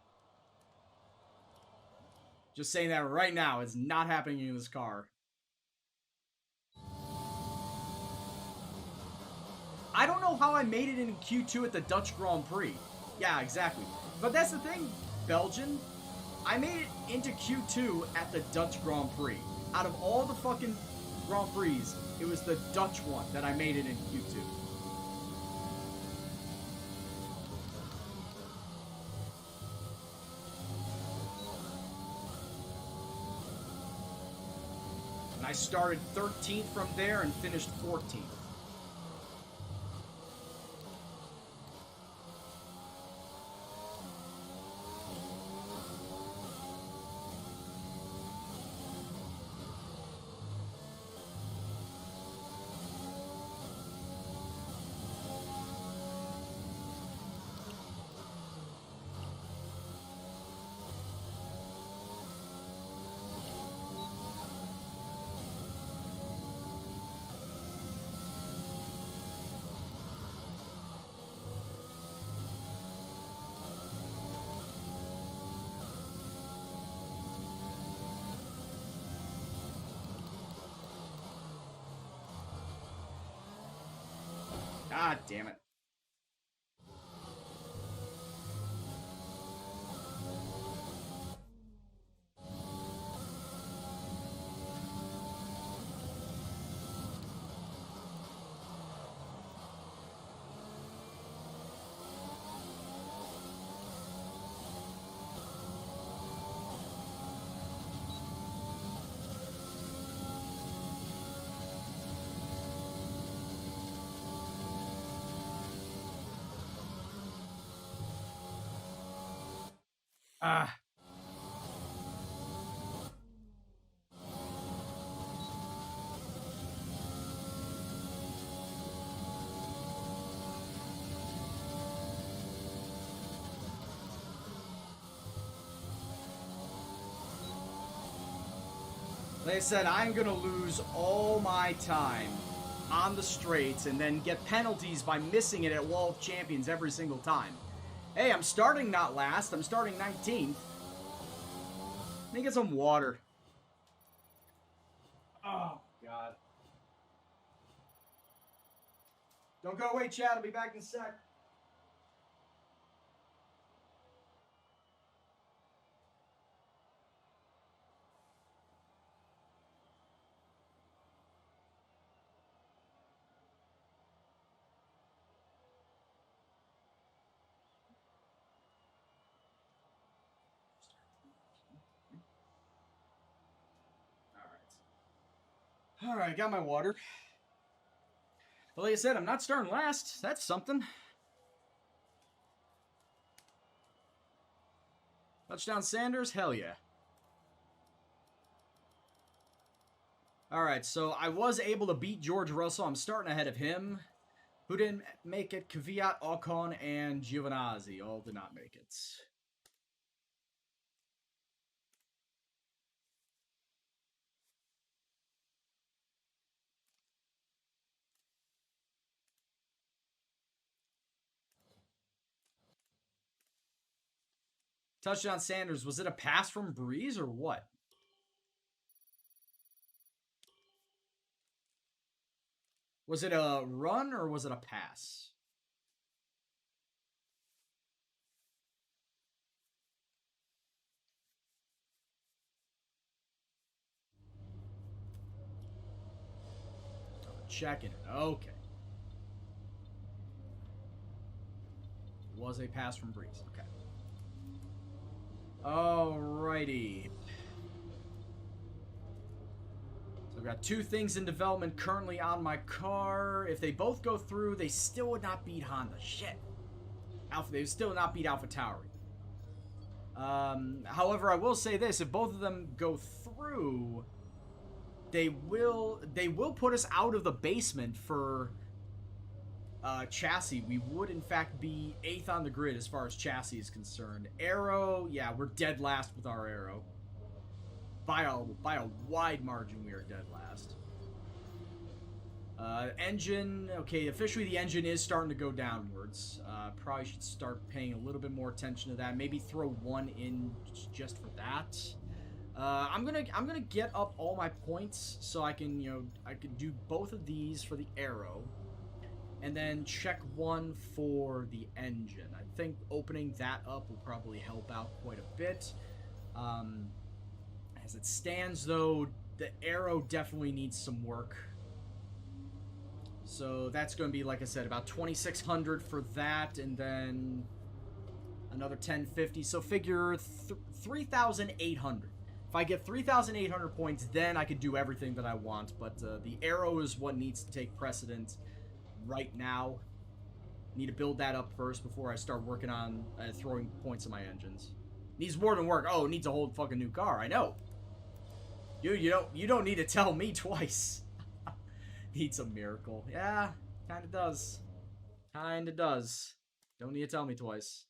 Just saying that right now, it's not happening in this car. I don't know how I made it in Q2 at the Dutch Grand Prix. Yeah, exactly. But that's the thing, Belgian. I made it into Q2 at the Dutch Grand Prix. Out of all the fucking Grand Prix, it was the Dutch one that I made it in Q2. And I started 13th from there and finished 14th. God damn it. Ah. Like I said, I'm gonna lose all my time on the straights and then get penalties by missing it at Wall of Champions every single time. Hey, I'm starting not last. I'm starting 19th. Let me get some water. Oh, God. Don't go away, Chad. I'll be back in a sec. Alright, got my water. But like I said, I'm not starting last. That's something. Touchdown Sanders? Hell yeah. Alright, so I was able to beat George Russell. I'm starting ahead of him. Who didn't make it? Kvyat, Ocon, and Giovinazzi all did not make it. Touchdown Sanders, was it a pass from Breeze or what? Was it a run or was it a pass? Checking it. Okay. Was a pass from Breeze. Okay. Alrighty. So I've got 2 things in development currently on my car. If they both go through, they still would not beat Honda. Shit. They would still not beat AlphaTauri. However, I will say this: if both of them go through, they will put us out of the basement for chassis. We would in fact be 8th on the grid as far as chassis is concerned. Aero, yeah, we're dead last with our aero. By a wide margin, we are dead last. Engine, okay, officially the engine is starting to go downwards. Probably should start paying a little bit more attention to that. Maybe throw 1 in just for that. I'm gonna get up all my points so I can, I can do both of these for the aero, and then check 1 for the engine. I think opening that up will probably help out quite a bit. As it stands, though, the aero definitely needs some work. So that's going to be, like I said, about 2,600 for that, and then another 1,050. So figure 3,800. If I get 3,800 points, then I could do everything that I want. But the aero is what needs to take precedence right now. Need to build that up first before I start working on throwing points in my engines. Needs more than work. Oh, it needs a whole fucking new car. I know. You don't need to tell me twice. Needs a miracle. Yeah, kinda does. Kinda does. Don't need to tell me twice.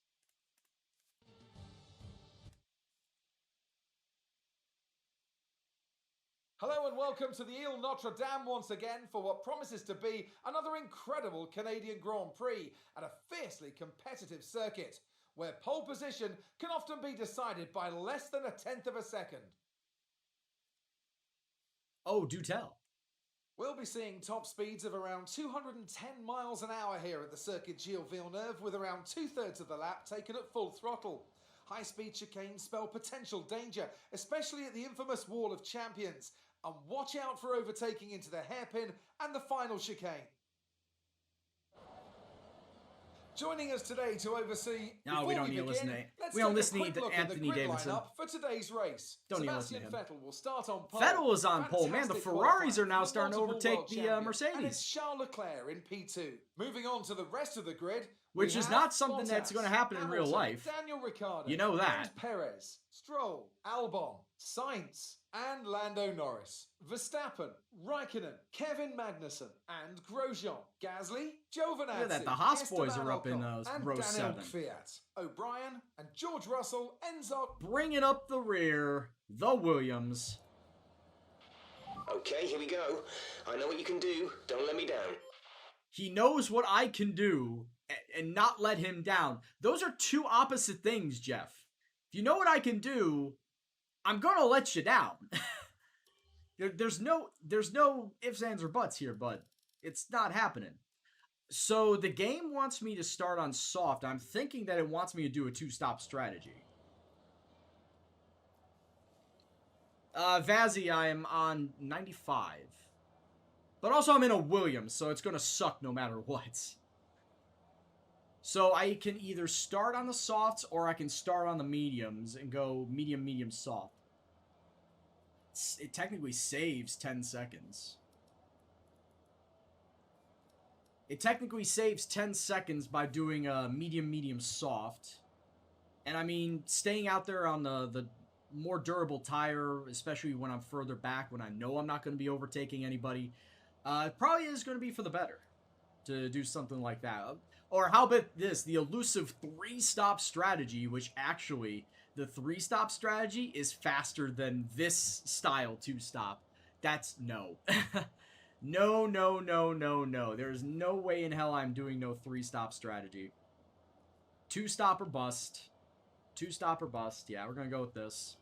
Hello and welcome to the Ile Notre Dame once again for what promises to be another incredible Canadian Grand Prix at a fiercely competitive circuit, where pole position can often be decided by less than 1/10 of a second. Oh, do tell. We'll be seeing top speeds of around 210 miles an hour here at the Circuit Gilles Villeneuve, with around 2/3 of the lap taken at full throttle. High-speed chicanes spell potential danger, especially at the infamous Wall of Champions, and watch out for overtaking into the hairpin and the final chicane. Joining us today to oversee. No, we don't need to listen to. Let's We don't take listen a quick to look at the Anthony grid Davidson. lineup for today's race. Don't need to listen to Sebastian him. Vettel will start on pole. Vettel is on pole, man. The Fantastic Ferraris are now qualifying, starting to multiple overtake world the champion. Mercedes. And it's Charles Leclerc in P2. Moving on to the rest of the grid, Which we is have not something that's Bottas, going to happen in real Hamilton, life. Daniel Ricciardo, You know that. and Perez, Stroll, Albon, Sainz, and Lando Norris. Verstappen, Raikkonen, Kevin Magnussen, and Grosjean. Gasly, Giovinazzi, Look at that, the Haas boys Esteban are up in Ocon, and row Daniel 7. Kvyat. O'Brien and George Russell ends up. Bringing up the rear, the Williams. Okay, here we go. I know what you can do. Don't let me down. He knows what I can do and not let him down. Those are 2 opposite things, Jeff. If you know what I can do, I'm gonna let you down. There's no ifs, ands, or buts here, but it's not happening. So the game wants me to start on soft. I'm thinking that it wants me to do a 2-stop strategy. Vazzy, I am on 95. But also I'm in a Williams, so it's going to suck no matter what. So I can either start on the softs or I can start on the mediums and go medium, medium, soft. It technically saves 10 seconds. It technically saves 10 seconds by doing a medium, medium, soft. And I mean, staying out there on the more durable tire, especially when I'm further back, when I know I'm not going to be overtaking anybody, it probably is going to be for the better to do something like that. Or how about this, the elusive 3-stop strategy, which actually, the 3-stop strategy is faster than this style 2-stop. That's no. No, no, no, no, no. There's no way in hell I'm doing no 3-stop strategy. 2-stop or bust. 2-stop or bust. Yeah, we're going to go with this.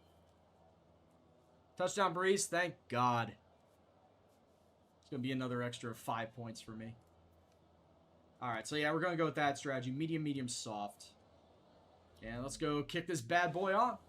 Touchdown, Breeze. Thank God. It's going to be another extra 5 points for me. Alright, so yeah, we're going to go with that strategy. Medium, medium, soft. And let's go kick this bad boy off.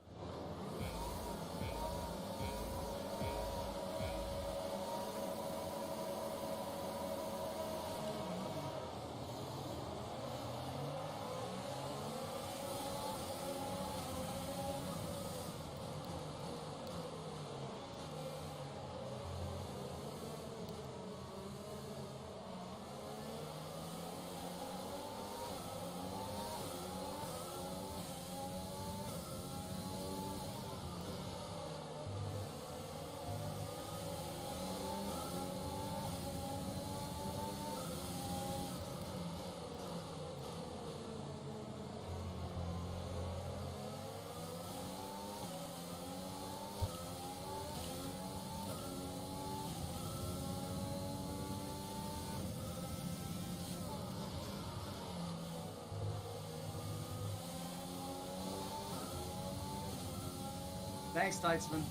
Thanks, Teitzman.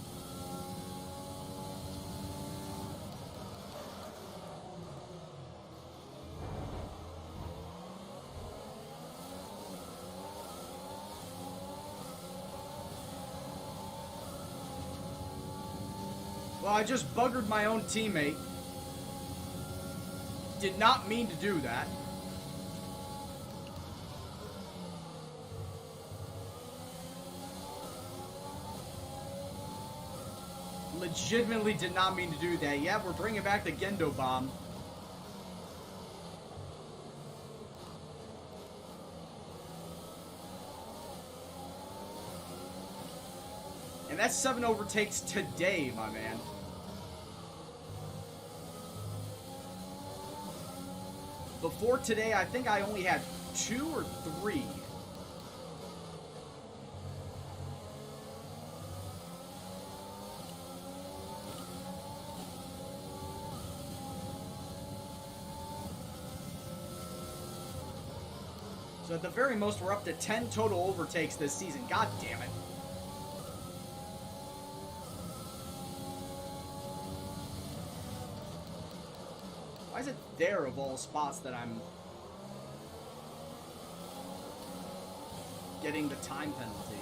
Well, I just buggered my own teammate. Did not mean to do that. Legitimately did not mean to do that. Yeah, we're bringing back the Gendo bomb. And that's 7 overtakes today, my man. Before today, I think I only had 2 or 3. So at the very most, we're up to 10 total overtakes this season. God damn it. Why is it there of all spots that I'm getting the time penalty?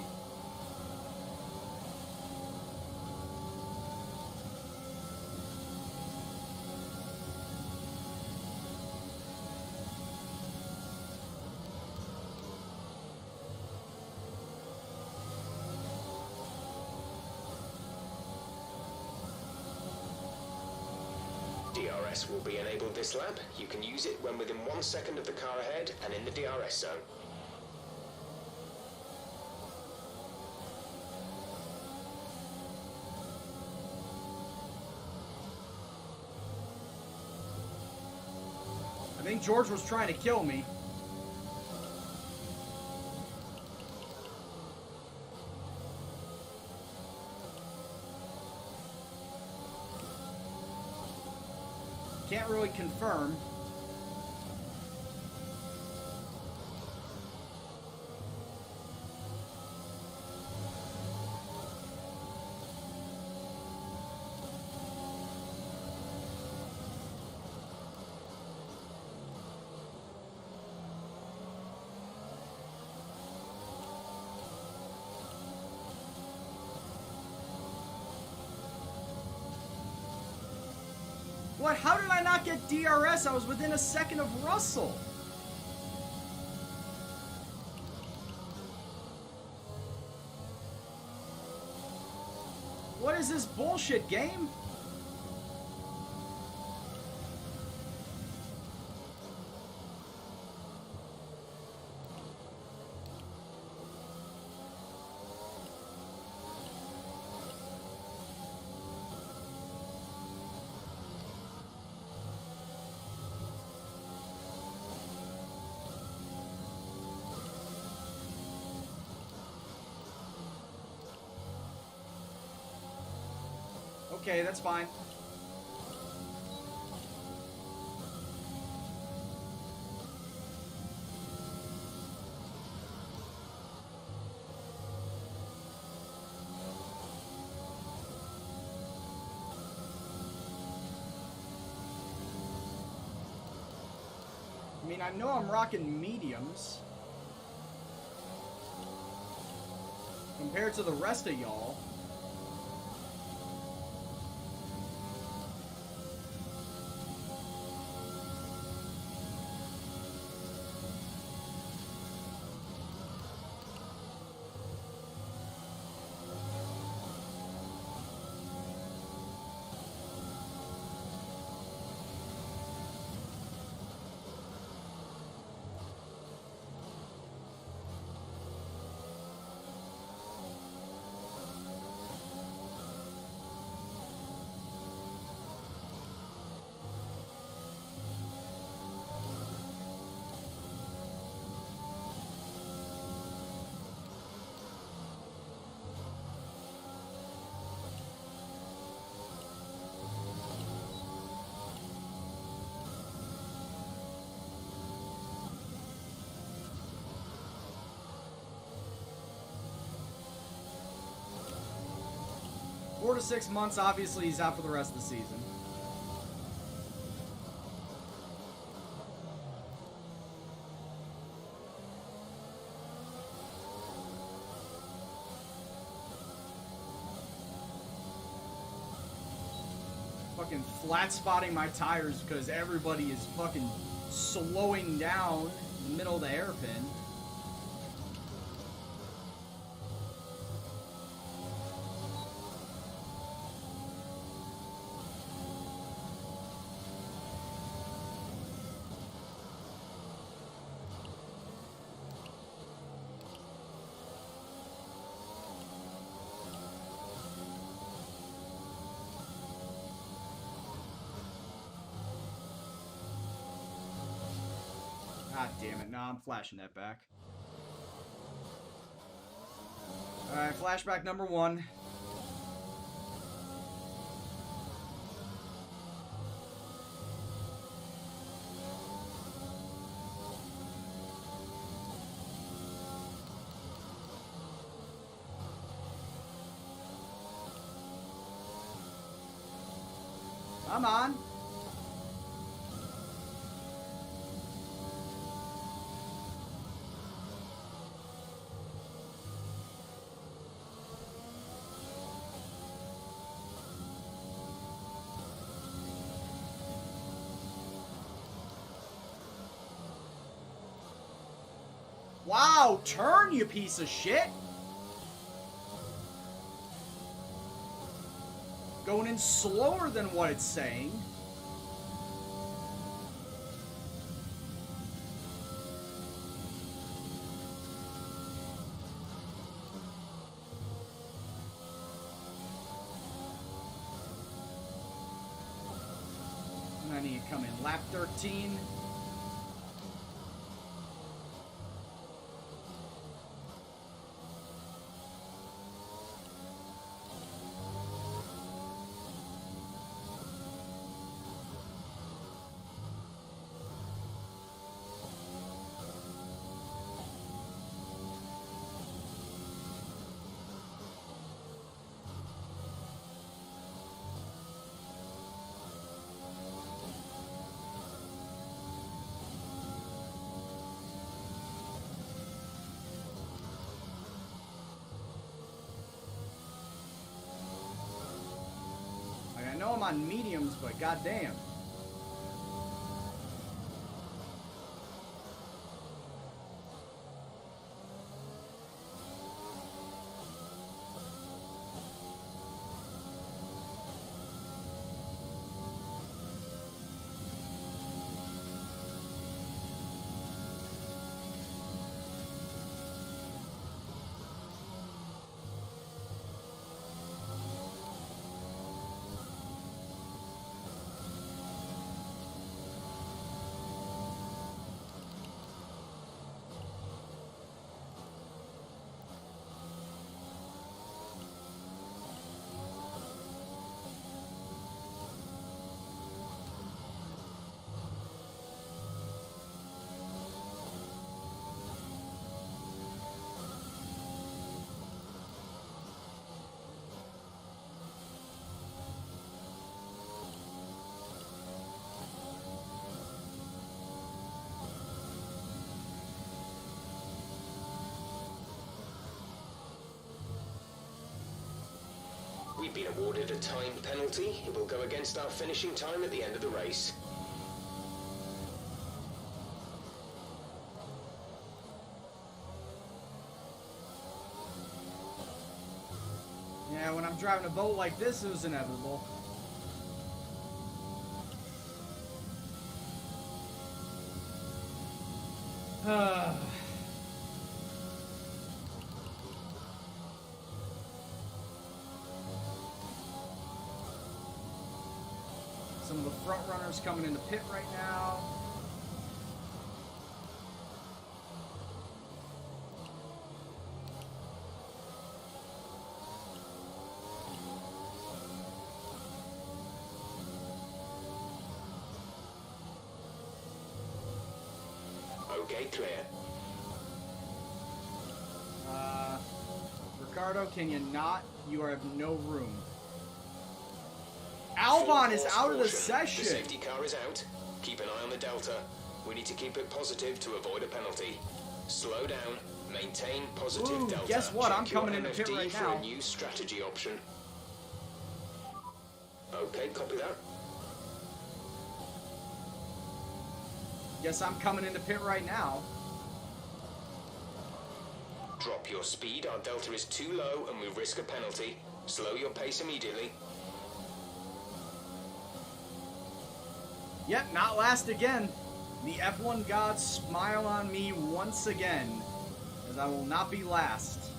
DRS will be enabled this lap. You can use it when within 1 second of the car ahead and in the DRS zone. I think George was trying to kill me. Can't really confirm. What? How did I not get DRS? I was within a second of Russell. What is this bullshit game? Okay, that's fine. I mean, I know I'm rocking mediums compared to the rest of y'all. Four to 6 months, obviously, he's out for the rest of the season. Fucking flat spotting my tires because everybody is fucking slowing down in the middle of the hairpin. God damn it. Nah, I'm flashing that back. Alright, flashback number 1. Come on. Wow, turn, you piece of shit! Going in slower than what it's saying. And I need to come in lap 13. I know I'm on mediums, but goddamn. We've been awarded a time penalty. It will go against our finishing time at the end of the race. Yeah, when I'm driving a boat like this, it was inevitable. Some of the front runners coming into pit right now. Okay, clear. Ricardo, can you not? You have no room. Albon is out of the session. The safety car is out. Keep an eye on the Delta. We need to keep it positive to avoid a penalty. Slow down. Maintain positive Ooh, Delta. guess what? Check I'm your coming into pit MFD right for now. a new strategy option. Okay, copy that. Guess I'm coming into pit right now. Drop your speed. Our Delta is too low and we risk a penalty. Slow your pace immediately. Yep, not last again. The F1 gods smile on me once again, as I will not be last.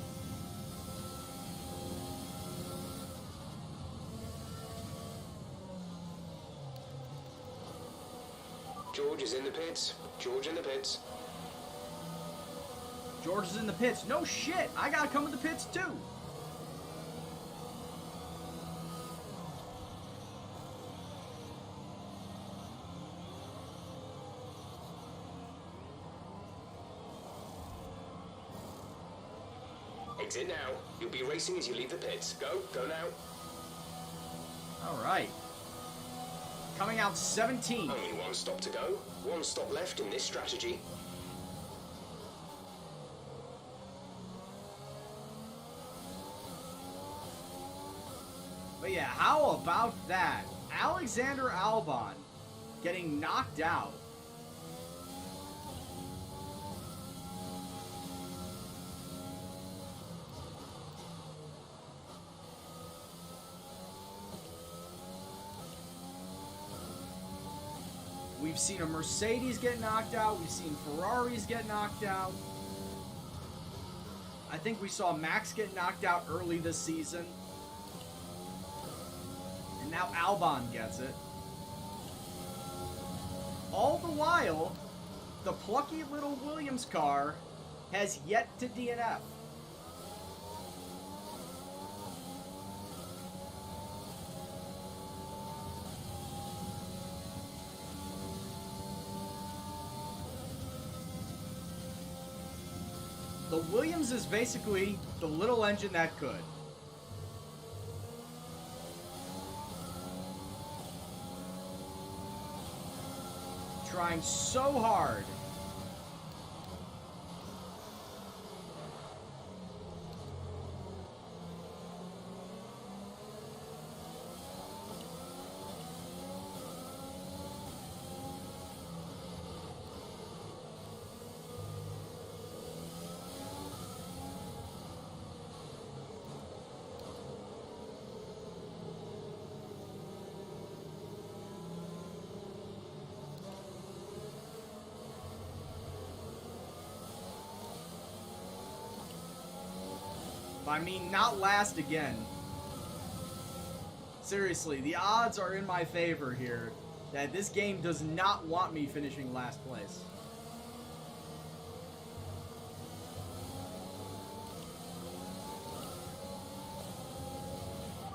George is in the pits. George in the pits. George is in the pits. No shit, I gotta come in the pits too. Exit now. You'll be racing as you leave the pits. Go now. All right. Coming out 17. Only one stop to go. One stop left in this strategy. But yeah, how about that? Alexander Albon getting knocked out. We've seen a Mercedes get knocked out. We've seen Ferraris get knocked out. I think we saw Max get knocked out early this season. And now Albon gets it. All the while, the plucky little Williams car has yet to DNF. The Williams is basically the little engine that could. Trying so hard. I mean, not last again. Seriously, the odds are in my favor here that this game does not want me finishing last place.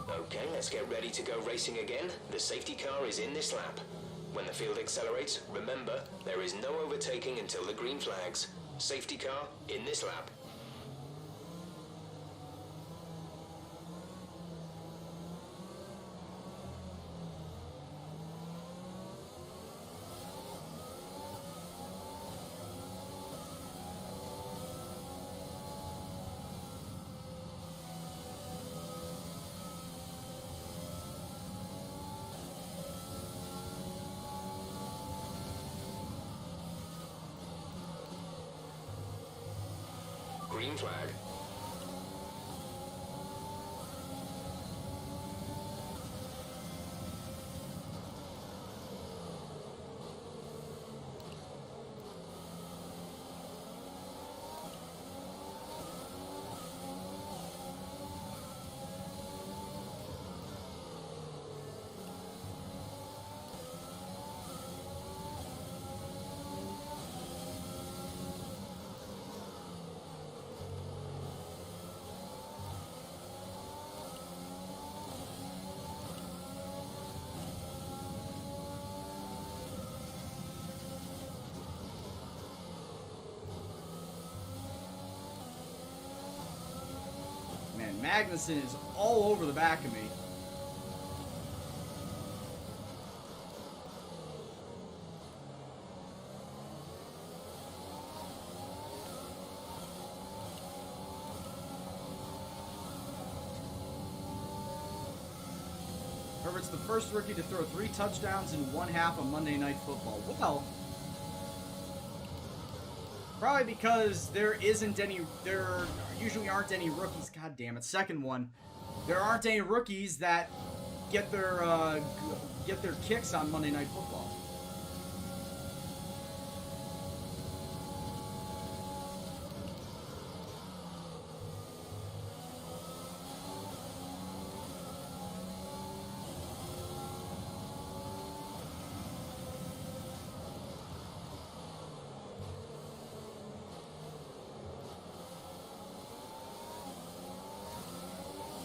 Okay, let's get ready to go racing again. The safety car is in this lap. When the field accelerates, remember, there is no overtaking until the green flags. Safety car in this lap. Green flag. Man, Magnuson is all over the back of me. Herbert's the first rookie to throw 3 touchdowns in one half of Monday Night Football. Well, probably because there usually aren't any rookies. God damn it! Second one, there aren't any rookies that get their kicks on Monday Night Football.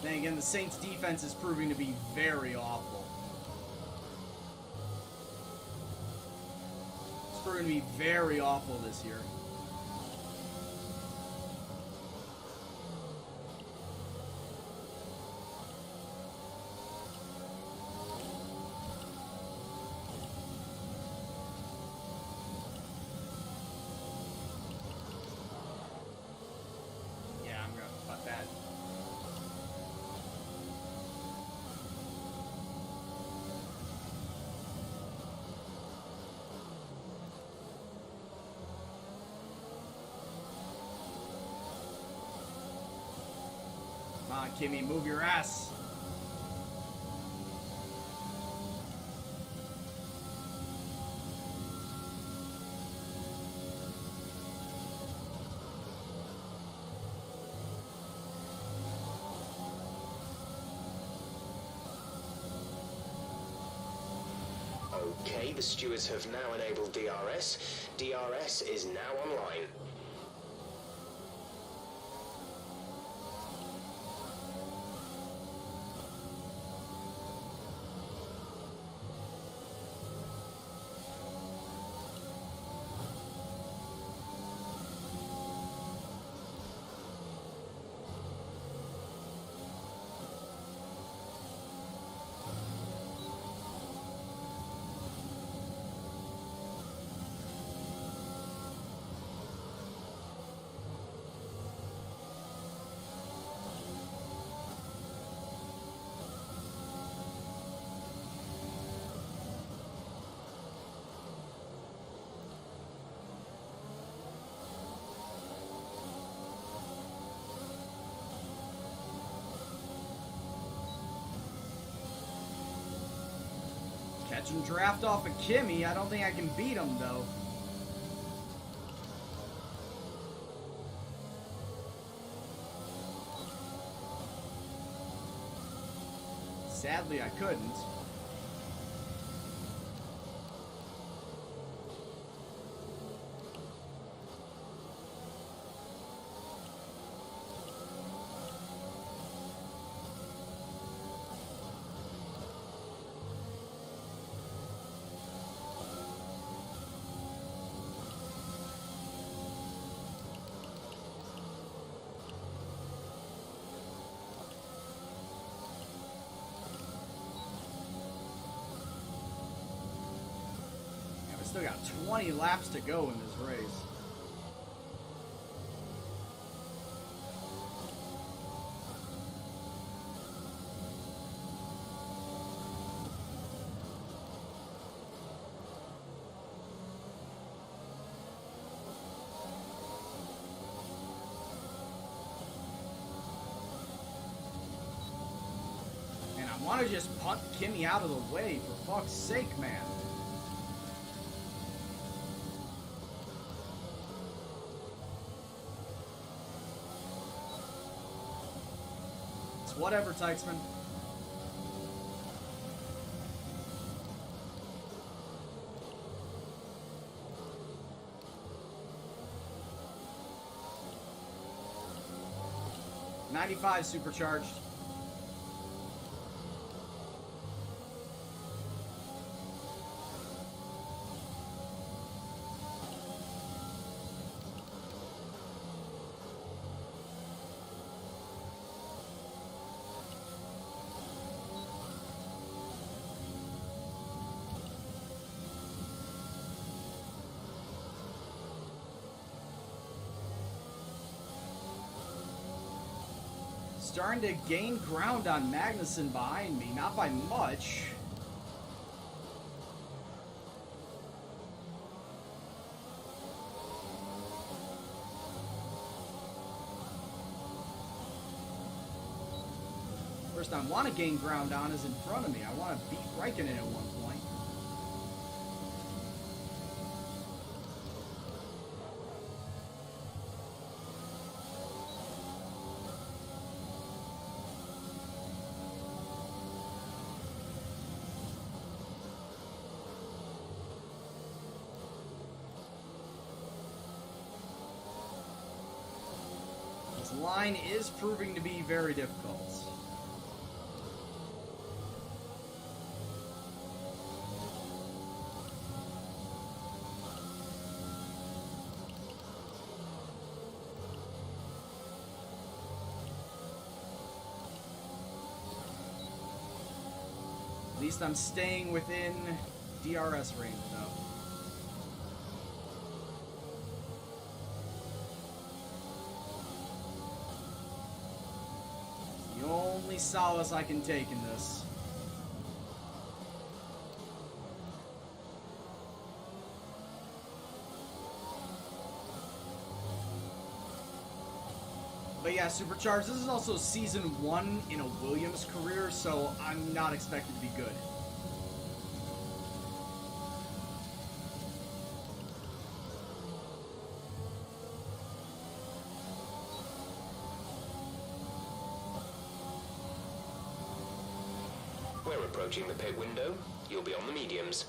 Then again, the Saints' defense is proving to be very awful. It's proving to be very awful this year. Yeah, I'm gonna cut that. Come on, Kimmy, move your ass. Okay, the stewards have now enabled DRS. DRS is now online. Catch and draft off of Kimmy. I don't think I can beat him, though. Sadly, I couldn't. Still got 20 laps to go in this race. Want to just punt Kimmy out of the way, for fuck's sake, man. It's whatever, Teichman. .95 supercharged. Starting to gain ground on Magnussen behind me, not by much. First I want to gain ground on is in front of me. I want to beat Raikkonen at one point. This line is proving to be very difficult. At least I'm staying within DRS range, though. It's the only solace I can take in this. But yeah, Supercharged, this is also season 1 in a Williams career, so I'm not expected to be good. We're approaching the pit window. You'll be on the mediums.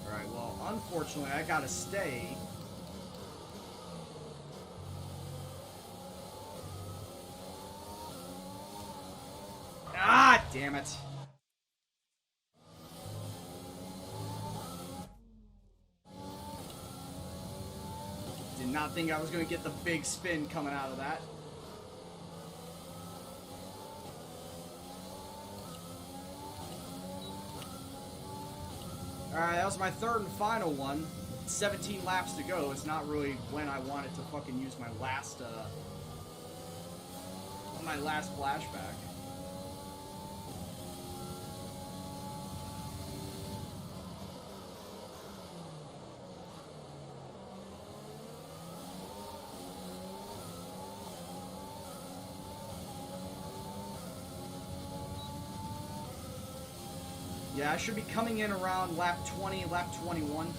Alright, well, unfortunately, I gotta stay. Ah, damn it. Did not think I was going to get the big spin coming out of that. Alright, that was my third and final one. 17 laps to go. It's not really when I wanted to fucking use my last flashback. Yeah, I should be coming in around lap 20, lap 21.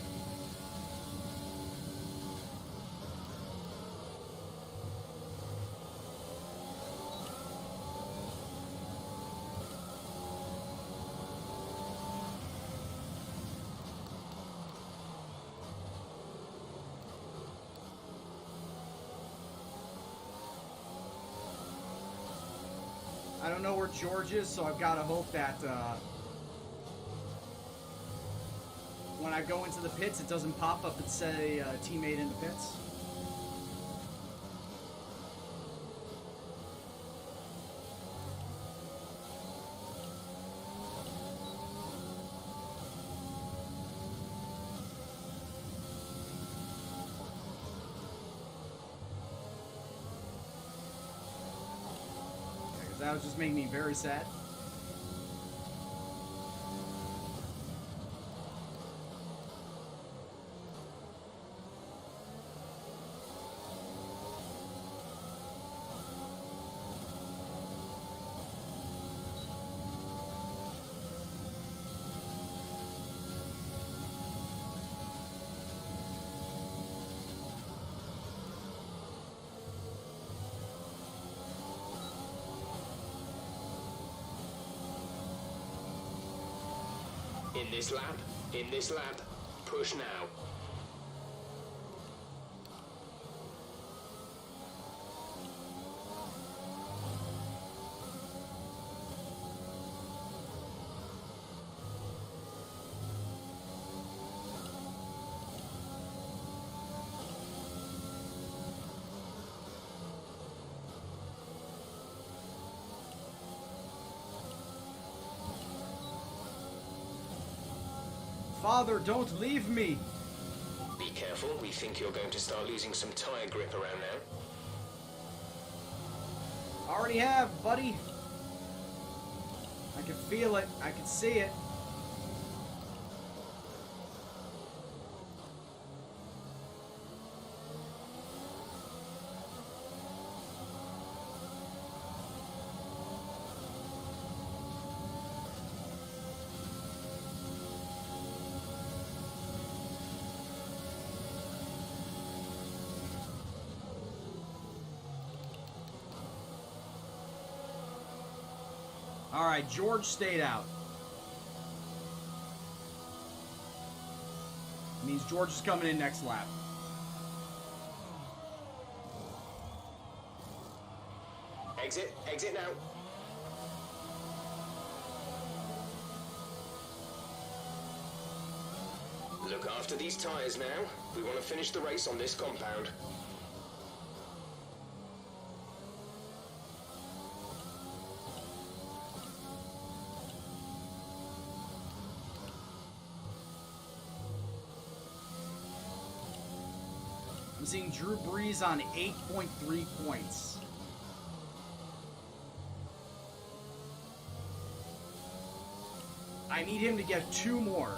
I don't know where George is, so I've got to hope that when I go into the pits, it doesn't pop up and say teammate in the pits. That was just making me very sad. In this lap, push now. Father, don't leave me! Be careful, we think you're going to start losing some tire grip around now. Already have, buddy. I can feel it. I can see it. Alright, George stayed out. Means George is coming in next lap. Exit now. Look after these tires now. We want to finish the race on this compound. I'm seeing Drew Brees on 8.3 points. I need him to get 2 more.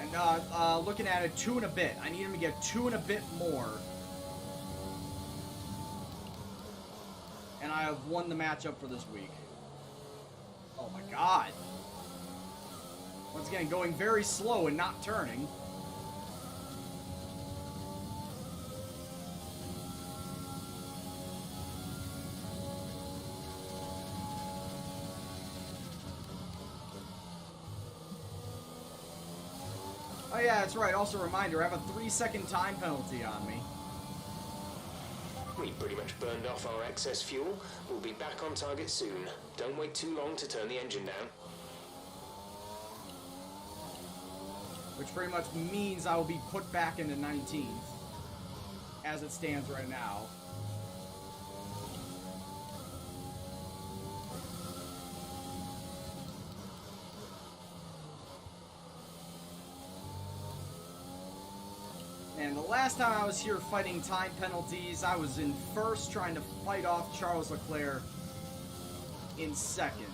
And looking at it, 2 and a bit. I need him to get 2 and a bit more. And I have won the matchup for this week. Oh my god. Once again, going very slow and not turning. Oh yeah, that's right. Also a reminder, I have a 3-second time penalty on me. We pretty much burned off our excess fuel. We'll be back on target soon. Don't wait too long to turn the engine down. Which pretty much means I will be put back into 19th. As it stands right now. And the last time I was here fighting time penalties, I was in first trying to fight off Charles Leclerc in second.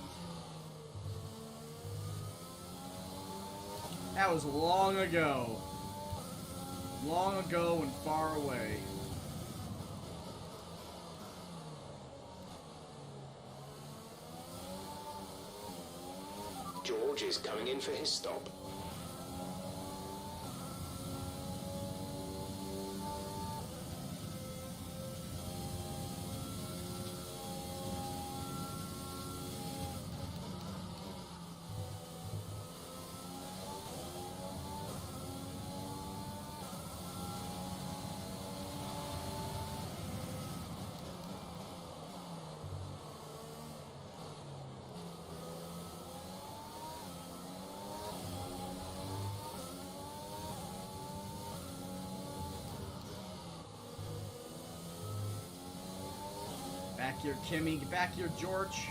That was long ago. Long ago and far away. George is coming in for his stop. Back here, Kimmy. Get back here, George.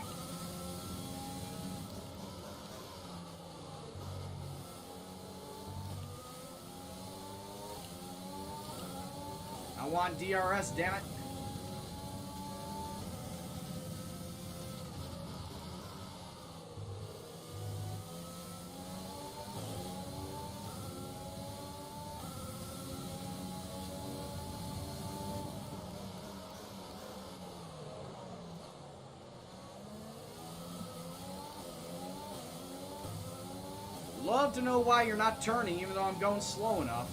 I want DRS, damn it. Love to know why you're not turning, even though I'm going slow enough.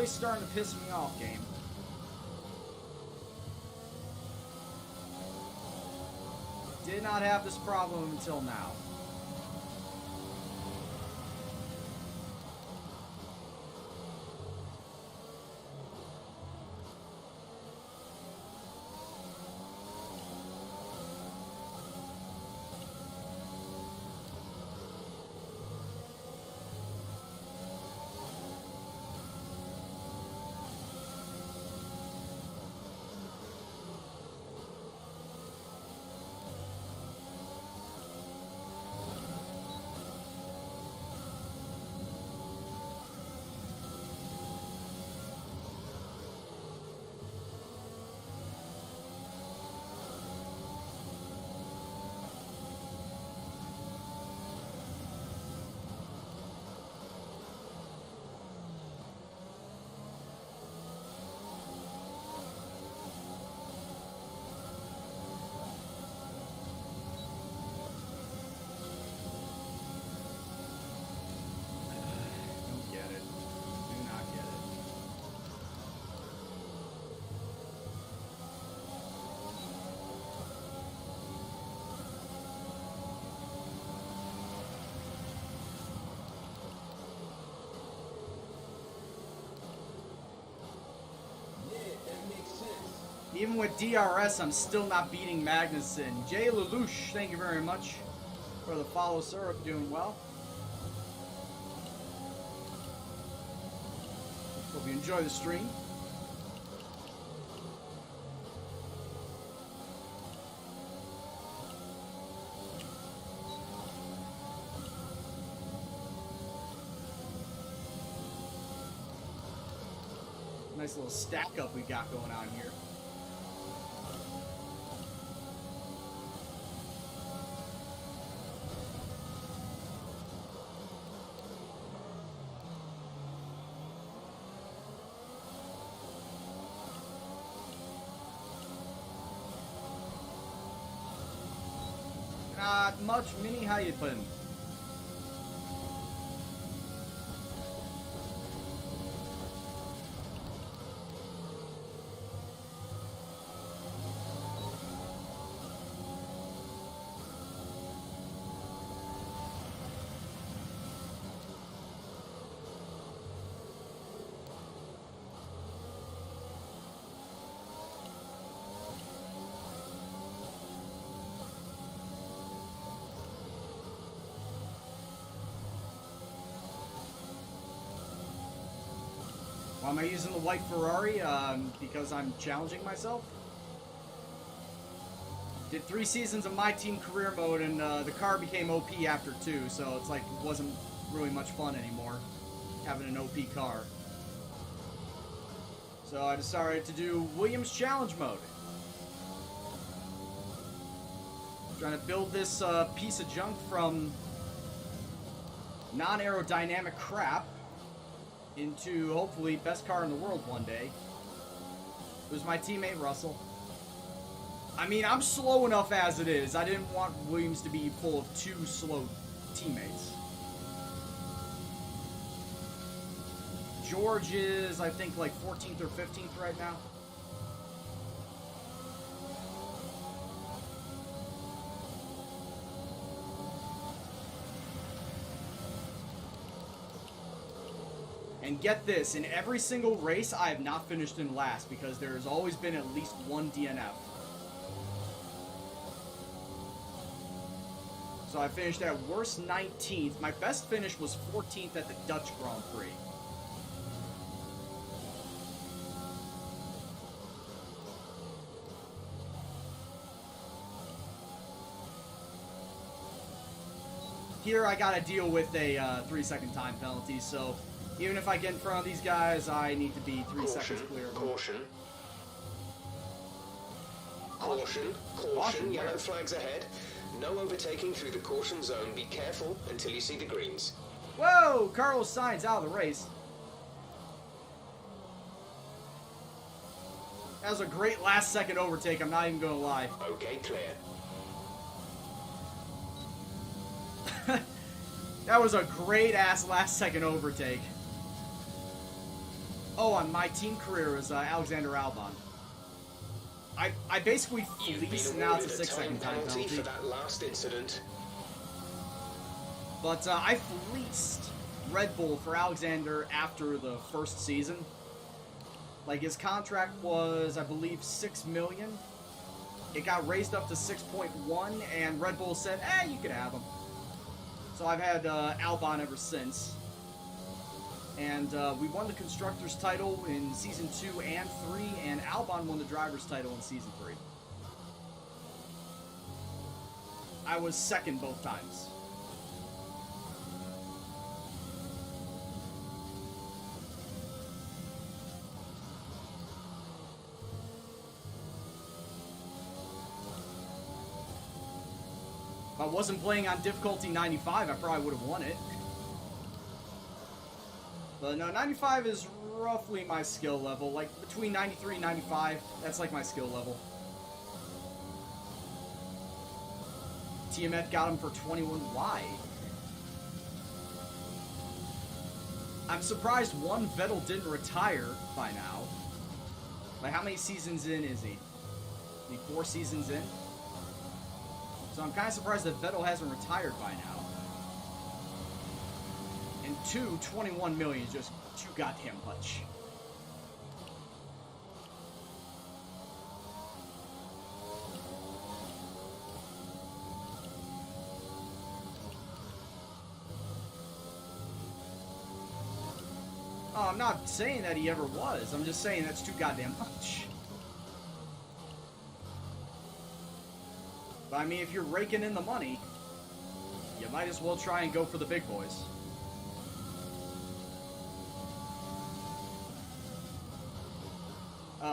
really starting to piss me off, game. Did not have this problem until now. Don't get it. Do not get it. Yeah, that makes sense. Even with DRS, I'm still not beating Magnussen. Jay Lelouch, thank you very much for the follow, sir. Hope you're doing well. Hope you enjoy the stream. Nice little stack up we got going on here. Not much. Mini, how you been? Why am I using the white Ferrari? Because I'm challenging myself. Did 3 seasons of my team career mode, and the car became OP after 2, so it's like it wasn't really much fun anymore having an OP car. So I decided to do Williams challenge mode. Trying to build this piece of junk from non-aerodynamic crap into, hopefully, best car in the world one day. It was my teammate, Russell. I mean, I'm slow enough as it is. I didn't want Williams to be full of 2 slow teammates. George is, I think, like 14th or 15th right now. And get this, in every single race, I have not finished in last because there has always been at least one DNF. So I finished at worst 19th. My best finish was 14th at the Dutch Grand Prix. Here I gotta deal with a 3-second time penalty, so even if I get in front of these guys, I need to be 3 seconds clear of them. Caution. Caution. Caution. Yellow flags ahead. No overtaking through the caution zone. Be careful until you see the greens. Whoa! Carlos Sainz out of the race. That was a great last second overtake, I'm not even gonna lie. Okay, clear. That was a great ass last second overtake. Oh, on my team career is Alexander Albon. I basically You've been fleeced, and now it's a awarded a 6-second time penalty penalty. for that last incident. But I fleeced Red Bull for Alexander after the first season. Like, his contract was, I believe, $6 million. It got raised up to 6.1, and Red Bull said, you could have him. So I've had Albon ever since. And we won the Constructors' title in Season 2 and 3, and Albon won the Drivers' title in Season 3. I was second both times. If I wasn't playing on difficulty 95, I probably would have won it. But no, 95 is roughly my skill level. Like, between 93 and 95, that's like my skill level. TMF got him for 21. Why? I'm surprised one Vettel didn't retire by now. Like, how many seasons in is he? Is he 4 seasons in? So I'm kind of surprised that Vettel hasn't retired by now. And 21 million is just too goddamn much. Oh, I'm not saying that he ever was. I'm just saying that's too goddamn much. But I mean, if you're raking in the money, you might as well try and go for the big boys.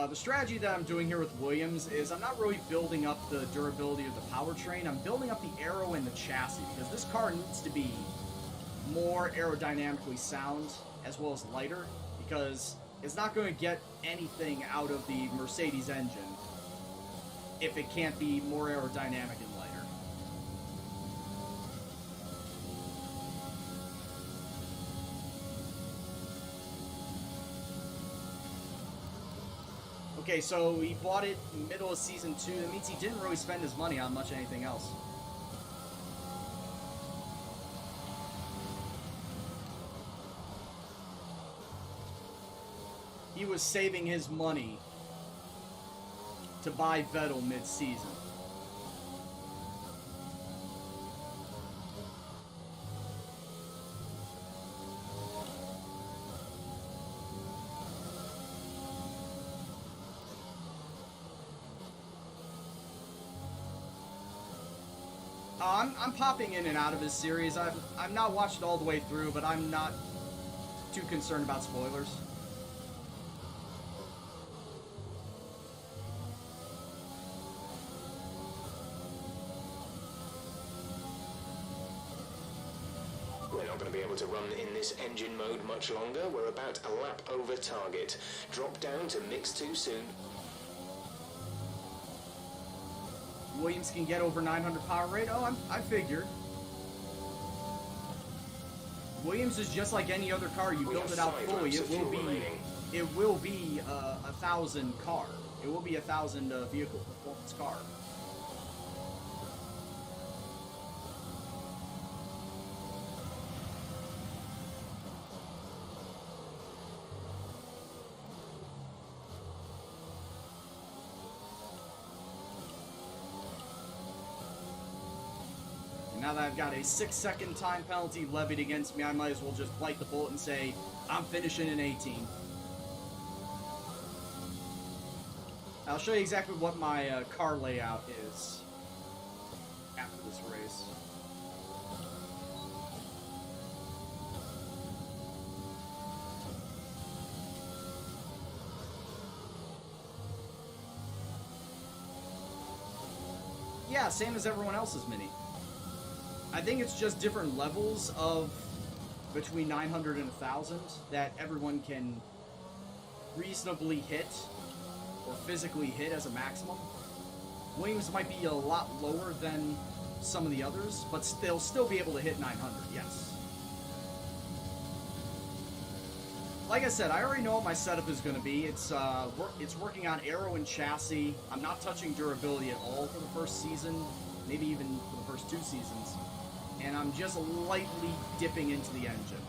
The strategy that I'm doing here with Williams is I'm not really building up the durability of the powertrain. I'm building up the aero and the chassis, because this car needs to be more aerodynamically sound as well as lighter, because it's not going to get anything out of the Mercedes engine if it can't be more aerodynamic and lighter. Okay, so he bought it middle of Season 2. That means he didn't really spend his money on much anything else. He was saving his money to buy Vettel mid-season. I'm popping in and out of his series. I've not watched it all the way through, but I'm not too concerned about spoilers. We're not going to be able to run in this engine mode much longer. We're about a lap over target. Drop down to mix too soon. Williams can get over 900 power rate. Oh, I figured. Williams is just like any other car. You build it out fully, it will be a 1,000 car. It will be a 1,000 vehicle performance car. Now that I've got a 6-second time penalty levied against me, I might as well just bite the bullet and say, I'm finishing in 18. I'll show you exactly what my car layout is after this race. Yeah, same as everyone else's Mini. I think it's just different levels of between 900 and 1,000 that everyone can reasonably hit or physically hit as a maximum. Williams might be a lot lower than some of the others, but they'll still be able to hit 900, yes. like I said, I already know what my setup is going to be. It's working on aero and chassis. I'm not touching durability at all for the first season, maybe even for the first 2 seasons. And I'm just lightly dipping into the engine.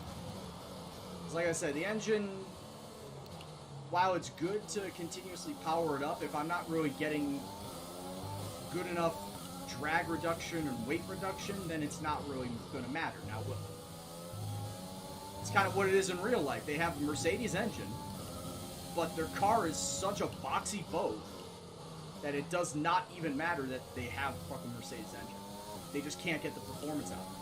'Cause like I said, the engine, while it's good to continuously power it up, if I'm not really getting good enough drag reduction and weight reduction, then it's not really going to matter. Now, it's kind of what it is in real life. They have a Mercedes engine, but their car is such a boxy boat that it does not even matter that they have a fucking Mercedes engine. They just can't get the performance out of it.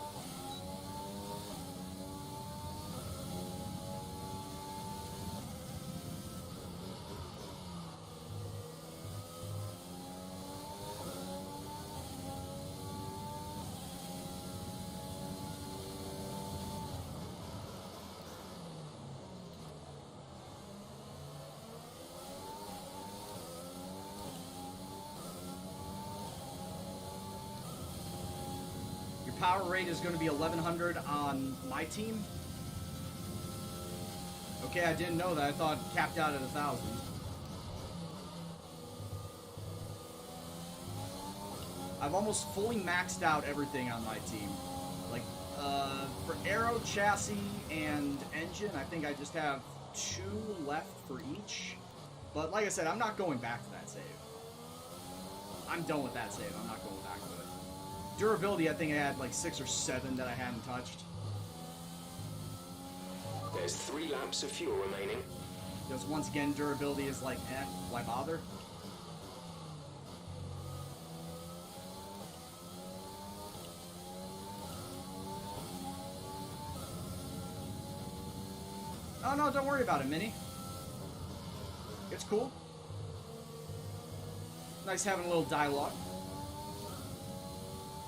Power rate is going to be 1100 on my team. Okay, I didn't know that. I thought it capped out at 1000. I've almost fully maxed out everything on my team. Like, for aero, chassis, and engine, I think I just have 2 left for each. But like I said, I'm not going back to that save. I'm done with that save. I'm not going back to it. Durability, I think I had like 6 or 7 that I hadn't touched. There's 3 laps of fuel remaining. Because once again, durability is like, why bother? Oh no, don't worry about it, Minnie. It's cool. Nice having a little dialogue.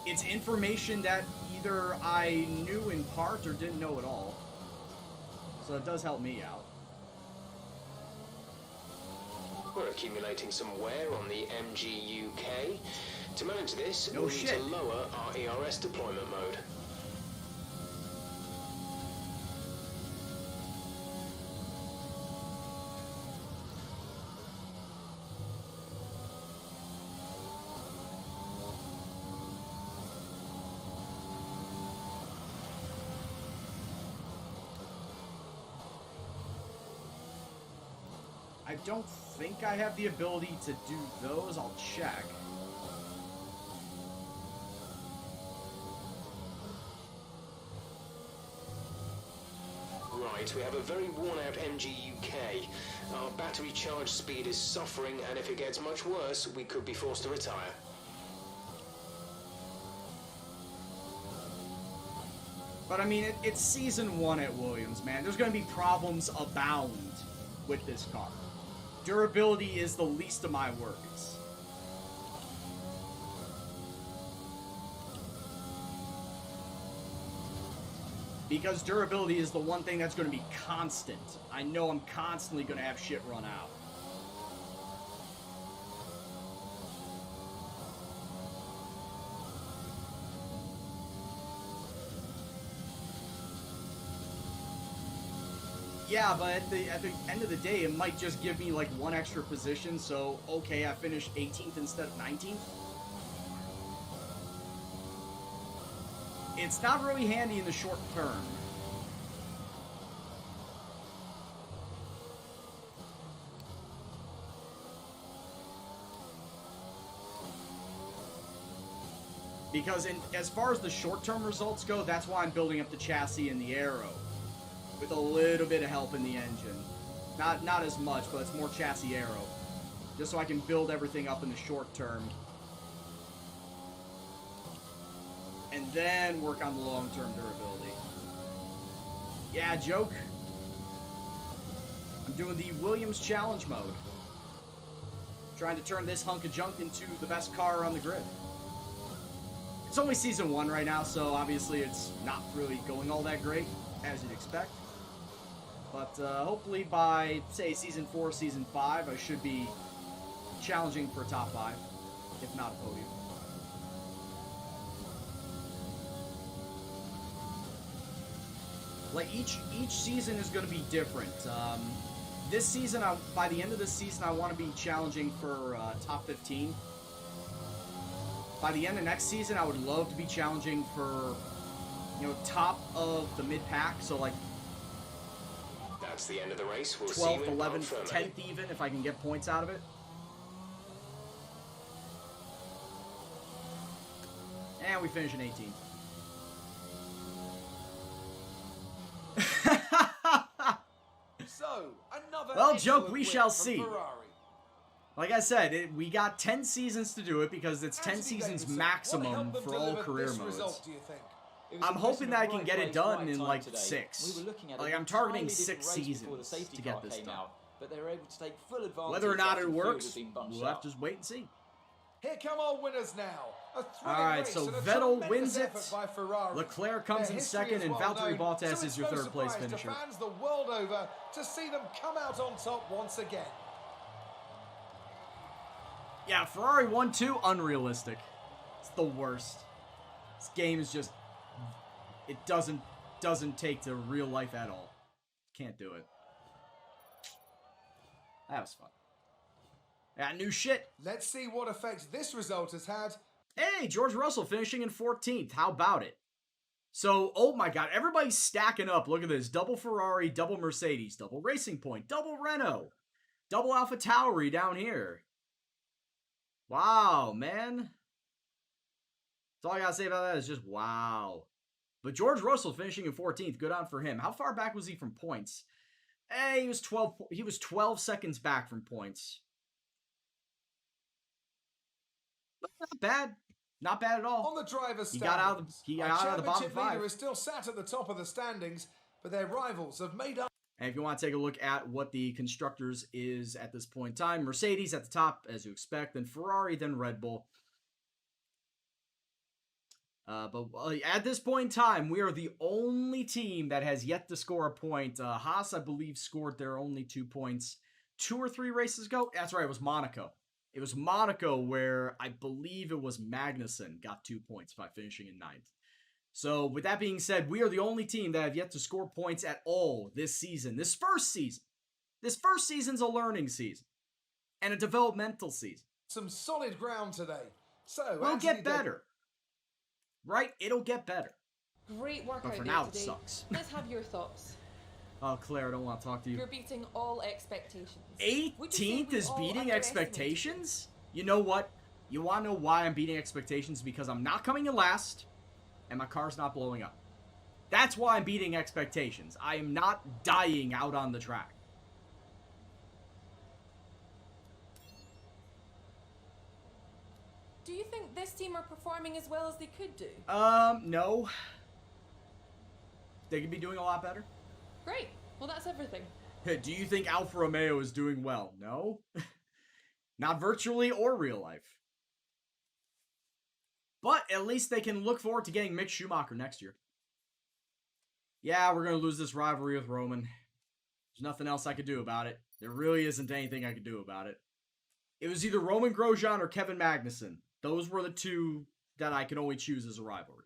It's information that either I knew in part or didn't know at all. So it does help me out. We're accumulating some wear on the MGUK. To manage this, No we need shit. to lower our ERS deployment mode. I don't think I have the ability to do those. I'll check. Right, we have a very worn-out MGUK. Our battery charge speed is suffering, and if it gets much worse, we could be forced to retire. But I mean, it's season 1 at Williams, man. There's going to be problems abound with this car. Durability is the least of my worries. Because durability is the one thing that's going to be constant. I know I'm constantly going to have shit run out. Yeah, but at the end of the day, it might just give me like 1 extra position, so okay, I finished 18th instead of 19th. It's not really handy in the short term. Because as far as the short-term results go, that's why I'm building up the chassis and the aero. With a little bit of help in the engine. Not as much, but it's more chassis aero. Just so I can build everything up in the short term. And then work on the long-term durability. Yeah, joke. I'm doing the Williams Challenge mode. Trying to turn this hunk of junk into the best car on the grid. It's only season 1 right now, so obviously it's not really going all that great, as you'd expect. But hopefully by, say, season 4, season 5, I should be challenging for a top 5, if not a podium. Like each season is going to be different. This season, by the end of this season, I want to be challenging for top 15. By the end of next season, I would love to be challenging for, you know, top of the mid-pack. So like That's the end of the race. We'll see you 12th, in 11th, Parc 10th even, if I can get points out of it. And we finish in 18th. So, another Well, excellent joke, we win shall from see. Ferrari. Like I said, we got 10 seasons to do it because it's 10 Anthony seasons Davidson, maximum what helped them for all deliver career this modes. result, do you think? It was I'm a hoping question that I of can right get it place, done right in time like today. 6. We were looking at Like an I'm targeting entirely 6 different race before the seasons safety to car get this came done. out, but they were able to take full advantage. Whether or not after it the field works, had been bunched we'll have up. to just wait and see. Here come our winners now. A thrilling All right, race so and a Vettel tremendous wins it. effort by Ferrari. Leclerc comes Their in history second, is and well Valtteri known, Bottas so is it's your no third place surprise to finisher. fans the world over to see them come out on top once again. Yeah, Ferrari 1-2, unrealistic. It's the worst. This game is just, it doesn't take to real life at all. Can't do it. That was fun. Got new shit. Let's see what effect this result has had. Hey, George Russell finishing in 14th. How about it? So, oh my god, everybody's stacking up. Look at this. Double Ferrari, double Mercedes, double Racing Point, double Renault, double AlphaTauri down here. Wow, man. That's all I gotta say about that is just wow. But George Russell finishing in 14th. Good on for him. How far back was he from points? Hey, he was 12 seconds back from points. Not bad. Not bad at all. On the driver's He standings, got out of the bottom championship five. leader is still sat at the top of the standings, but their rivals have made up. And if you want to take a look at what the constructors is at this point in time, Mercedes at the top, as you expect, then Ferrari, then Red Bull. But at this point in time, we are the only team that has yet to score a point. Haas, I believe, scored their only 2 points 2 or 3 races ago. That's right, it was Monaco. It was Monaco where I believe it was Magnussen got 2 points by finishing in 9th. So with that being said, we are the only team that have yet to score points at all this season. This first season. This first season's a learning season. And a developmental season. Some solid ground today. So We'll Anthony get better. Right? It'll get better. Great work But out for there now, it today. sucks. Let's have your thoughts. Oh, Claire, I don't want to talk to you. You're beating all expectations. Would you say 18th we is all beating underestimated expectations? You know what? You want to know why I'm beating expectations? Because I'm not coming in last, and my car's not blowing up. That's why I'm beating expectations. I am not dying out on the track. Do you think this team are performing as well as they could do? No. They could be doing a lot better. Great. Well, that's everything. Do you think Alfa Romeo is doing well? No. Not virtually or real life. But at least they can look forward to getting Mick Schumacher next year. Yeah, we're going to lose this rivalry with Roman. There's nothing else I could do about it. There really isn't anything I could do about it. It was either Roman Grosjean or Kevin Magnussen. Those were the two that I could only choose as a rivalry.